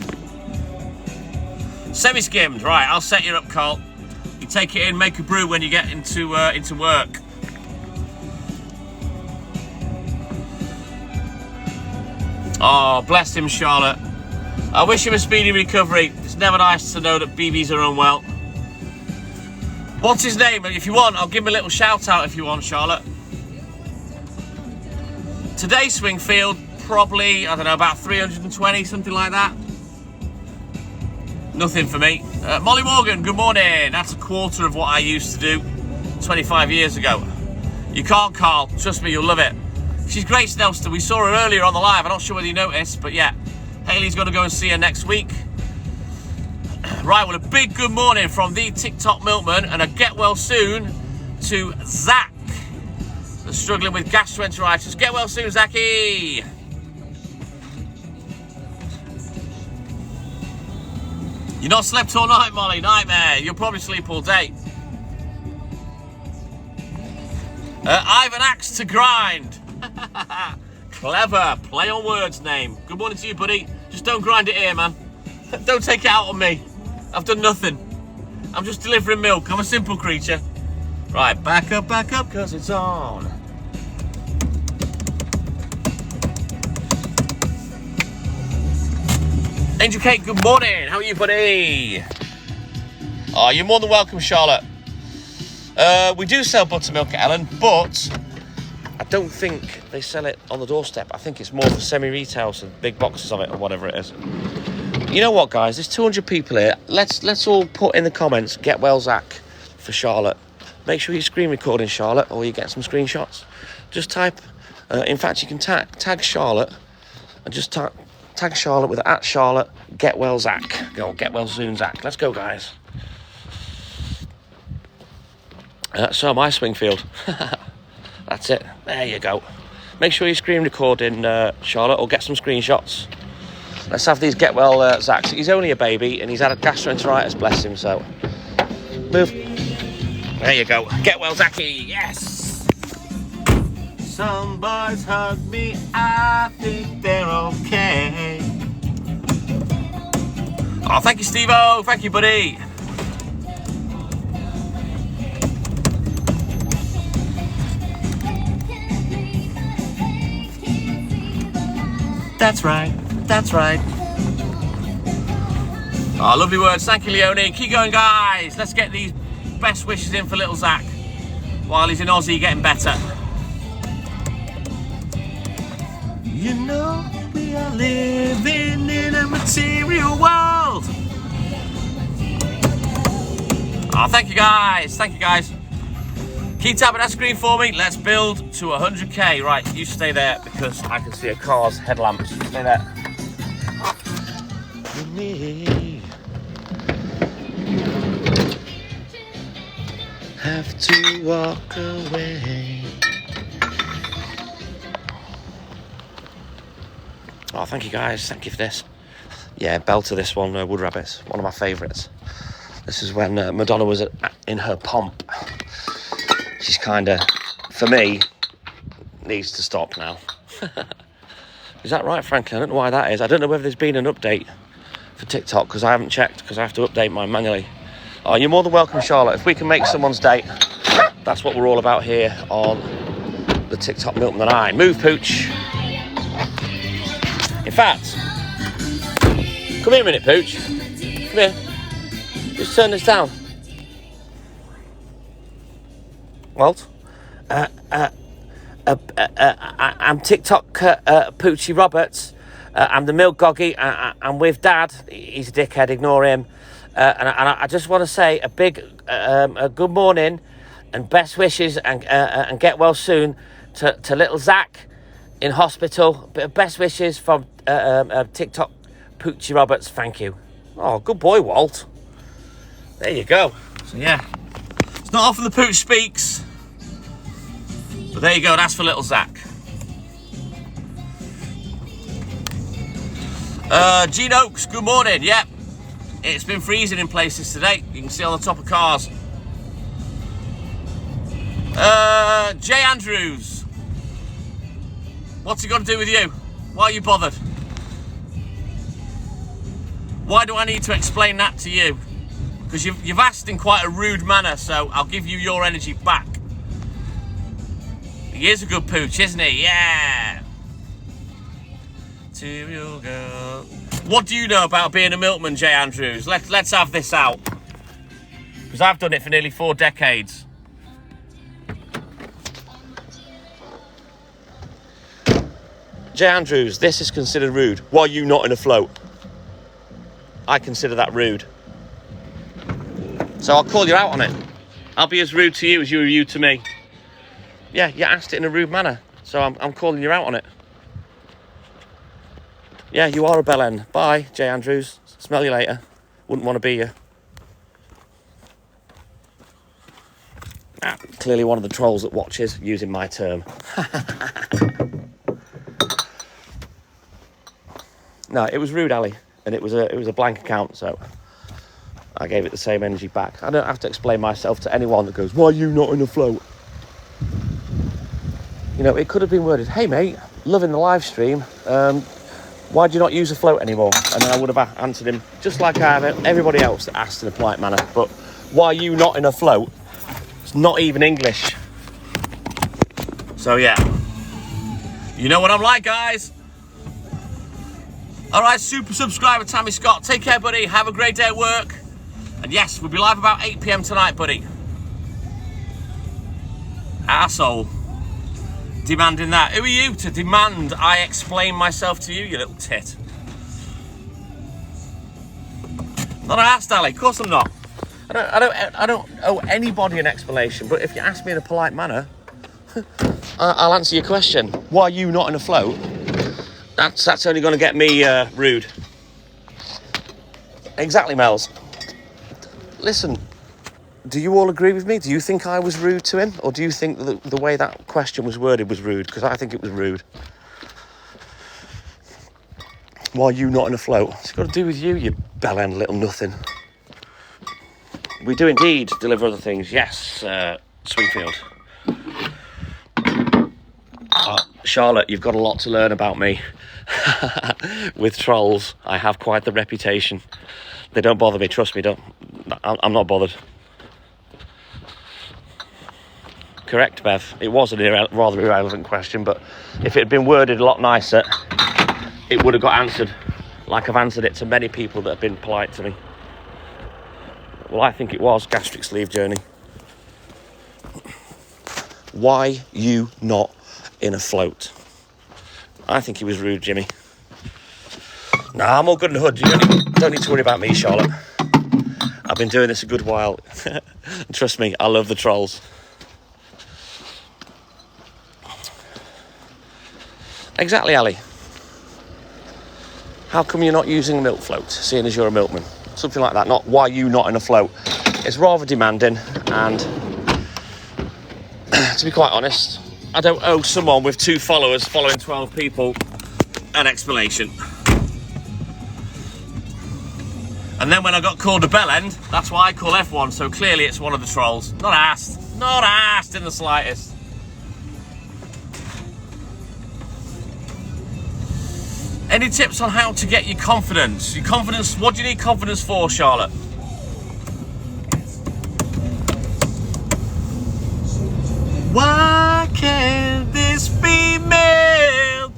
Semi-skimmed. Right, I'll set you up, Carl. You take it in, make a brew when you get into work. Oh, bless him, Charlotte. I wish him a speedy recovery. It's never nice to know that BBs are unwell. What's his name? If you want, I'll give him a little shout out if you want, Charlotte. Today, Swingfield, probably, I don't know, about 320, something like that. Nothing for me. Molly Morgan, good morning. That's a quarter of what I used to do 25 years ago. You can't, Carl. Trust me, you'll love it. She's great, Snellster. We saw her earlier on the live. I'm not sure whether you noticed, but yeah. Hayley's going to go and see her next week. Right, well, a big good morning from the TikTok Milkman and a get well soon to Zach. That's struggling with gastroenteritis. Get well soon, Zachy. You're not slept all night, Molly. Nightmare. You'll probably sleep all day. I have an axe to grind. Clever. Play on words name. Good morning to you, buddy. Just don't grind it here, man. Don't take it out on me. I've done nothing. I'm just delivering milk. I'm a simple creature. Right, back up, because it's on. Angel Cake, good morning. How are you, buddy? Oh, you're more than welcome, Charlotte. We do sell buttermilk at Ellen, but I don't think they sell it on the doorstep. I think it's more for semi-retail, so big boxes of it or whatever it is. You know what, guys? There's 200 people here. Let's all put in the comments, get well Zach for Charlotte. Make sure you're screen recording Charlotte, or you get some screenshots. Just type, in fact, you can tag Charlotte, and just tag Charlotte with @Charlotte, get well Zach. Go, get well soon Zach. Let's go, guys. So my Swingfield. That's it. There you go. Make sure you're screen recording Charlotte, or get some screenshots. Let's have these get well Zachs. He's only a baby and he's had a gastroenteritis, bless him, so move. There you go. Get well Zachy, yes! Some boys hug me, I think they're okay. Oh, thank you, Steve-O. Thank you, buddy. That's right. That's right. Oh, lovely words. Thank you, Leonie. Keep going, guys. Let's get these best wishes in for little Zach while he's in Aussie getting better. You know, we are living in a material world. Oh, thank you, guys. Thank you, guys. Keep tapping that screen for me. Let's build to 100k. Right, you stay there because I can see a car's headlamps. Stay there. Me have to walk away. Oh, thank you, guys. Thank you for this. Yeah, bell to this one, Wood Rabbits. One of my favourites. This is when Madonna was in her pomp. She's kind of, for me, needs to stop now. Is that right, Franklin? I don't know why that is. I don't know whether there's been an update for TikTok, because I haven't checked, because I have to update mine manually. Oh, you're more than welcome, Charlotte. If we can make someone's day, that's what we're all about here on the TikTok Milkman and I. Move, Pooch. In fact, come here a minute, Pooch. Come here. Just turn this down. Walt? I'm TikTok Poochie Roberts. I'm the milk goggy. I'm with Dad. He's a dickhead. Ignore him. And I just want to say a big a good morning and best wishes and get well soon to little Zach in hospital. Best wishes from TikTok Poochie Roberts. Thank you. Oh, good boy, Walt. There you go. So yeah, it's not often the Pooch speaks, but there you go. That's for little Zach. Gene Oaks, good morning. Yep, it's been freezing in places today. You can see on the top of cars. Jay Andrews, what's it got to do with you? Why are you bothered? Why do I need to explain that to you? Because you've asked in quite a rude manner, so I'll give you your energy back. He is a good pooch, isn't he? Yeah. Material girl. What do you know about being a milkman, Jay Andrews? Let's have this out. Because I've done it for nearly 4 decades. Jay Andrews, this is considered rude. Why are you not in a float? I consider that rude. So I'll call you out on it. I'll be as rude to you as you were rude to me. Yeah, you asked it in a rude manner. So I'm calling you out on it. Yeah, you are a bellend. Bye, Jay Andrews. Smell you later. Wouldn't want to be you. Clearly one of the trolls that watches using my term. No, it was rude, Ali. And it was a blank account, so I gave it the same energy back. I don't have to explain myself to anyone that goes, why are you not in a float? You know, it could have been worded, hey mate, loving the live stream, why do you not use a float anymore? And then I would have answered him just like I have everybody else that asked in a polite manner. But why are you not in a float? It's not even English. So yeah, you know what I'm like, guys. All right, super subscriber Tammy Scott, take care, buddy. Have a great day at work. And yes, we'll be live about 8 PM tonight, buddy. Arsehole. Demanding that. Who are you to demand I explain myself to you, you little tit? Not asked, Ali. Of course I'm not. I don't owe anybody an explanation. But if you ask me in a polite manner, I'll answer your question. Why are you not in a float? That's only going to get me rude. Exactly, Mels. Listen. Do you all agree with me? Do you think I was rude to him? Or do you think that the way that question was worded was rude? Because I think it was rude. Why are you not in a float? It's got to do with you, you bell-end little nothing. We do indeed deliver other things. Yes, Swingfield. Charlotte, you've got a lot to learn about me. With trolls, I have quite the reputation. They don't bother me, trust me, I'm not bothered. Correct, Bev. It was a rather irrelevant question, but if it had been worded a lot nicer, it would have got answered, like I've answered it to many people that have been polite to me. Well, I think it was gastric sleeve journey. Why you not in a float? I think he was rude, Jimmy. Nah, I'm all good in the hood. You don't need to worry about me, Charlotte. I've been doing this a good while. Trust me, I love the trolls. Exactly, Ali. How come you're not using a milk float, seeing as you're a milkman? Something like that, not why you not in a float. It's rather demanding, and to be quite honest, I don't owe someone with 2 followers following 12 people an explanation. And then when I got called a bellend, that's why I call F1, so clearly it's one of the trolls. Not asked in the slightest. Any tips on how to get your confidence? Your confidence, what do you need confidence for, Charlotte? Why can't this be milk?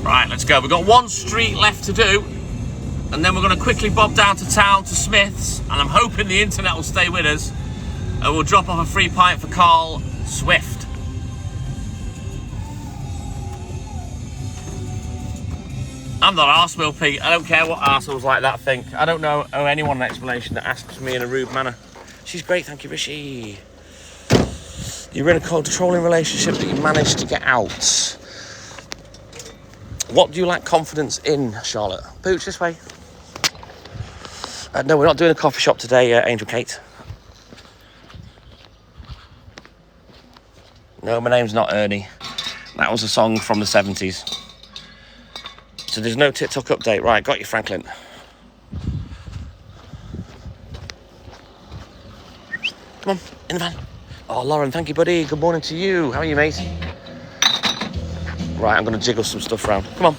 Right, let's go. We've got 1 street left to do. And then we're going to quickly bob down to town to Smith's, and I'm hoping the internet will stay with us, and we'll drop off a free pint for Carl Swift. I'm not arsehole, Pete. I don't care what arseholes like that think. I don't owe anyone an explanation that asks me in a rude manner. She's great, thank you, Rishi. You're in a controlling relationship that you managed to get out. What do you lack confidence in, Charlotte? Boots, this way. No, we're not doing a coffee shop today, Angel Kate. No, my name's not Ernie. That was a song from the 70s. So there's no TikTok update. Right, got you, Franklin. Come on, in the van. Oh, Lauren, thank you, buddy. Good morning to you. How are you, mate? Right, I'm going to jiggle some stuff around. Come on.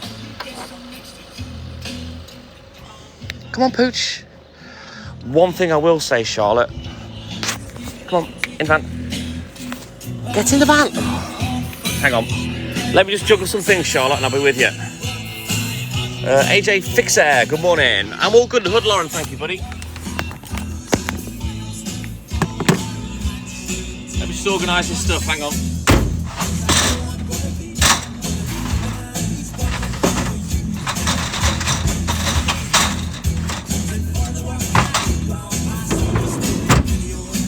Come on, Pooch. One thing I will say, Charlotte. Come on, in the van. Get in the van. Hang on. Let me just juggle some things, Charlotte, and I'll be with you. AJ Fixer, good morning. I'm all good in the hood, Lauren, thank you, buddy. Let me just organise this stuff, hang on.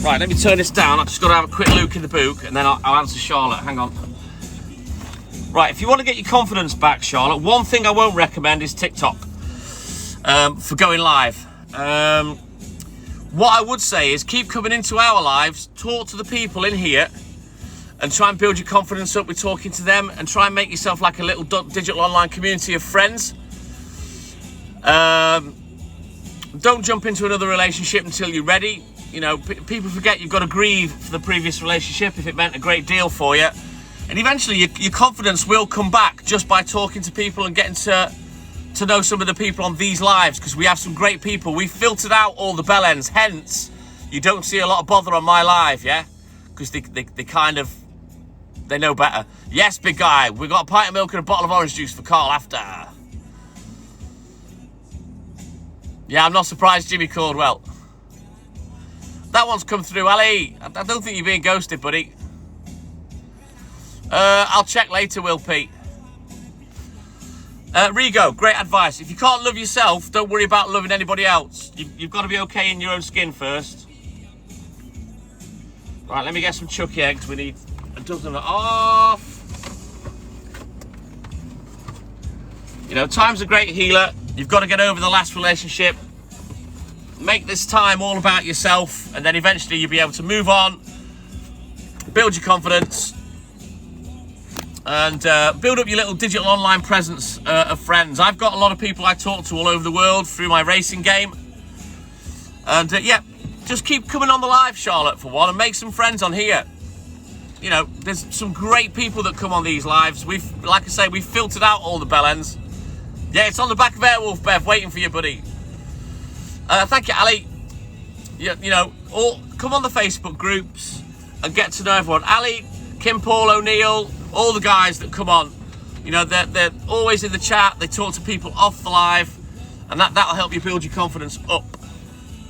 Right, let me turn this down. I've just got to have a quick look in the book, and then I'll answer Charlotte. Hang on. Right, if you want to get your confidence back, Charlotte, one thing I won't recommend is TikTok for going live. What I would say is keep coming into our lives, talk to the people in here, and try and build your confidence up with talking to them, and try and make yourself like a little digital online community of friends. Don't jump into another relationship until you're ready. You know, people forget you've got to grieve for the previous relationship if it meant a great deal for you. And eventually your confidence will come back just by talking to people and getting to know some of the people on these lives, because we have some great people. We've filtered out all the bell ends, hence you don't see a lot of bother on my live, yeah? Because they know better. Yes, big guy, we've got a pint of milk and a bottle of orange juice for Carl after. Yeah, I'm not surprised Jimmy Caldwell. That one's come through, Ali. I don't think you're being ghosted, buddy. I'll check later, Will Pete. Rigo, great advice. If you can't love yourself, don't worry about loving anybody else. You've got to be okay in your own skin first. Right, let me get some chucky eggs. We need a dozen off. You know, time's a great healer. You've got to get over the last relationship. Make this time all about yourself, and then eventually you'll be able to move on, build your confidence, and build up your little digital online presence of friends. I've got a lot of people I talk to all over the world through my racing game. And yeah, just keep coming on the live, Charlotte, for one, and make some friends on here. You know, there's some great people that come on these lives. Like I say, we've filtered out all the bell ends. Yeah, it's on the back of Airwolf, Bev, waiting for you, buddy. Thank you, Ali. You know, come on the Facebook groups and get to know everyone. Ali, Kim Paul O'Neill, all the guys that come on. You know, they're always in the chat. They talk to people off the live, and that'll help you build your confidence up.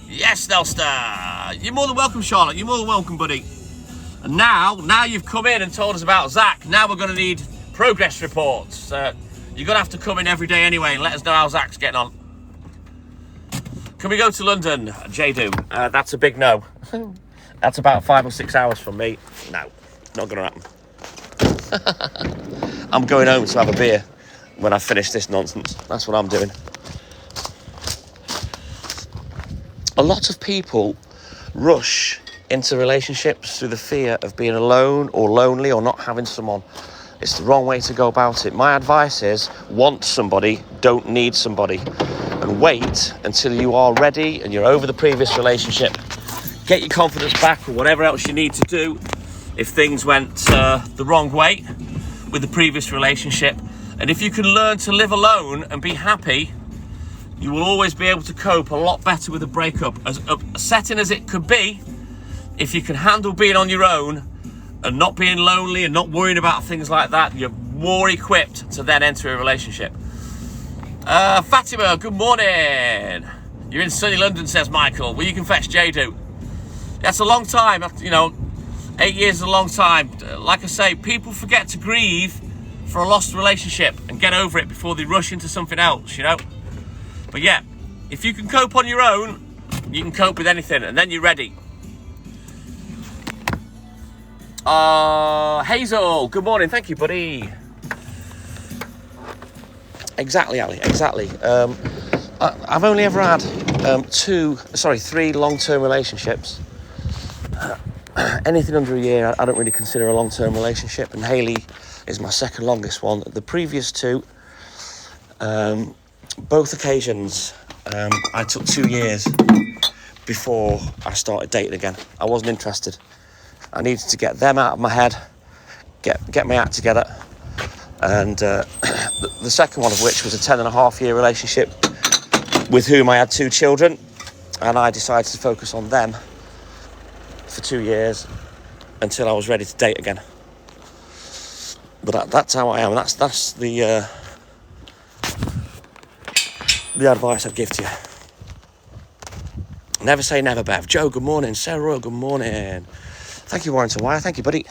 Yes, Nelster. You're more than welcome, Charlotte. You're more than welcome, buddy. And now you've come in and told us about Zach. Now we're going to need progress reports. You're going to have to come in every day anyway and let us know how Zach's getting on. Can we go to London, J-Do? That's a big no. That's about 5 or 6 hours from me. No, not going to happen. I'm going home to have a beer when I finish this nonsense. That's what I'm doing. A lot of people rush into relationships through the fear of being alone or lonely or not having someone. It's the wrong way to go about it. My advice is want somebody, don't need somebody. And wait until you are ready and you're over the previous relationship. Get your confidence back or whatever else you need to do if things went the wrong way with the previous relationship. And if you can learn to live alone and be happy, you will always be able to cope a lot better with a breakup. As upsetting as it could be, if you can handle being on your own and not being lonely and not worrying about things like that, you're more equipped to then enter a relationship. Fatima, good morning. You're in sunny London, says Michael. Well, you can fetch J-Do. That's a long time, you know. 8 years is a long time. Like I say, people forget to grieve for a lost relationship and get over it before they rush into something else, you know. But yeah, if you can cope on your own, you can cope with anything, and then you're ready. Hazel, good morning. Thank you, buddy. Exactly, Ali, exactly. I've only ever had 3 long-term relationships. Anything under a year, I don't really consider a long-term relationship, and Hayley is my second longest one. The previous 2, both occasions, I took 2 years before I started dating again. I wasn't interested. I needed to get them out of my head, get my act together. And the second one of which was a 10.5-year relationship with whom I had 2 children, and I decided to focus on them for 2 years until I was ready to date again. But that's how I am. That's the advice I'd give to you. Never say never, Bev. Joe, good morning. Sarah Royal, good morning. Thank you, Warrington Wire. Thank you, buddy.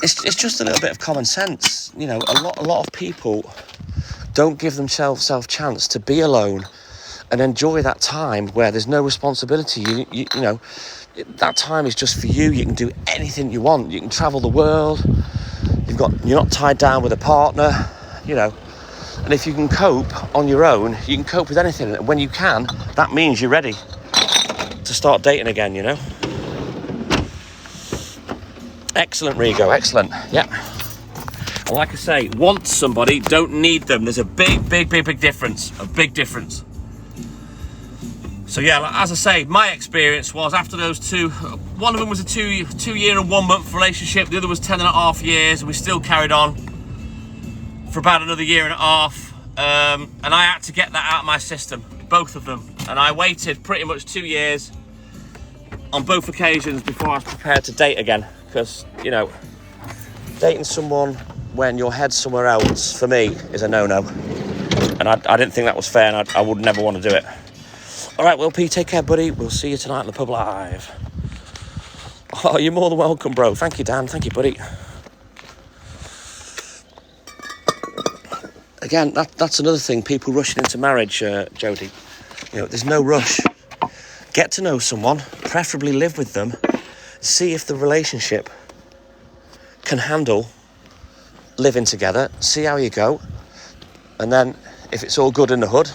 It's just a little bit of common sense. You know, a lot of people don't give themselves a chance to be alone and enjoy that time where there's no responsibility. You know, that time is just for you. You can do anything you want. You can travel the world. You're not tied down with a partner, you know. And if you can cope on your own, you can cope with anything. And when you can, that means you're ready to start dating again, you know. Excellent, Rigo, excellent. Yeah. And like I say, want somebody, don't need them. There's a big difference. A big difference. So yeah, as I say, my experience was after those two, one of them was a 2 year and 1 month relationship, the other was 10.5 years, and we still carried on for about another 1.5 years. And I had to get that out of my system, both of them. And I waited pretty much 2 years on both occasions before I was prepared to date again. Because, you know, dating someone when your head's somewhere else, for me, is a no-no. And I didn't think that was fair, and I would never want to do it. All right, Will P, take care, buddy. We'll see you tonight in the pub live. Oh, you're more than welcome, bro. Thank you, Dan. Thank you, buddy. Again, that's another thing. People rushing into marriage, Jodie. You know, there's no rush. Get to know someone, preferably live with them. See if the relationship can handle living together. See how you go. And then, if it's all good in the hood,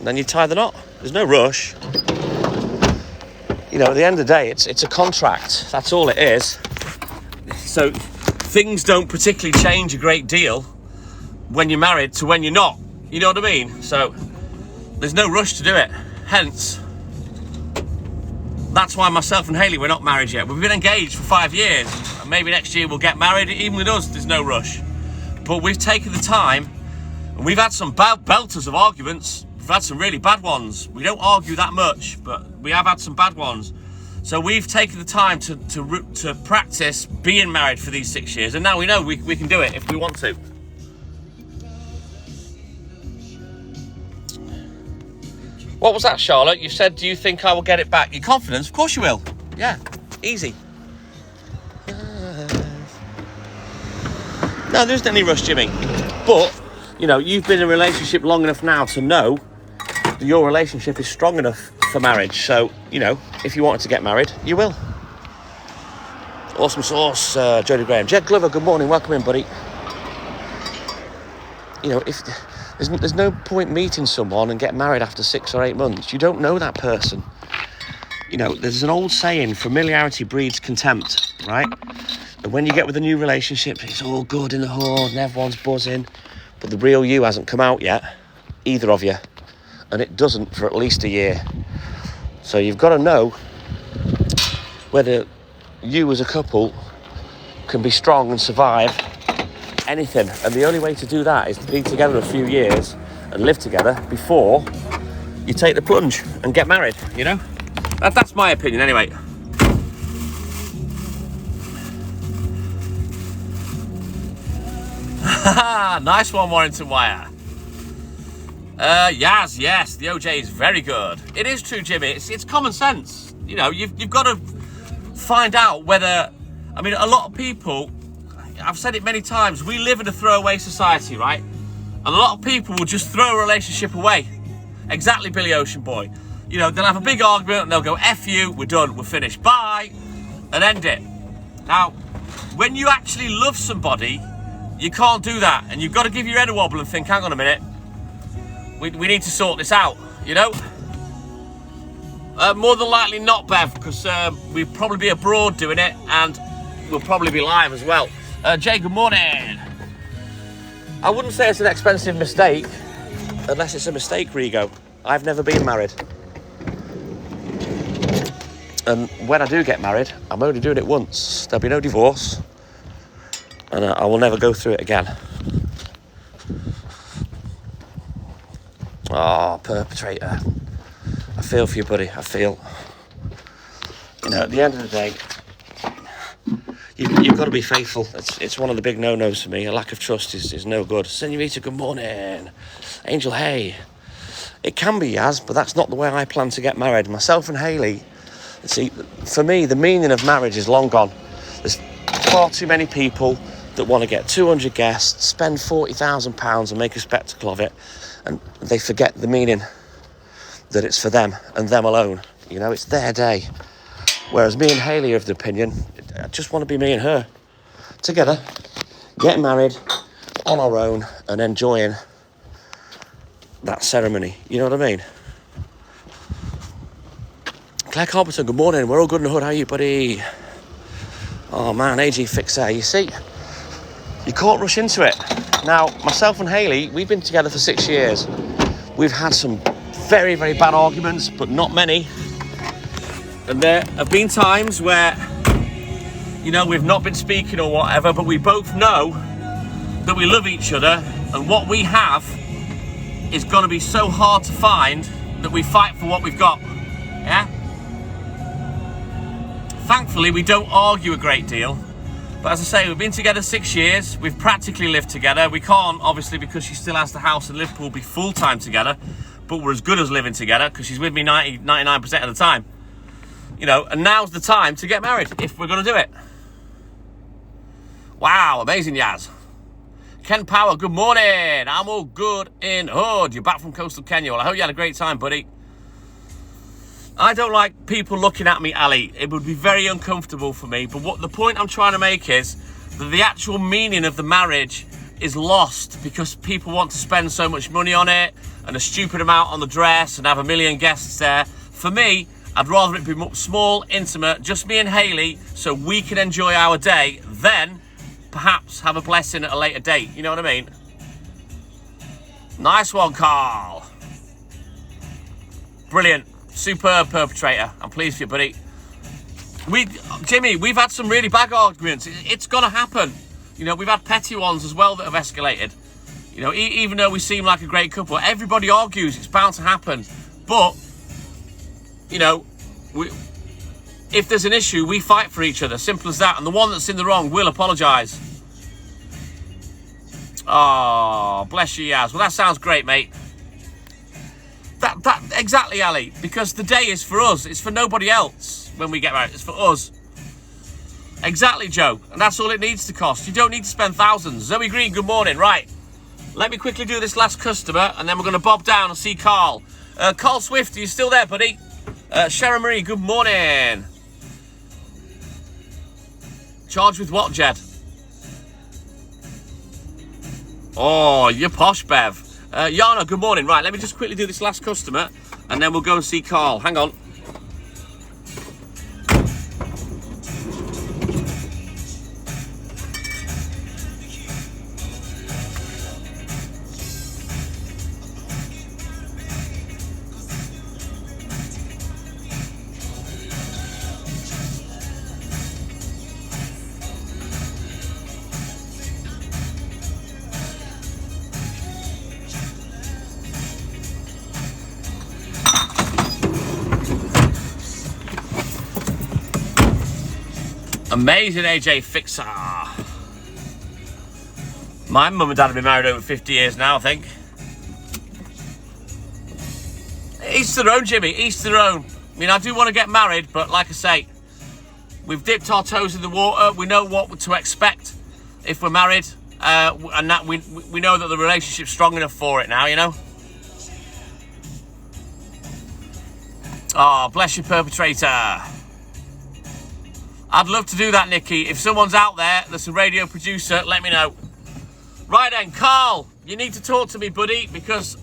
then you tie the knot. There's no rush. You know, at the end of the day, it's a contract. That's all it is. So things don't particularly change a great deal when you're married to when you're not. You know what I mean? So there's no rush to do it. Hence, that's why myself and Hayley, we're not married yet. We've been engaged for 5 years. And maybe next year we'll get married. Even with us, there's no rush. But we've taken the time, and we've had some belters of arguments. We've had some really bad ones. We don't argue that much, but we have had some bad ones. So we've taken the time to practice being married for these 6 years, and now we know we can do it if we want to. What was that, Charlotte? You said, do you think I will get it back? Your confidence? Of course you will. Yeah, easy. No, there isn't any rush, Jimmy. But, you know, you've been in a relationship long enough now to know that your relationship is strong enough for marriage. So, you know, if you wanted to get married, you will. Awesome sauce, Jodie Graham. Jed Glover, good morning. Welcome in, buddy. You know, if there's no point meeting someone and getting married after 6 or 8 months. You don't know that person. You know, there's an old saying, familiarity breeds contempt, right? And when you get with a new relationship, it's all good in the hood and everyone's buzzing, but the real you hasn't come out yet, either of you, and it doesn't for at least a year. So you've got to know whether you as a couple can be strong and survive anything, and the only way to do that is to be together a few years and live together before you take the plunge and get married, you know? That's my opinion anyway. Nice one, Warrington Wire. Yaz, yes, the OJ is very good. It is true, Jimmy. It's common sense. You know, you've got to find out whether... I mean, a lot of people... I've said it many times. We live in a throwaway society, right? And a lot of people will just throw a relationship away. Exactly, Billy Ocean Boy. You know, they'll have a big argument and they'll go, F you, we're done, we're finished, bye, and end it. Now, when you actually love somebody, you can't do that. And you've got to give your head a wobble and think, hang on a minute, we need to sort this out, you know? More than likely not, Bev, because we'll probably be abroad doing it, and we'll probably be live as well. Jay, good morning. I wouldn't say it's an expensive mistake, unless it's a mistake, Rigo. I've never been married. And when I do get married, I'm only doing it once. There'll be no divorce. And I will never go through it again. Oh, perpetrator. I feel for you, buddy. I feel. You know, at the end of the day, you've got to be faithful. It's one of the big no-nos for me. A lack of trust is no good. Senorita, good morning. Angel, hey. It can be, Yaz, but that's not the way I plan to get married. Myself and Hayley, see, for me, the meaning of marriage is long gone. There's far too many people that want to get 200 guests, spend £40,000 and make a spectacle of it, and they forget the meaning that it's for them and them alone. You know, it's their day. Whereas me and Hayley are of the opinion, I just want to be me and her together, getting married on our own and enjoying that ceremony. You know what I mean? Claire Carpenter, good morning. We're all good in the hood. How are you, buddy? Oh man, AJ Fixer, you see, you can't rush into it. Now, myself and Hayley, we've been together for 6 years. We've had some very, very bad arguments, but not many. And there have been times where, you know, we've not been speaking or whatever, but we both know that we love each other, and what we have is going to be so hard to find that we fight for what we've got. Yeah? Thankfully, we don't argue a great deal. But as I say, we've been together 6 years. We've practically lived together. We can't, obviously, because she still has the house in Liverpool, be full-time together. But we're as good as living together because she's with me 99% of the time. You know, and now's the time to get married if we're going to do it. Wow, amazing, Yaz. Ken Power, good morning. I'm all good in hood. You're back from coastal Kenya. Well, I hope you had a great time, buddy. I don't like people looking at me, Ali. It would be very uncomfortable for me. But what the point I'm trying to make is that the actual meaning of the marriage is lost because people want to spend so much money on it and a stupid amount on the dress and have a million guests there. For me, I'd rather it be small, intimate, just me and Hayley, so we can enjoy our day, then perhaps have a blessing at a later date. You know what I mean? Nice one, Carl. Brilliant. Superb perpetrator. I'm pleased for you, buddy. Jimmy, we've had some really bad arguments. It's gonna happen. You know, we've had petty ones as well that have escalated. You know, even though we seem like a great couple, everybody argues. It's bound to happen. But, you know, if there's an issue, we fight for each other. Simple as that. And the one that's in the wrong will apologise. Oh, bless you, Yaz. Well, that sounds great, mate. That exactly, Ali. Because the day is for us. It's for nobody else when we get married. It's for us. Exactly, Joe. And that's all it needs to cost. You don't need to spend thousands. Zoe Green, good morning. Right. Let me quickly do this last customer, and then we're going to bob down and see Carl. Carl Swift, are you still there, buddy? Sharon Marie, good morning. Charged with what, Jed? Oh, you're posh, Bev. Yana, good morning. Right, let me just quickly do this last customer, and then we'll go and see Carl. Hang on. Amazing AJ Fixer. My mum and dad have been married over 50 years now, I think. Each to their own, Jimmy, each to their own. I mean, I do want to get married, but like I say, we've dipped our toes in the water. We know what to expect if we're married. And that we know that the relationship's strong enough for it now, you know? Oh, bless you, perpetrator. I'd love to do that, Nikki. If someone's out there that's a radio producer, let me know. Right then, Carl, you need to talk to me, buddy, because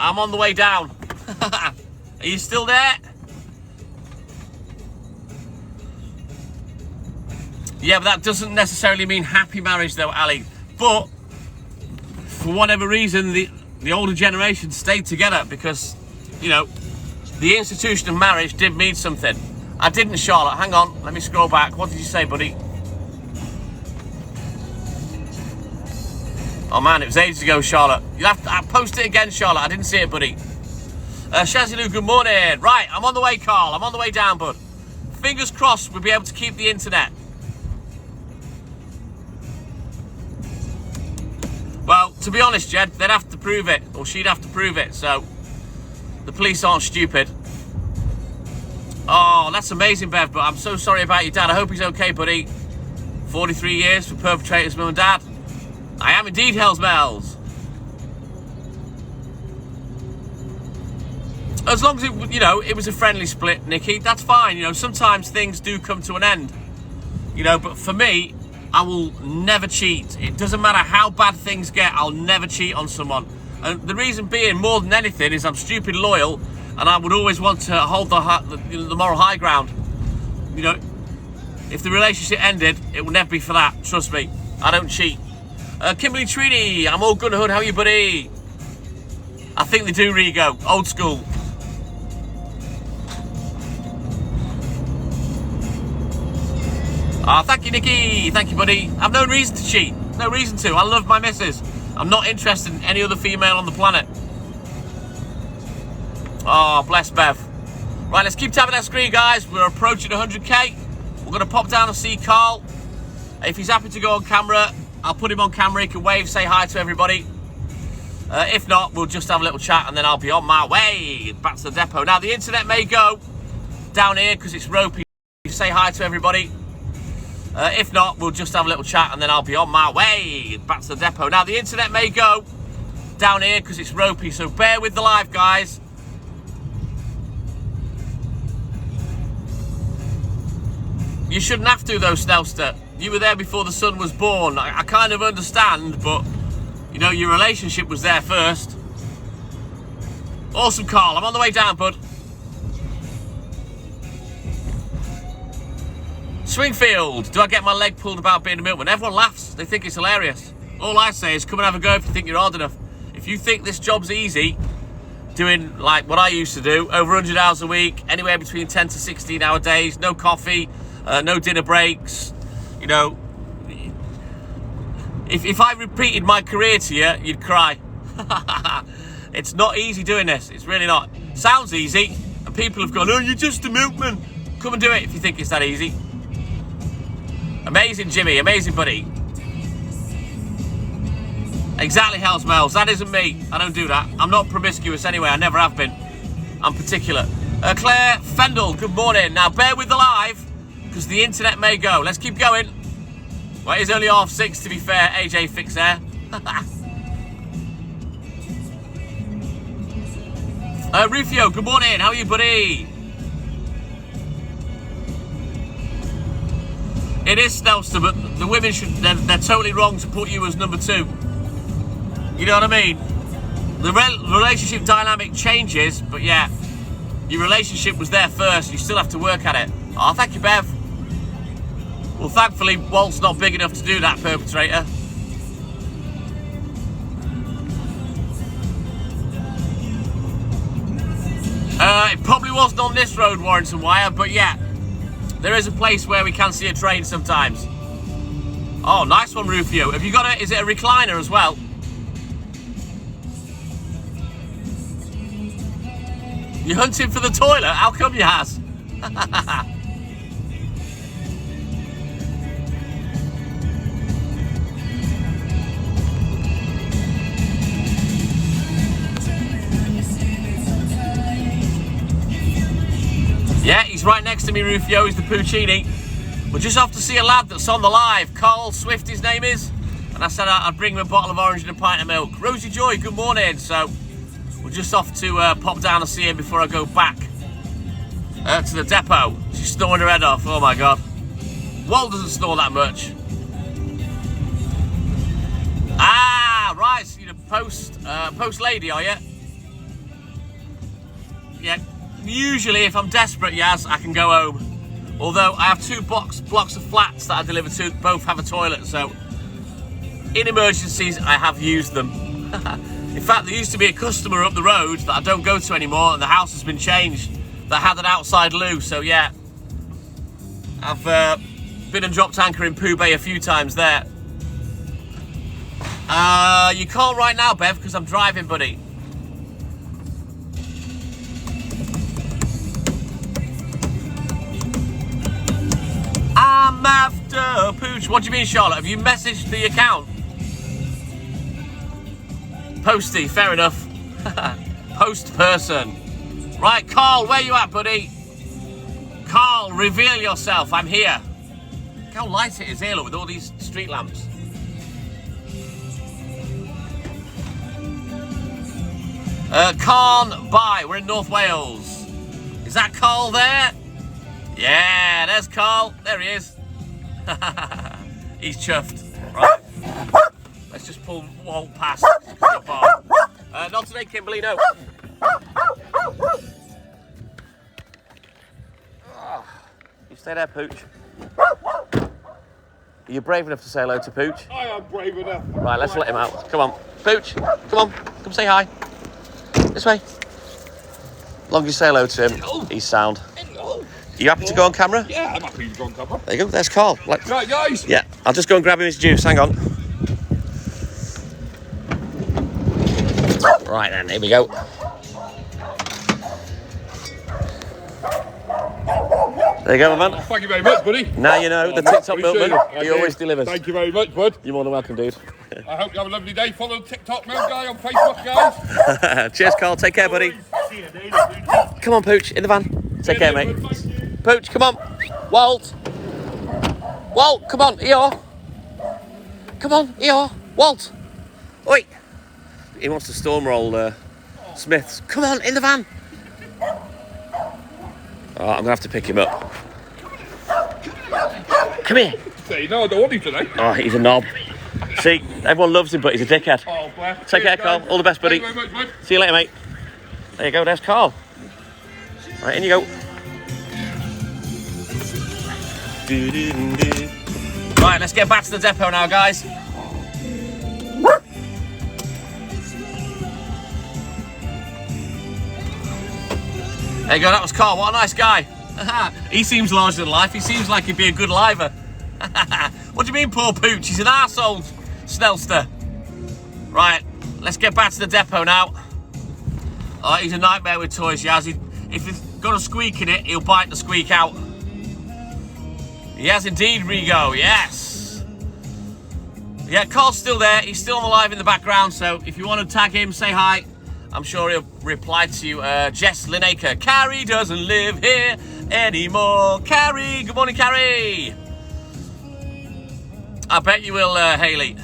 I'm on the way down. Are you still there? Yeah, but that doesn't necessarily mean happy marriage, though, Ali. But for whatever reason, the older generation stayed together because, you know, the institution of marriage did mean something. I didn't, Charlotte. Hang on. Let me scroll back. What did you say, buddy? Oh, man, it was ages ago, Charlotte. You'll have to post it again, Charlotte. I didn't see it, buddy. Shazilu, good morning. Right, I'm on the way, Carl. I'm on the way down, bud. Fingers crossed we'll be able to keep the internet. Well, to be honest, Jed, they'd have to prove it, or she'd have to prove it, so the police aren't stupid. Oh, that's amazing, Bev, but I'm so sorry about your dad. I hope he's okay, buddy. 43 years for perpetrators, mum and dad. I am indeed, Hells Bells. As long as it, you know, it was a friendly split, Nikki, that's fine. You know, sometimes things do come to an end. You know, but for me, I will never cheat. It doesn't matter how bad things get, I'll never cheat on someone. And the reason being, more than anything, is I'm stupid loyal, and I would always want to hold the moral high ground. You know, If the relationship ended, it will never be for that. Trust me, I don't cheat. Kimberly Trini, I'm all good, Hood. How are you, buddy? I think they do, Rigo. Old school. Thank you, Nikki. Thank you, buddy. I've no reason to cheat. No reason to. I love my missus. I'm not interested in any other female on the planet. Oh, bless Bev. Right, let's keep tapping that screen, guys. We're approaching 100k. We're going to pop down and see Carl. If he's happy to go on camera, I'll put him on camera. He can wave, say hi to everybody. If not, we'll just have a little chat and then I'll be on my way back to the depot. Now, the internet may go down here because it's ropey. Say hi to everybody. If not, we'll just have a little chat and then I'll be on my way back to the depot. Now, the internet may go down here because it's ropey, so bear with the live, guys. You shouldn't have to, though, Snelster. You were there before the son was born. I kind of understand, but, you know, your relationship was there first. Awesome, Carl. I'm on the way down, bud. Swingfield. Do I get my leg pulled about being a milkman? Everyone laughs. They think it's hilarious. All I say is come and have a go if you think you're old enough. If you think this job's easy, doing like what I used to do, over 100 hours a week, anywhere between 10 to 16 hour days, no coffee, no dinner breaks, you know, if I repeated my career to you, you'd cry. It's not easy doing this. It's really not. Sounds easy, and people have gone, oh, you're just a milkman. Come and do it if you think it's that easy. Amazing, Jimmy. Amazing, buddy. Exactly, Hells Mells. That isn't me. I don't do that. I'm not promiscuous anyway. I never have been. I'm particular. Claire Fendel, good morning. Now, bear with the live, because the internet may go. Let's keep going. Well, it is only 6:30 to be fair. AJ Fix there. Rufio, good morning. How are you, buddy? It is Snelster, but the women should, they're totally wrong to put you as number 2. You know what I mean? The relationship dynamic changes, but yeah, your relationship was there first. You still have to work at it. Oh, thank you, Bev. Well, thankfully, Walt's not big enough to do that, perpetrator. It probably wasn't on this road, Warrington Wire, but yeah, there is a place where we can see a train sometimes. Oh, nice one, Rufio. Have you got is it a recliner as well? You're hunting for the toilet? How come you has? Yeah, he's right next to me, Rufio. He's the Puccini. We're just off to see a lad that's on the live. Carl Swift, his name is. And I said I'd bring him a bottle of orange and a pint of milk. Rosie Joy, good morning. So we're just off to pop down and see him before I go back to the depot. She's snoring her head off. Oh, my God. Walt doesn't snore that much. Ah, right. So you're a post lady, are you? Yeah. Usually, if I'm desperate, Yaz, I can go home. Although I have 2 blocks of flats that I deliver to, both have a toilet, so in emergencies, I have used them. In fact, there used to be a customer up the road that I don't go to anymore, and the house has been changed, that had an outside loo, so yeah. I've been and dropped anchor in Pooh Bay a few times there. You can't right now, Bev, because I'm driving, buddy. I'm after Pooch. What do you mean, Charlotte? Have you messaged the account? Posty, fair enough. Post person. Right, Carl, where you at, buddy? Carl, reveal yourself. I'm here. Look how light it is here, look, with all these street lamps. Carn Bye. We're in North Wales. Is that Carl there? Yeah, there's Carl. There he is. He's chuffed. Right. Let's just pull Walt past. Not today, Kimberly, no. You stay there, Pooch. Are you brave enough to say hello to Pooch? I am brave enough. Right, let's let him out. Come on. Pooch, come on. Come say hi. This way. As long as you say hello to him, he's sound. Hello. Are you happy to go on camera? Yeah, I'm happy to go on camera. There you go. There's Carl. Right, guys. Yeah, I'll just go and grab him his juice. Hang on. Right then, here we go. There you go, my man. Thank you very much, buddy. Now you know, the TikTok Appreciate milkman, it. he always delivers. Thank you very much, bud. You're more than welcome, dude. I hope you have a lovely day. Follow the TikTok milk guy on Facebook, guys. Cheers, Carl. Take care, buddy. Come on, Pooch, in the van. Take care, mate. Pooch, come on. Walt. Walt, come on, Eeyore. Come on, Eeyore. Walt. Oi. He wants to storm roll Smiths. Come on, in the van. Oh, I'm going to have to pick him up. Come here. Say, no, I don't want him today. Oh, he's a knob. See, everyone loves him, but he's a dickhead. Oh, bless. Take care, Carl. All the best, buddy. Thank you very much, bud. See you later, mate. There you go, there's Carl. Right, in you go. Right, let's get back to the depot now, guys. There you go, that was Carl. What a nice guy. He seems larger than life. He seems like he'd be a good liver. What do you mean, poor Pooch? He's an arsehole, Snellster. Right, let's get back to the depot now. Oh, he's a nightmare with toys, Yaz. If he's got a squeak in it, he'll bite the squeak out. He has indeed, Rigo, yes. Yeah, Carl's still there. He's still alive in the background, so if you want to tag him, say hi. I'm sure he'll reply to you. Jess Lineker. Carrie doesn't live here anymore. Carrie, good morning, Carrie. I bet you will, Hayley.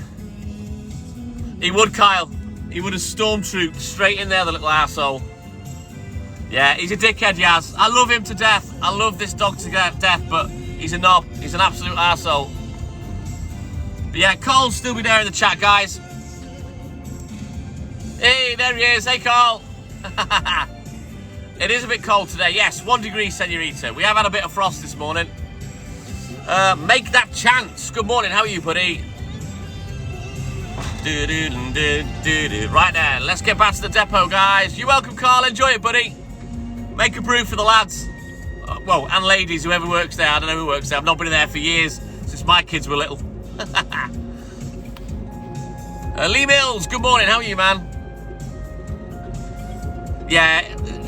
He would, Kyle. He would have stormtrooped straight in there, the little arsehole. Yeah, he's a dickhead, Yaz. I love him to death. I love this dog to death, but he's a knob. He's an absolute arsehole. But yeah, Carl'll still be there in the chat, guys. Hey, there he is. Hey, Carl. It is a bit cold today. Yes, 1 degree, senorita. We have had a bit of frost this morning. Make that chance. Good morning. How are you, buddy? Right then, let's get back to the depot, guys. You're welcome, Carl. Enjoy it, buddy. Make a brew for the lads. Well, and ladies, whoever works there. I don't know who works there. I've not been there for years, since my kids were little. Lee Mills, good morning. How are you, man? Yeah,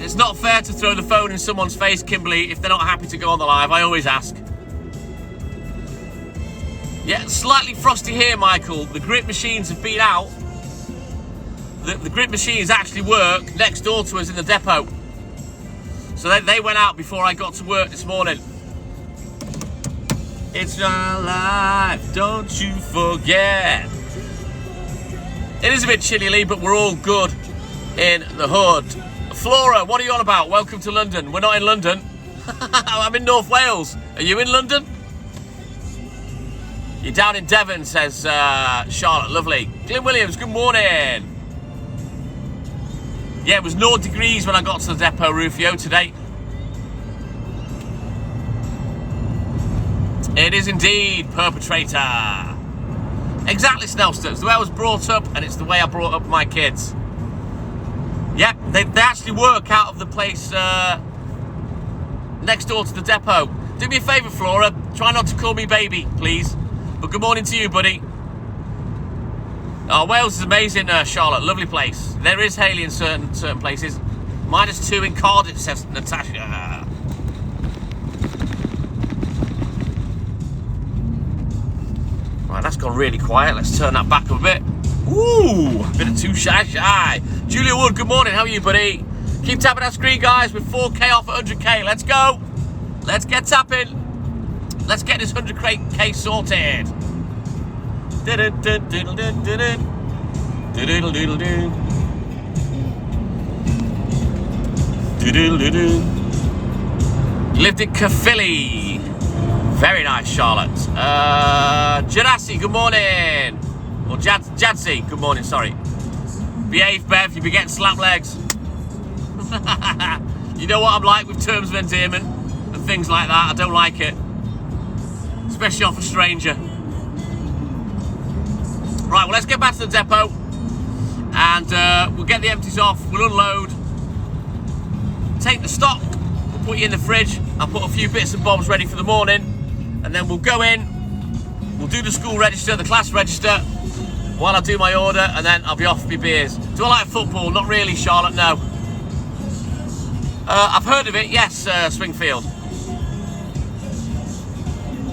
it's not fair to throw the phone in someone's face, Kimberly, if they're not happy to go on the live. I always ask. Yeah, slightly frosty here, Michael. The grit machines have been out. The grit machines actually work next door to us in the depot. So they went out before I got to work this morning. It's our life, don't you forget. It is a bit chilly, Lee, but we're all good in the hood. Flora, what are you on about? Welcome to London. We're not in London. I'm in North Wales. Are you in London? You're down in Devon, says Charlotte. Lovely. Glyn Williams, good morning. Yeah, it was 0 degrees when I got to the depot, Rufio, today. It is indeed, perpetrator. Exactly, Snellster. It's the way I was brought up, and it's the way I brought up my kids. Yep, they actually work out of the place next door to the depot. Do me a favour, Flora. Try not to call me baby, please. But good morning to you, buddy. Oh, Wales is amazing, Charlotte. Lovely place. There is Hayley in certain places. -2 in Cardiff, says Natasha. Right, that's gone really quiet. Let's turn that back up a bit. Ooh, a bit of too shy. Julia Wood, good morning. How are you, buddy? Keep tapping that screen, guys. With 4K off at 100K. Let's go. Let's get tapping. Let's get this 100K sorted. Lived in Caerphilly. Very nice, Charlotte. Janassi, good morning. Or Jadsi, good morning, sorry. Behave, Bev, you'll be getting slap legs. You know what I'm like with terms of endearment and things like that. I don't like it. Especially off a stranger. Right, well, let's get back to the depot. And we'll get the empties off. We'll unload. Take the stock. We'll put you in the fridge. I'll put a few bits and bobs ready for the morning. And then we'll go in. We'll do the school register, the class register, while I do my order. And then I'll be off for my beers. Do I like football? Not really, Charlotte, no. I've heard of it, yes, Springfield.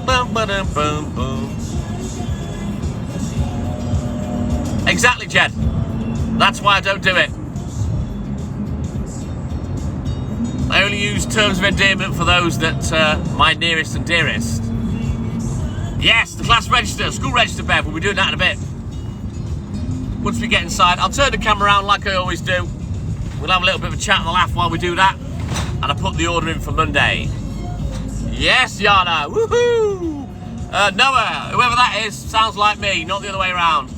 Boom, boom, boom, boom. Exactly, Jed. That's why I don't do it. I only use terms of endearment for those that my nearest and dearest. Yes, the class register, school register, Bev. We'll be doing that in a bit. Once we get inside, I'll turn the camera around like I always do. We'll have a little bit of a chat and a laugh while we do that. And I put the order in for Monday. Yes, Yana. Woohoo! Noah, whoever that is, sounds like me, not the other way around.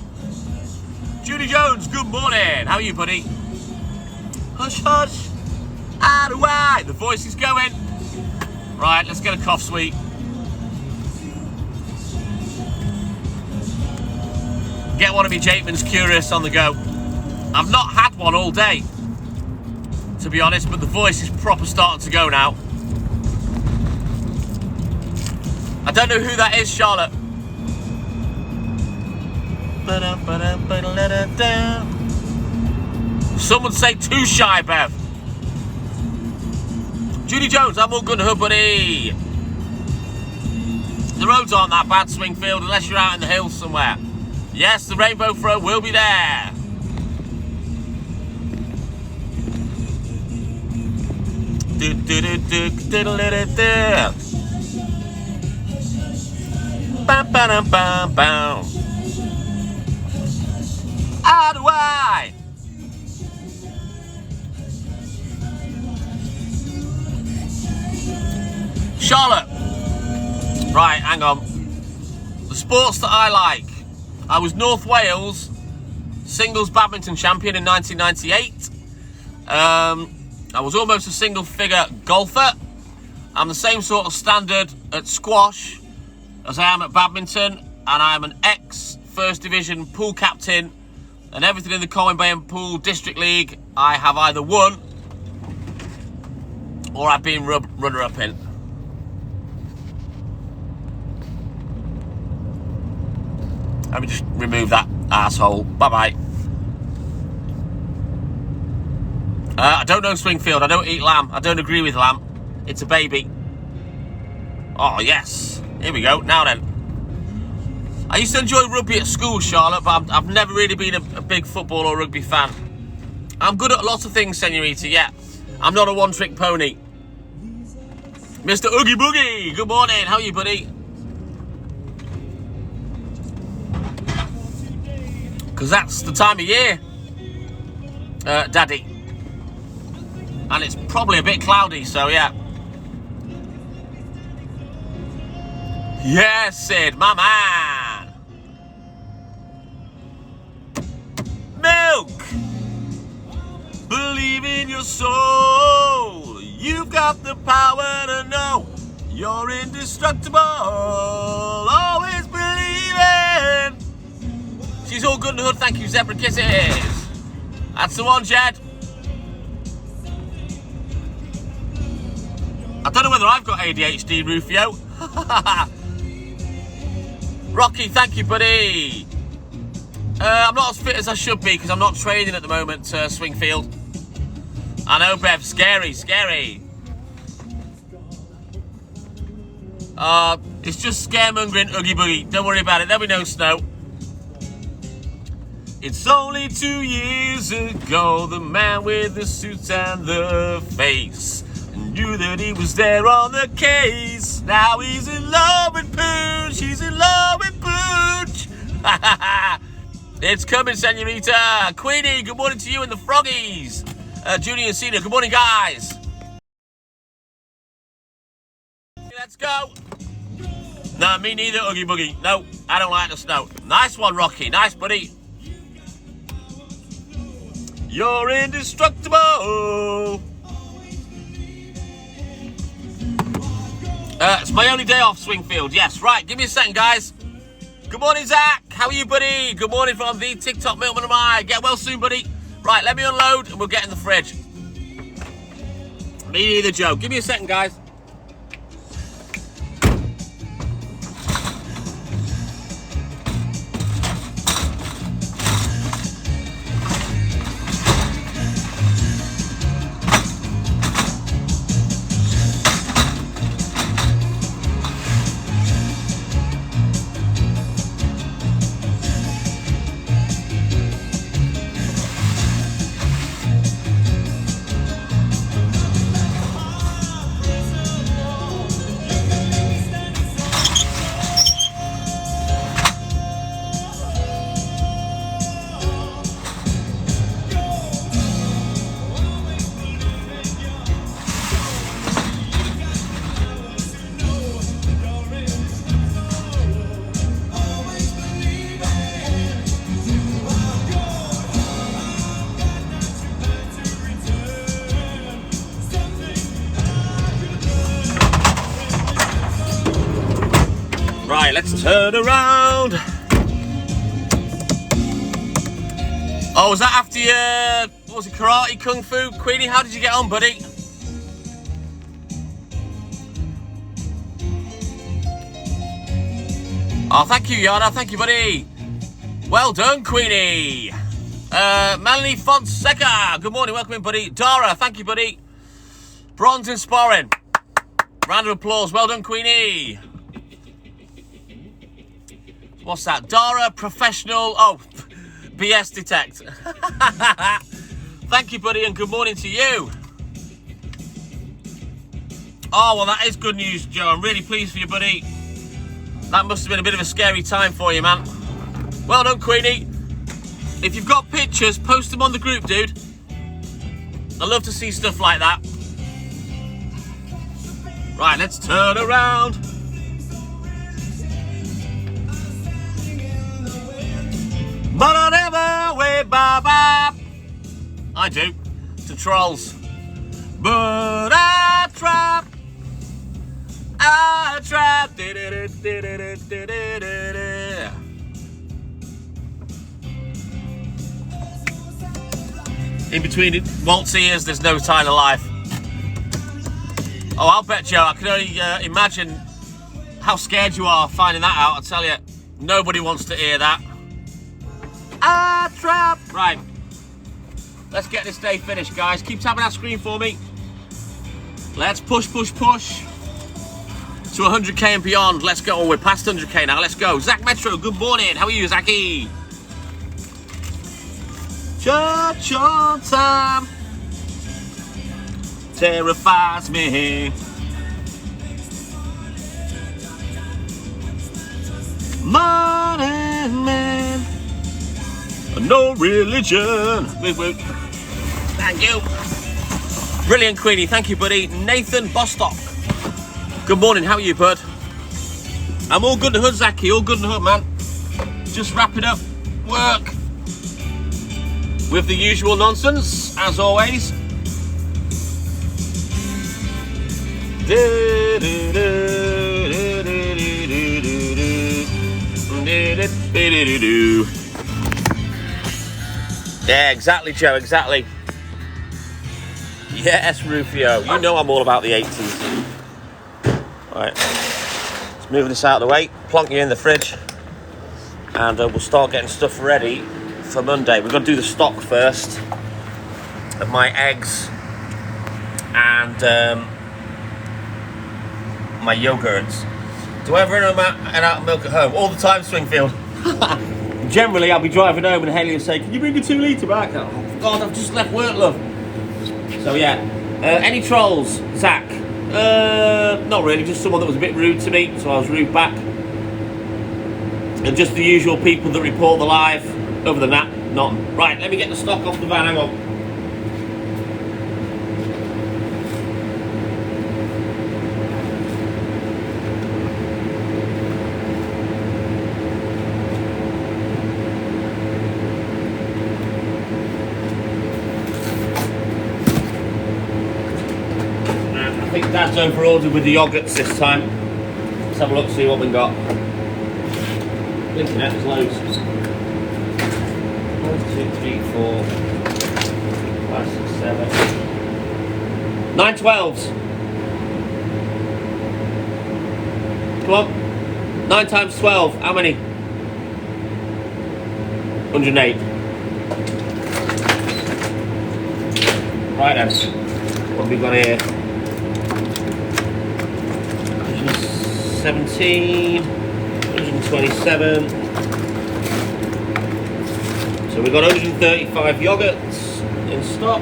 Judy Jones, good morning. How are you, buddy? Hush, hush. Out of way. The voice is going. Right, let's get a cough sweet. Get one of me Jakeman's Curious on the go. I've not had one all day, to be honest, but the voice is proper starting to go now. I don't know who that is, Charlotte. Some would say too shy, Bev. Judy Jones, I'm all good, buddy. The roads aren't that bad, Swingfield, unless you're out in the hills somewhere. Yes, the Rainbow Throw will be there. Bam, bam, bam, bam. Out of the way. Charlotte. Right, hang on. The sports that I like. I was North Wales singles badminton champion in 1998. I was almost a single figure golfer. I'm the same sort of standard at squash as I am at badminton, and I'm an ex-First Division pool captain, and everything in the Colwyn Bay and Pool District League I have either won or I've been runner-up in. Let me just remove that asshole. Bye-bye. I don't know Swingfield. I don't eat lamb. I don't agree with lamb. It's a baby. Oh, yes. Here we go. Now then. I used to enjoy rugby at school, Charlotte, but I've never really been a big football or rugby fan. I'm good at lots of things, Senorita, yeah. I'm not a one-trick pony. Mr. Oogie Boogie, good morning. How are you, buddy? Because that's the time of year, Daddy. And it's probably a bit cloudy, so yeah. Yes, Sid, my man. Milk. Believe in your soul. You've got the power to know you're indestructible. Always believing. She's all good in the hood, thank you, Zebra Kisses. That's the one, Jed. I don't know whether I've got ADHD, Rufio. Rocky, thank you, buddy. I'm not as fit as I should be because I'm not training at the moment, Swingfield. I know, Bev, scary, scary. It's just scaremongering, Oogie Boogie. Don't worry about it, there'll be no snow. It's only 2 years ago, the man with the suits and the face knew that he was there on the case. Now he's in love with Pooch. He's in love with Pooch. It's coming, Senorita. Queenie, good morning to you and the Froggies. Judy and Cena, good morning, guys. Let's go. No, me neither, Oogie Boogie. No, I don't like the snow. Nice one, Rocky. Nice, buddy. You're indestructible. It's my only day off, Swingfield. Yes, right. Give me a second, guys. Good morning, Zach. How are you, buddy? Good morning from the TikTok Milkman and I. Get well soon, buddy. Right, let me unload and we'll get in the fridge. Me neither, Joe. Give me a second, guys. Right, let's turn around. Oh, was that after your, what was it, karate, kung fu? Queenie, how did you get on, buddy? Oh, thank you, Yana. Thank you, buddy. Well done, Queenie. Melanie Fonseca. Good morning. Welcome in, buddy. Dara, thank you, buddy. Bronze in sparring. Round of applause. Well done, Queenie. What's that? Dara, professional. Oh, BS detect. Thank you, buddy, and good morning to you. Oh, well, that is good news, Joe. I'm really pleased for you, buddy. That must have been a bit of a scary time for you, man. Well done, Queenie. If you've got pictures, post them on the group, dude. I love to see stuff like that. Right, let's turn around. But I never wait, bye. I do. To trolls. But I trap. In between Walt's ears, there's no sign of life. Oh, I'll bet you. I can only imagine how scared you are finding that out. I tell you, nobody wants to hear that. Trap. Right. Let's get this day finished, guys. Keep tapping that screen for me. Let's push to 100k and beyond. Let's go. Oh, we're past 100k now. Let's go. Zach Metro, good morning. How are you, Zachy? Church on time terrifies me. Morning man, no religion. Woo. Thank you. Brilliant, Queenie. Thank you, buddy. Nathan Bostock. Good morning. How are you, bud? I'm all good in the hood, Zachy. All good in the hood, man. Just wrapping up work with the usual nonsense, as always. Yeah, exactly, Joe, exactly. Yes, Rufio, you know I'm all about the 80s. Right, let's move this out of the way, plonk you in the fridge, and we'll start getting stuff ready for Monday. We're going to do the stock first of my eggs and my yogurts. Do I ever run out of milk at home? All the time, Swingfield. Generally, I'll be driving home and Haley will say, "Can you bring a 2 litre back?" Oh, God, I've just left work, love. So, yeah. Any trolls, Zach? Not really, just someone that was a bit rude to me, so I was rude back. And just the usual people that report the live. Other than that, none. Right, let me get the stock off the van, hang on. I think Dad's over ordered with the yogurts this time. Let's have a look, see what we got. Blinking out, there's loads. 1, 2, 3, 4, 5, 6, 7. 9 12s. Come on. 9 times 12. How many? 108. Right then. What have we got here? 117. 127. So we've got 135 yogurts in stock.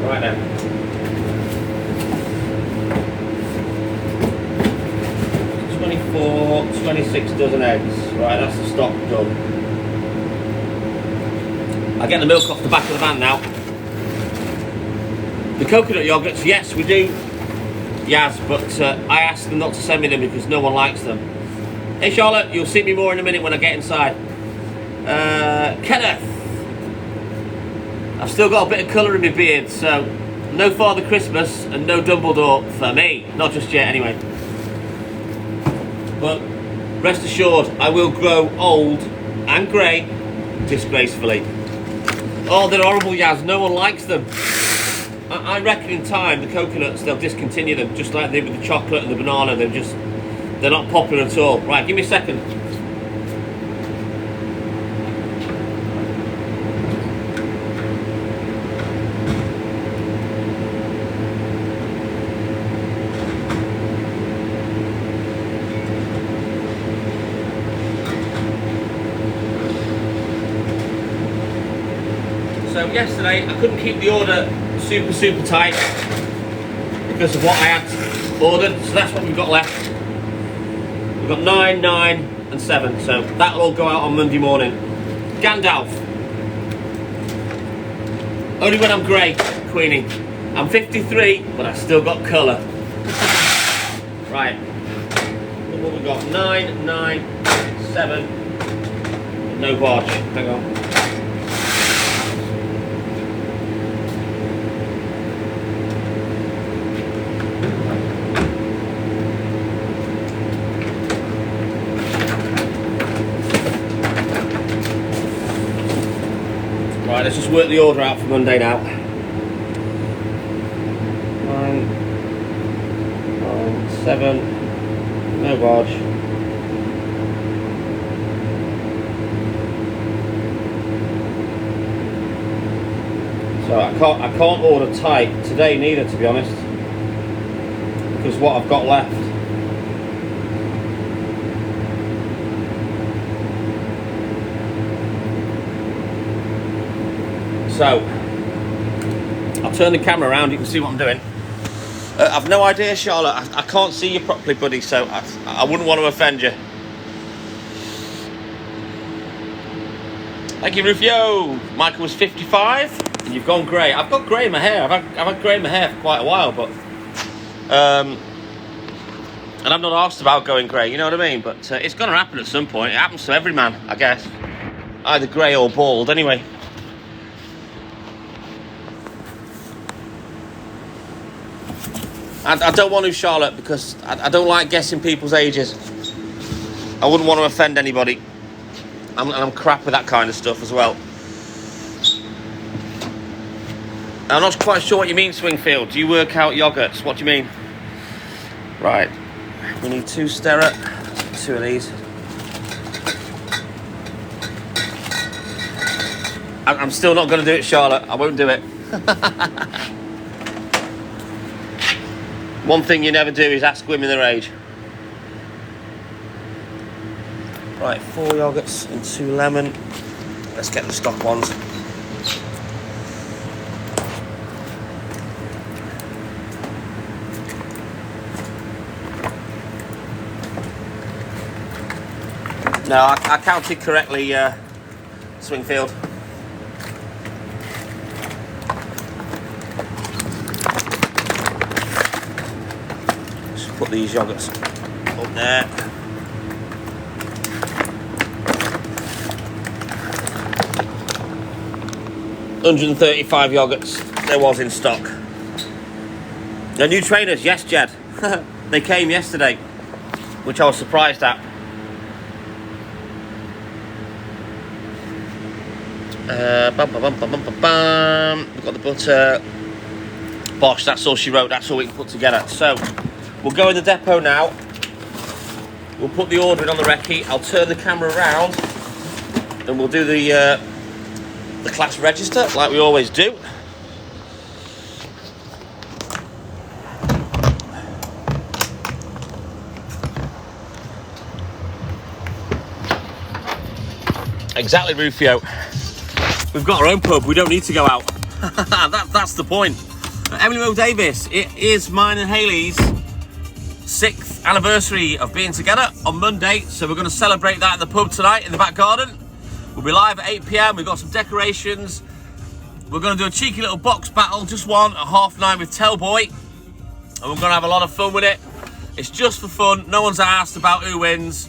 Right then. 24, 26 dozen eggs. Right, that's the stock done. I get the milk off the back of the van now. The coconut yogurts, yes, we do. Yes, but I asked them not to send me them because no one likes them. Hey Charlotte, you'll see me more in a minute when I get inside. Kenneth, I've still got a bit of colour in my beard, so no Father Christmas and no Dumbledore for me. Not just yet, anyway. But rest assured, I will grow old and grey disgracefully. Oh, they're horrible, Yaz. No one likes them. I reckon in time the coconuts, they'll discontinue them, just like they did with the chocolate and the banana. They're not popular at all. Right, give me a second. So yesterday I couldn't keep the order super tight because of what I had ordered, so that's what we've got left. We've got 9, 9 and 7, so that'll all go out on Monday morning. Gandalf. Only when I'm grey, Queenie. I'm 53, but I've still got colour. Right. What have we got? 9, 9, 7. No barge. Hang on. Right, let's just work the order out for Monday now. 9, 7, no barge. So I can't order tight today neither, to be honest, because what I've got left. So, I'll turn the camera around, you can see what I'm doing. I've no idea, Charlotte, I can't see you properly, buddy, so I wouldn't want to offend you. Thank you, Rufio. Michael was 55, and you've gone grey. I've got grey in my hair, I've had grey in my hair for quite a while, but... and I'm not asked about going grey, you know what I mean? But it's going to happen at some point. It happens to every man, I guess. Either grey or bald, anyway. I don't want to, Charlotte, because I don't like guessing people's ages. I wouldn't want to offend anybody. I'm crap with that kind of stuff as well. I'm not quite sure what you mean, Swingfield. Do you work out yogurts? What do you mean? Right. We need 2 Stera. 2 of these. I'm still not going to do it, Charlotte. I won't do it. One thing you never do is ask women their age. Right, 4 yogurts and 2 lemon. Let's get the stock ones. No, I counted correctly, Swingfield. Put these yogurts up there. $135 yogurts there was in stock. The new trainers, yes, Jed. They came yesterday. which I was surprised at. We've got the butter. Bosh, that's all she wrote, that's all we can put together. So, we'll go in the depot now. We'll put the order in on the recce. I'll turn the camera around and we'll do the class register like we always do. Exactly, Rufio. We've got our own pub, we don't need to go out. That's the point. Emily Mo Davis, it is mine and Hayley's 6th anniversary of being together on Monday, so we're going to celebrate that in the pub tonight in the back garden. We'll be live at 8 PM, we've got some decorations. We're going to do a cheeky little box battle, just one at 9:30 with Tellboy, and we're going to have a lot of fun with it. It's just for fun, no one's asked about who wins.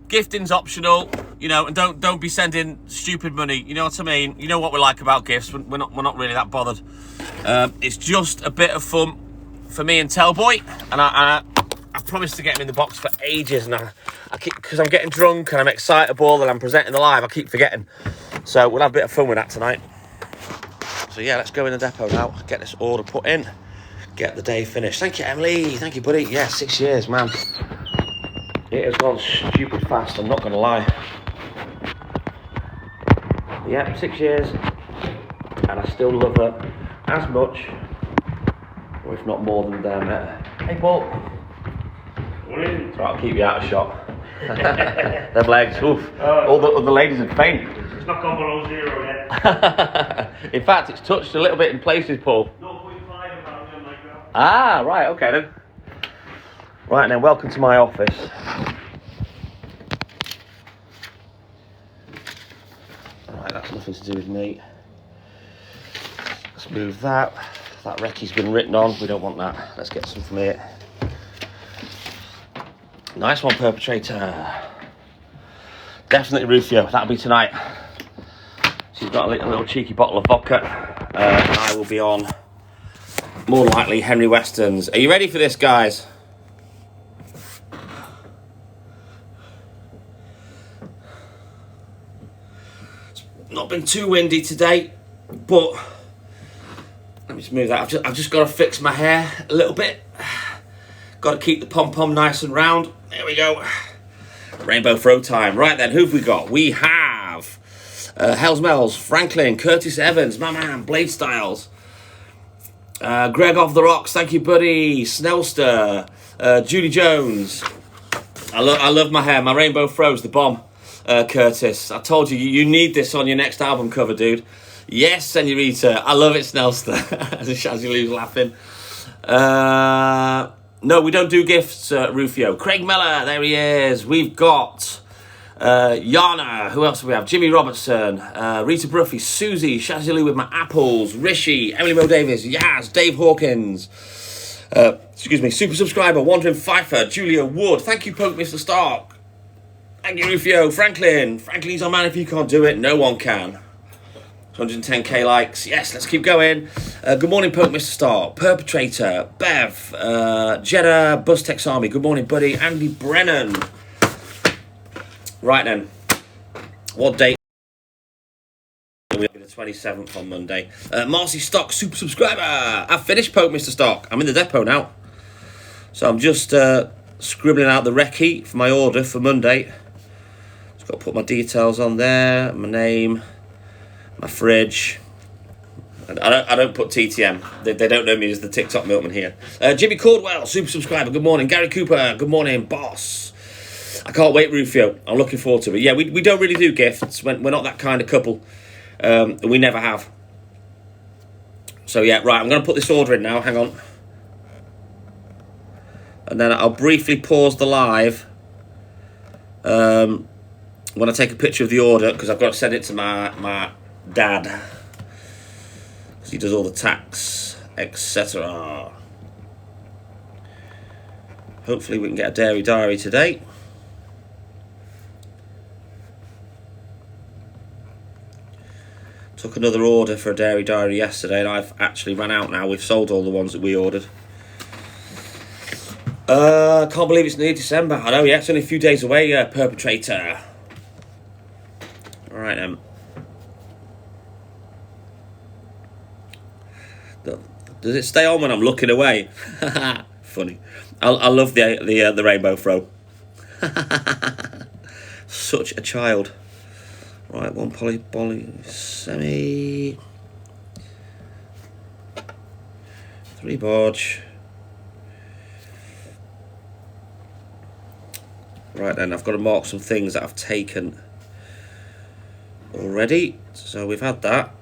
Gifting's optional, you know, and don't be sending stupid money, you know what I mean? You know what we like about gifts, we're not really that bothered. It's just a bit of fun for me and Tellboy, and I promised to get him in the box for ages, and I keep, because I'm getting drunk and I'm excitable and I'm presenting the live, I keep forgetting. So we'll have a bit of fun with that tonight. So yeah, let's go in the depot now, get this order put in, get the day finished. Thank you, Emily, thank you, buddy. Yeah, 6 years, man. It has gone stupid fast, I'm not going to lie. Yep, 6 years, and I still love her as much, or if not more than them. Hey, Paul. Right, I'll keep you out of shot. Them legs, oof. All the other ladies would faint. It's not gone below 0 yet. In fact, it's touched a little bit in places, Paul. 0.5 apparently, like that. Ah, right, okay then. Right then, welcome to my office. Right, that's nothing to do with me. Let's move that. That recce's been written on, we don't want that. Let's get some from here. Nice one, perpetrator. Definitely Rufio, that'll be tonight. She's got a little cheeky bottle of vodka. I will be on, more likely, Henry Weston's. Are you ready for this, guys? Not been too windy today, but let me just move that. I've just got to fix my hair a little bit. Got to keep the pom-pom nice and round. There we go. Rainbow throw time. Right then, who've we got? We have Hells Mells, Franklin, Curtis Evans, my man, Blade Styles, Greg off the rocks, thank you, buddy, Snellster, Judy Jones. I love my hair. My rainbow throws the bomb. Curtis, I told you, you need this on your next album cover, dude. Yes, senorita. I love it, Snellster. As Shazzy Lou's laughing. No, we don't do gifts, Rufio. Craig Meller, there he is. We've got Yana. Who else do we have? Jimmy Robertson, Rita Bruffy, Susie, Shazzy Lou with my apples, Rishi, Emily Mo Davis, Yaz, Dave Hawkins. Excuse me, super subscriber, Wandering Pfeiffer, Julia Wood. Thank you, Poke Mr. Stark. Thank you, Rufio. Franklin. Franklin's our man. If you can't do it, no one can. 110k likes. Yes, let's keep going. Good morning, Poke Mr. Stark. Perpetrator. Bev. Jeddah. Bustex Army. Good morning, buddy. Andy Brennan. Right then. What date? We'll be the 27th on Monday. Marcy Stock, super subscriber. I've finished, Poke Mr. Stock. I'm in the depot now. So I'm just scribbling out the recce for my order for Monday. Just got to put my details on there. My name. My fridge. I don't put TTM. They don't know me as the TikTok Milkman here. Jimmy Caldwell, super subscriber. Good morning. Gary Cooper. Good morning, boss. I can't wait, Rufio. I'm looking forward to it. Yeah, we don't really do gifts. We're not that kind of couple. We never have. So yeah, right. I'm going to put this order in now. Hang on. And then I'll briefly pause the live when I take a picture of the order, because I've got to send it to my dad, because he does all the tax, etc. Hopefully we can get a dairy diary today. Took another order for a dairy diary yesterday, and I've actually run out now. We've sold all the ones that we ordered. Can't believe it's nearly December. I know, yeah, it's only a few days away, perpetrator. Alright, does it stay on when I'm looking away? Funny. I love the rainbow throw. Such a child. Right, one poly semi. 3 bodge. Right then, I've got to mark some things that I've taken already. So we've had that.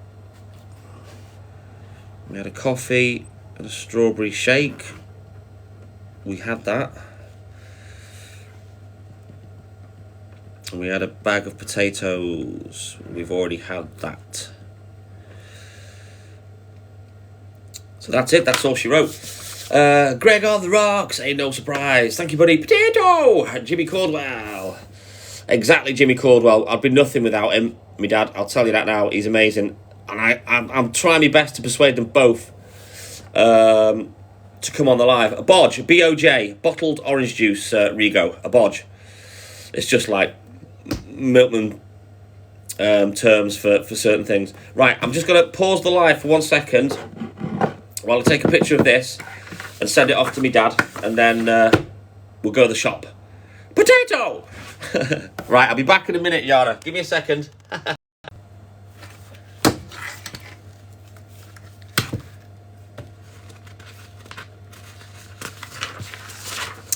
We had a coffee and a strawberry shake. We had that. And we had a bag of potatoes. We've already had that. So that's it. That's all she wrote. Greg on the rocks. Ain't no surprise. Thank you, buddy. Potato. Jimmy Caldwell. Exactly, Jimmy Caldwell. I'd be nothing without him. My dad. I'll tell you that now. He's amazing. And I'm trying my best to persuade them both to come on the live. A bodge. BOJ. Bottled orange juice. Rigo. A bodge. It's just like Milkman terms for certain things. Right, I'm just going to pause the live for 1 second while I take a picture of this and send it off to me dad, and then we'll go to the shop. Potato! Right, I'll be back in a minute, Yara. Give me a second.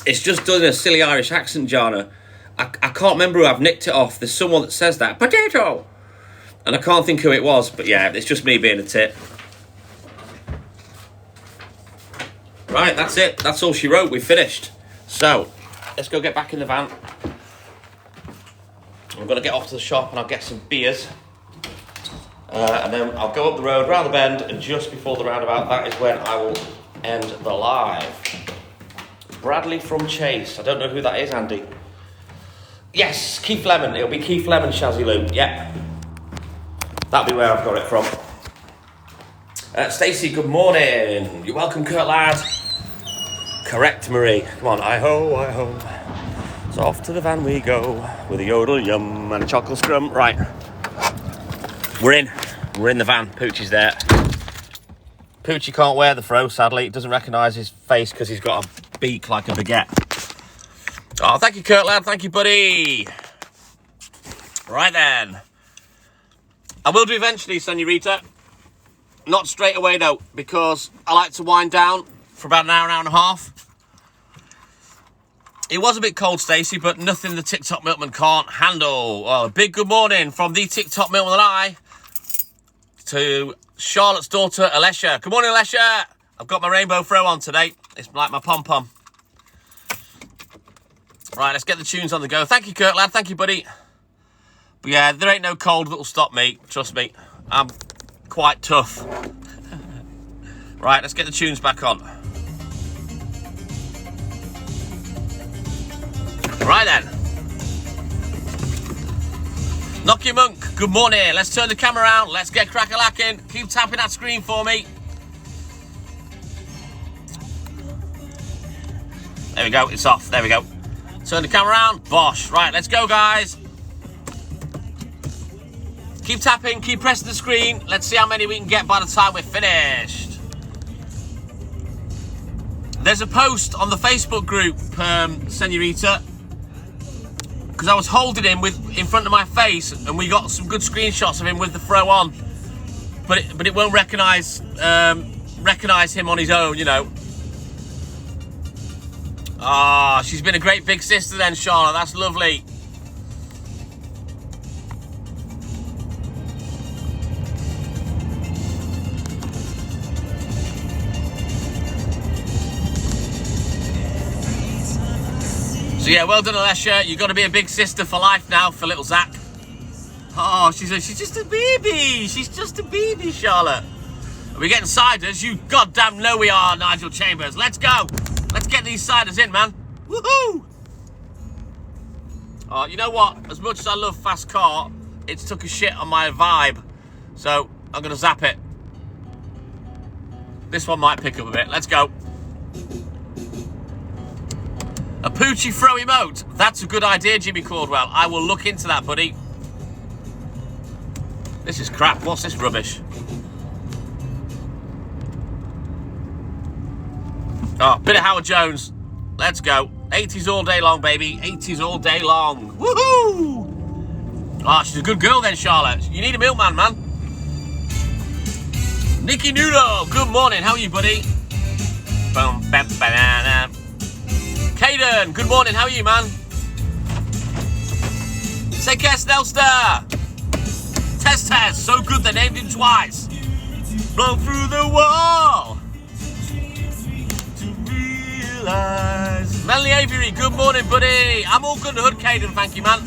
It's just done a silly Irish accent, Jana. I can't remember who I've nicked it off. There's someone that says that. Potato! And I can't think who it was, but yeah, it's just me being a tit. Right, that's it. That's all she wrote. We've finished. So, let's go get back in the van. I'm going to get off to the shop and I'll get some beers. And then I'll go up the road, round the bend, and just before the roundabout, that is when I will end the live. Bradley from Chase. I don't know who that is, Andy. Yes, Keith Lemon. It'll be Keith Lemon, Shazzy Lou. Yeah. That'll be where I've got it from. Stacey, good morning. You're welcome, Kurt lad. Correct, Marie. Come on, I-ho, I-ho. So off to the van we go with a yodel yum and a chocolate scrum. Right. We're in. We're in the van. Poochie's there. Poochie can't wear the throw, sadly. He doesn't recognise his face because he's got a beak like a baguette. Oh, thank you, Kurt lad. Thank you, buddy. Right then. I will do eventually, Senorita. Not straight away, though, because I like to wind down for about an hour and a half. It was a bit cold, Stacey, but nothing the TikTok Milkman can't handle. Well, a big good morning from the TikTok Milkman and I to Charlotte's daughter, Alessia. Good morning, Alessia. I've got my rainbow throw on today. It's like my pom-pom. Right, let's get the tunes on the go. Thank you, Kurt, lad. Thank you, buddy. But yeah, there ain't no cold that'll stop me. Trust me. I'm quite tough. Right, let's get the tunes back on. Right then. Knocky Monk, good morning. Let's turn the camera around. Let's get crack-a-lacking. Keep tapping that screen for me. There we go, it's off. There we go. Turn the camera around. Bosh. Right, let's go, guys. Keep tapping, keep pressing the screen. Let's see how many we can get by the time we're finished. There's a post on the Facebook group, Senorita, because I was holding him in front of my face, and we got some good screenshots of him with the throw on, but it won't recognise him on his own, you know. Ah, she's been a great big sister then, Charlotte. That's lovely. So yeah, well done, Alessia. You've got to be a big sister for life now for little Zach. Oh, she's just a baby. She's just a baby, Charlotte. Are we getting ciders? You goddamn know we are, Nigel Chambers. Let's go. Let's get these ciders in, man. Woohoo! Oh, you know what? As much as I love fast car, it's took a shit on my vibe. So I'm going to zap it. This one might pick up a bit. Let's go. A Poochie throw emote. That's a good idea, Jimmy Caldwell. I will look into that, buddy. This is crap. What's this rubbish? Oh, bit of Howard Jones. Let's go. 80s all day long, baby. 80s all day long. Woohoo! Oh, she's a good girl then, Charlotte. You need a milkman, man. Nicky Noodle, good morning. How are you, buddy? Boom, bam, banana. Caden, good morning. How are you, man? Say Kes Nelster. Test. So good they named him twice. Blow through the wall to realize. Melanie Avery, good morning, buddy. I'm all good in the hood, Caden. Thank you, man.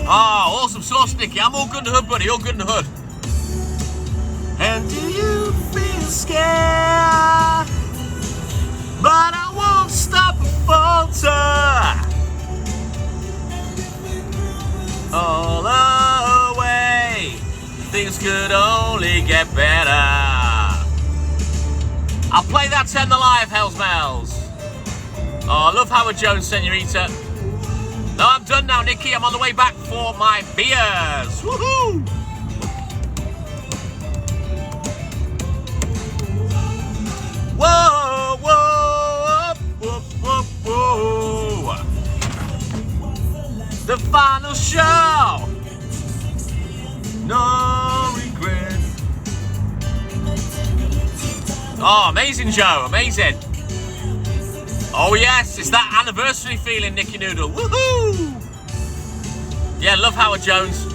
Oh, awesome sauce, Nicky. I'm all good in the hood, buddy. All good in the hood. And do you feel scared? But I won't stop or falter. All the way, things could only get better. I'll play that 10 Alive, Hells Mells. Oh, I love Howard Jones, Senorita. No, I'm done now, Nicky. I'm on the way back for my beers. Woohoo! Whoa, whoa, whoa, whoa, whoa. The final show. No regret. Oh, amazing, Joe. Amazing. Oh, yes. It's that anniversary feeling, Nicky Noodle. Woohoo! Yeah, love Howard Jones.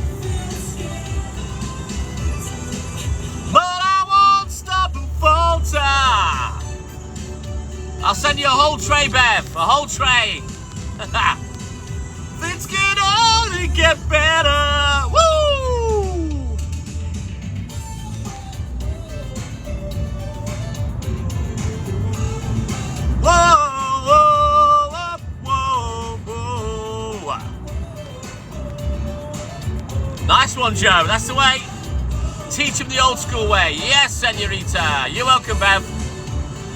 Falter. I'll send you a whole tray, Bev. A whole tray. Things can only get better. Woo! Whoa, whoa, whoa, whoa. Nice one, Joe. That's the way. Teach him the old school way. Yes, Senorita. You're welcome, Bev.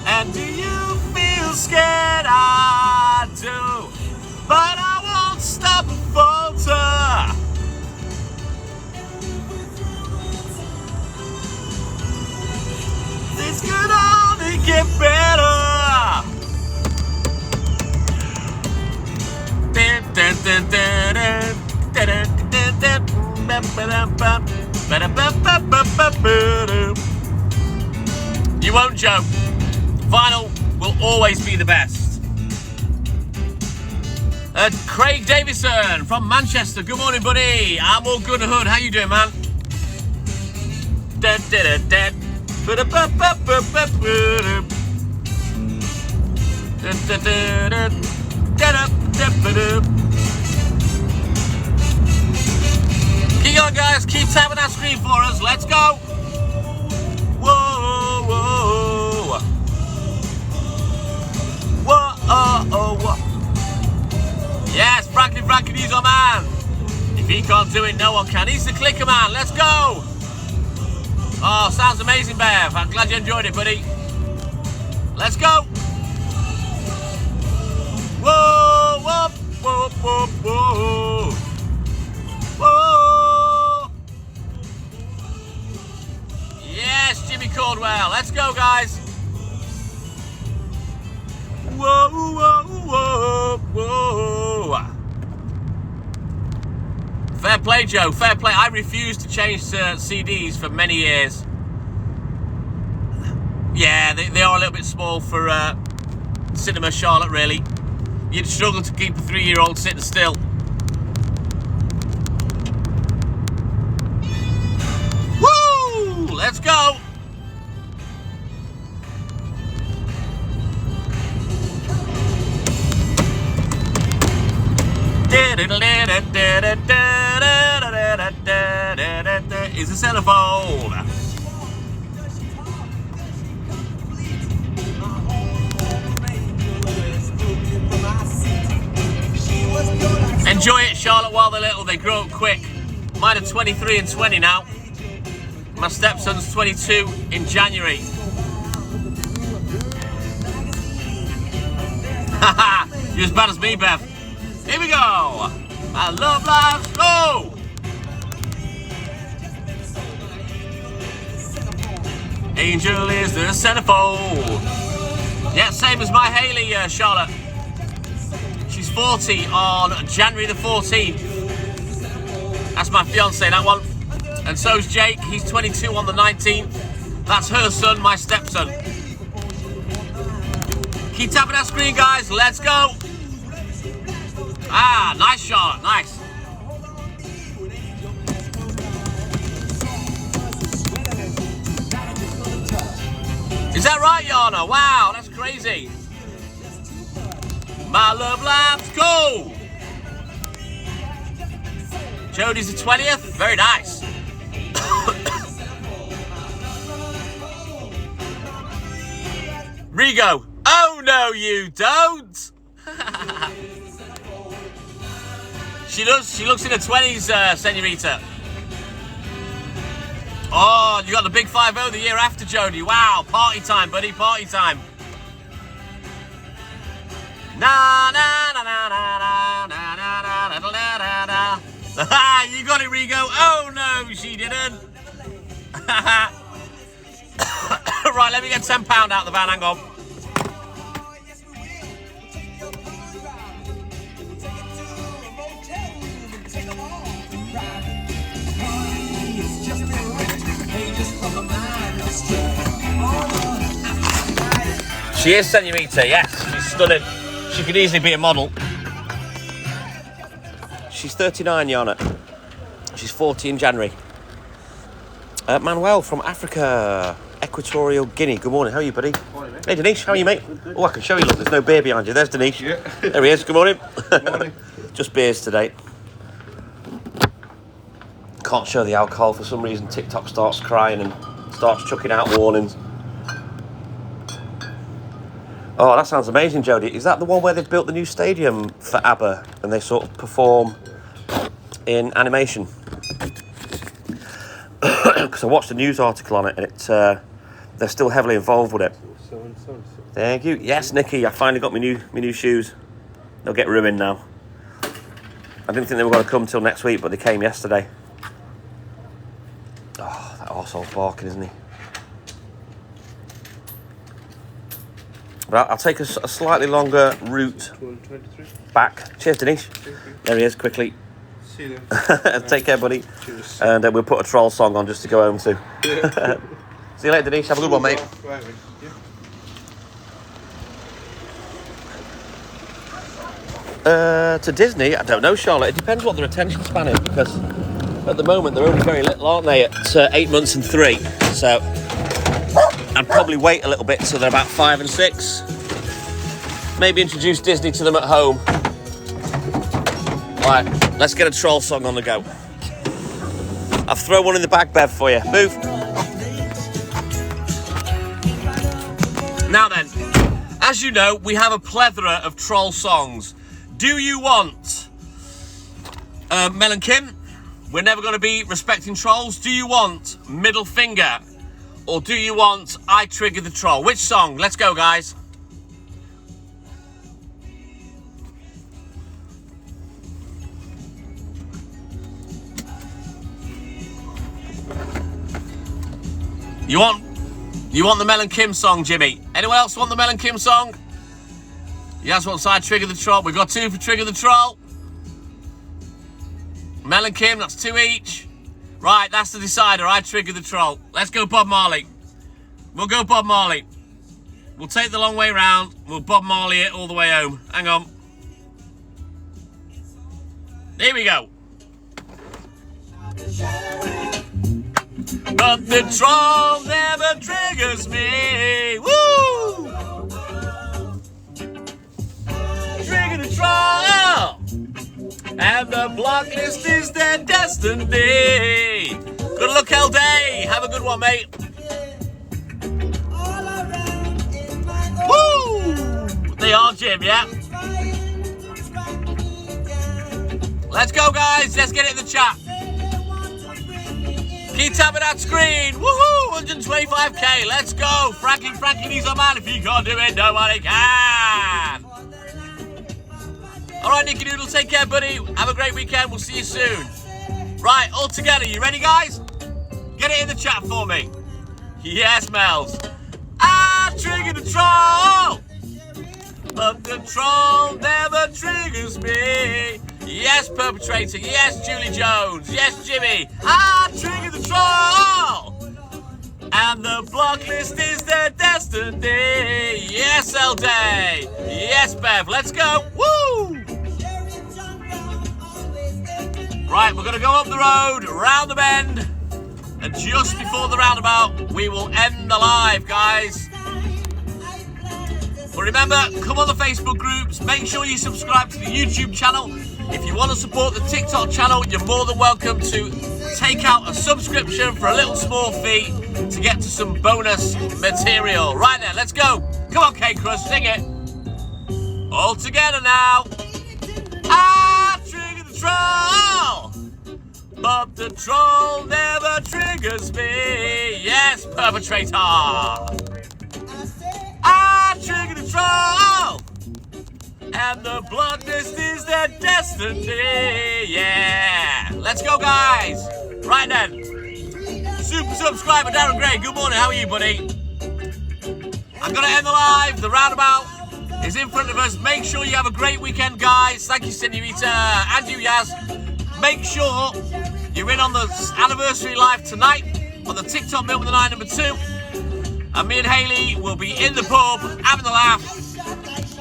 And do you feel scared? I do. But I won't stop and falter. This could only get better. You won't, Joe. Vinyl will always be the best. Craig Davison from Manchester. Good morning, buddy. I'm all good in the hood. How you doing, man? Keep on, guys. Keep tapping that screen for us. Let's go. Whoa, whoa. Whoa, oh, whoa. Yes, Franklin, he's our man. If he can't do it, no one can. He's the clicker man. Let's go. Oh, sounds amazing, Bev. I'm glad you enjoyed it, buddy. Let's go. Whoa, whoa, whoa, whoa, whoa. Whoa. Yes, Jimmy Caldwell. Let's go, guys. Whoa, whoa, whoa, whoa. Fair play, Joe. Fair play. I refused to change CDs for many years. Yeah, they are a little bit small for Cinema Charlotte, really. You'd struggle to keep a 3-year-old sitting still. Woo! Let's go! Is a centerfold. Enjoy it, Charlotte, while they're little. They grow up quick. Mine are 23 and 20 now. My stepson's 22 in January. Haha, you're as bad as me, Bev. Here we go. My love life, go. Angel is the centerfold. Yeah, same as my Hayley, Charlotte. She's 40 on January the 14th. That's my fiance, that one. And so's Jake, he's 22 on the 19th. That's her son, my stepson. Keep tapping that screen, guys, let's go. Ah, nice Charlotte, nice. Is that right, Yana? Wow, that's crazy. My love life, go! Jodie's the 20th, very nice. Rigo, oh no you don't! She looks in her 20s, senorita. Oh, you got the big 5-0 the year after, Jodie. Wow, party time, buddy, party time. Na na na na na na na na na na na. You got it, Rigo. Oh no, she didn't. Right, let me get £10 out the van. Hang on. She is senorita, yes. She's stunning. She could easily be a model. She's 39, Yana. She's 40 in January. Manuel from Africa, Equatorial Guinea. Good morning. How are you, buddy? Morning, mate. Hey, Denise. How are you, mate? Oh, I can show you. Look, there's no beer behind you. There's Denise. Yeah. There he is. Good morning. Good morning. Just beers today. Can't show the alcohol for some reason. TikTok starts crying and starts chucking out warnings. Oh, that sounds amazing, Jodie. Is that the one where they've built the new stadium for ABBA and they sort of perform in animation? Because I watched a news article on it and they're still heavily involved with it. Thank you. Yes, Nikki, I finally got my new shoes. They'll get ruined now. I didn't think they were going to come till next week, but they came yesterday. Oh, that arsehole's barking, isn't he? But I'll take a slightly longer route back. Cheers, Denise. There he is, quickly. See you then. Take care, buddy. Cheers. And we'll put a troll song on just to go home to. Yeah. See you later, Denise. Have a good one, mate. To Disney, I don't know, Charlotte. It depends what their attention span is, because at the moment they're only very little, aren't they? At 8 months and 3. So I'd probably wait a little bit till they're about 5 and 6. Maybe introduce Disney to them at home. Right, let's get a troll song on the go. I've thrown one in the bag, Bev, for you. Move. Now then, as you know, we have a plethora of troll songs. Do you want Mel and Kim? We're never going to be respecting trolls. Do you want Middle Finger? Or do you want I Triggered the Troll? Which song? Let's go, guys. You want the Mel and Kim song, Jimmy? Anyone else want the Mel and Kim song? You guys want I Triggered the Troll? We've got 2 for Trigger the Troll. Mel and Kim, that's 2 each. Right, that's the decider. I Triggered the Troll. Let's go Bob Marley. We'll go Bob Marley. We'll take the long way round. We'll Bob Marley it all the way home. Hang on. Here we go. But the troll never triggers me. Woo! Trigger the troll. And the block list is their destiny. Good luck, LD. Have a good one, mate. Woo! They are, Jim, yeah? Let's go, guys. Let's get it in the chat. Keep tapping that screen. Woohoo! 125k. Let's go. Frankie needs a man. If he can't do it, nobody can. All right, Nicky Doodle, take care, buddy. Have a great weekend. We'll see you soon. Right, all together. You ready, guys? Get it in the chat for me. Yes, Mels. I triggered the troll, but the troll never triggers me. Yes, Perpetrator. Yes, Julie Jones. Yes, Jimmy. I triggered the troll, and the block list is their destiny. Yes, L-Day. Yes, Bev. Let's go. Woo! Right, we're going to go up the road, round the bend, and just before the roundabout, we will end the live, guys. But remember, come on the Facebook groups. Make sure you subscribe to the YouTube channel. If you want to support the TikTok channel, you're more than welcome to take out a subscription for a little small fee to get to some bonus material. Right then, let's go. Come on, K-Crust, sing it. All together now. I trigger the troll, but the troll never triggers me. Yes, Perpetrator. I trigger the troll, and the blood list is their destiny. Yeah. Let's go, guys. Right then. Super subscriber Darren Gray. Good morning. How are you, buddy? I'm going to end the live. The roundabout is in front of us. Make sure you have a great weekend, guys. Thank you, Senorita, and you, Yaz. Make sure you're in on the anniversary live tonight on the TikTok Milk with the 9 number 2. And me and Hayley will be in the pub having a laugh.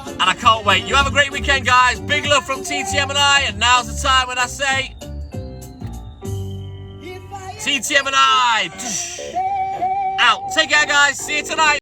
And I can't wait. You have a great weekend, guys. Big love from TTM and I. And now's the time when I say TTM and I. Out. Take care, guys. See you tonight.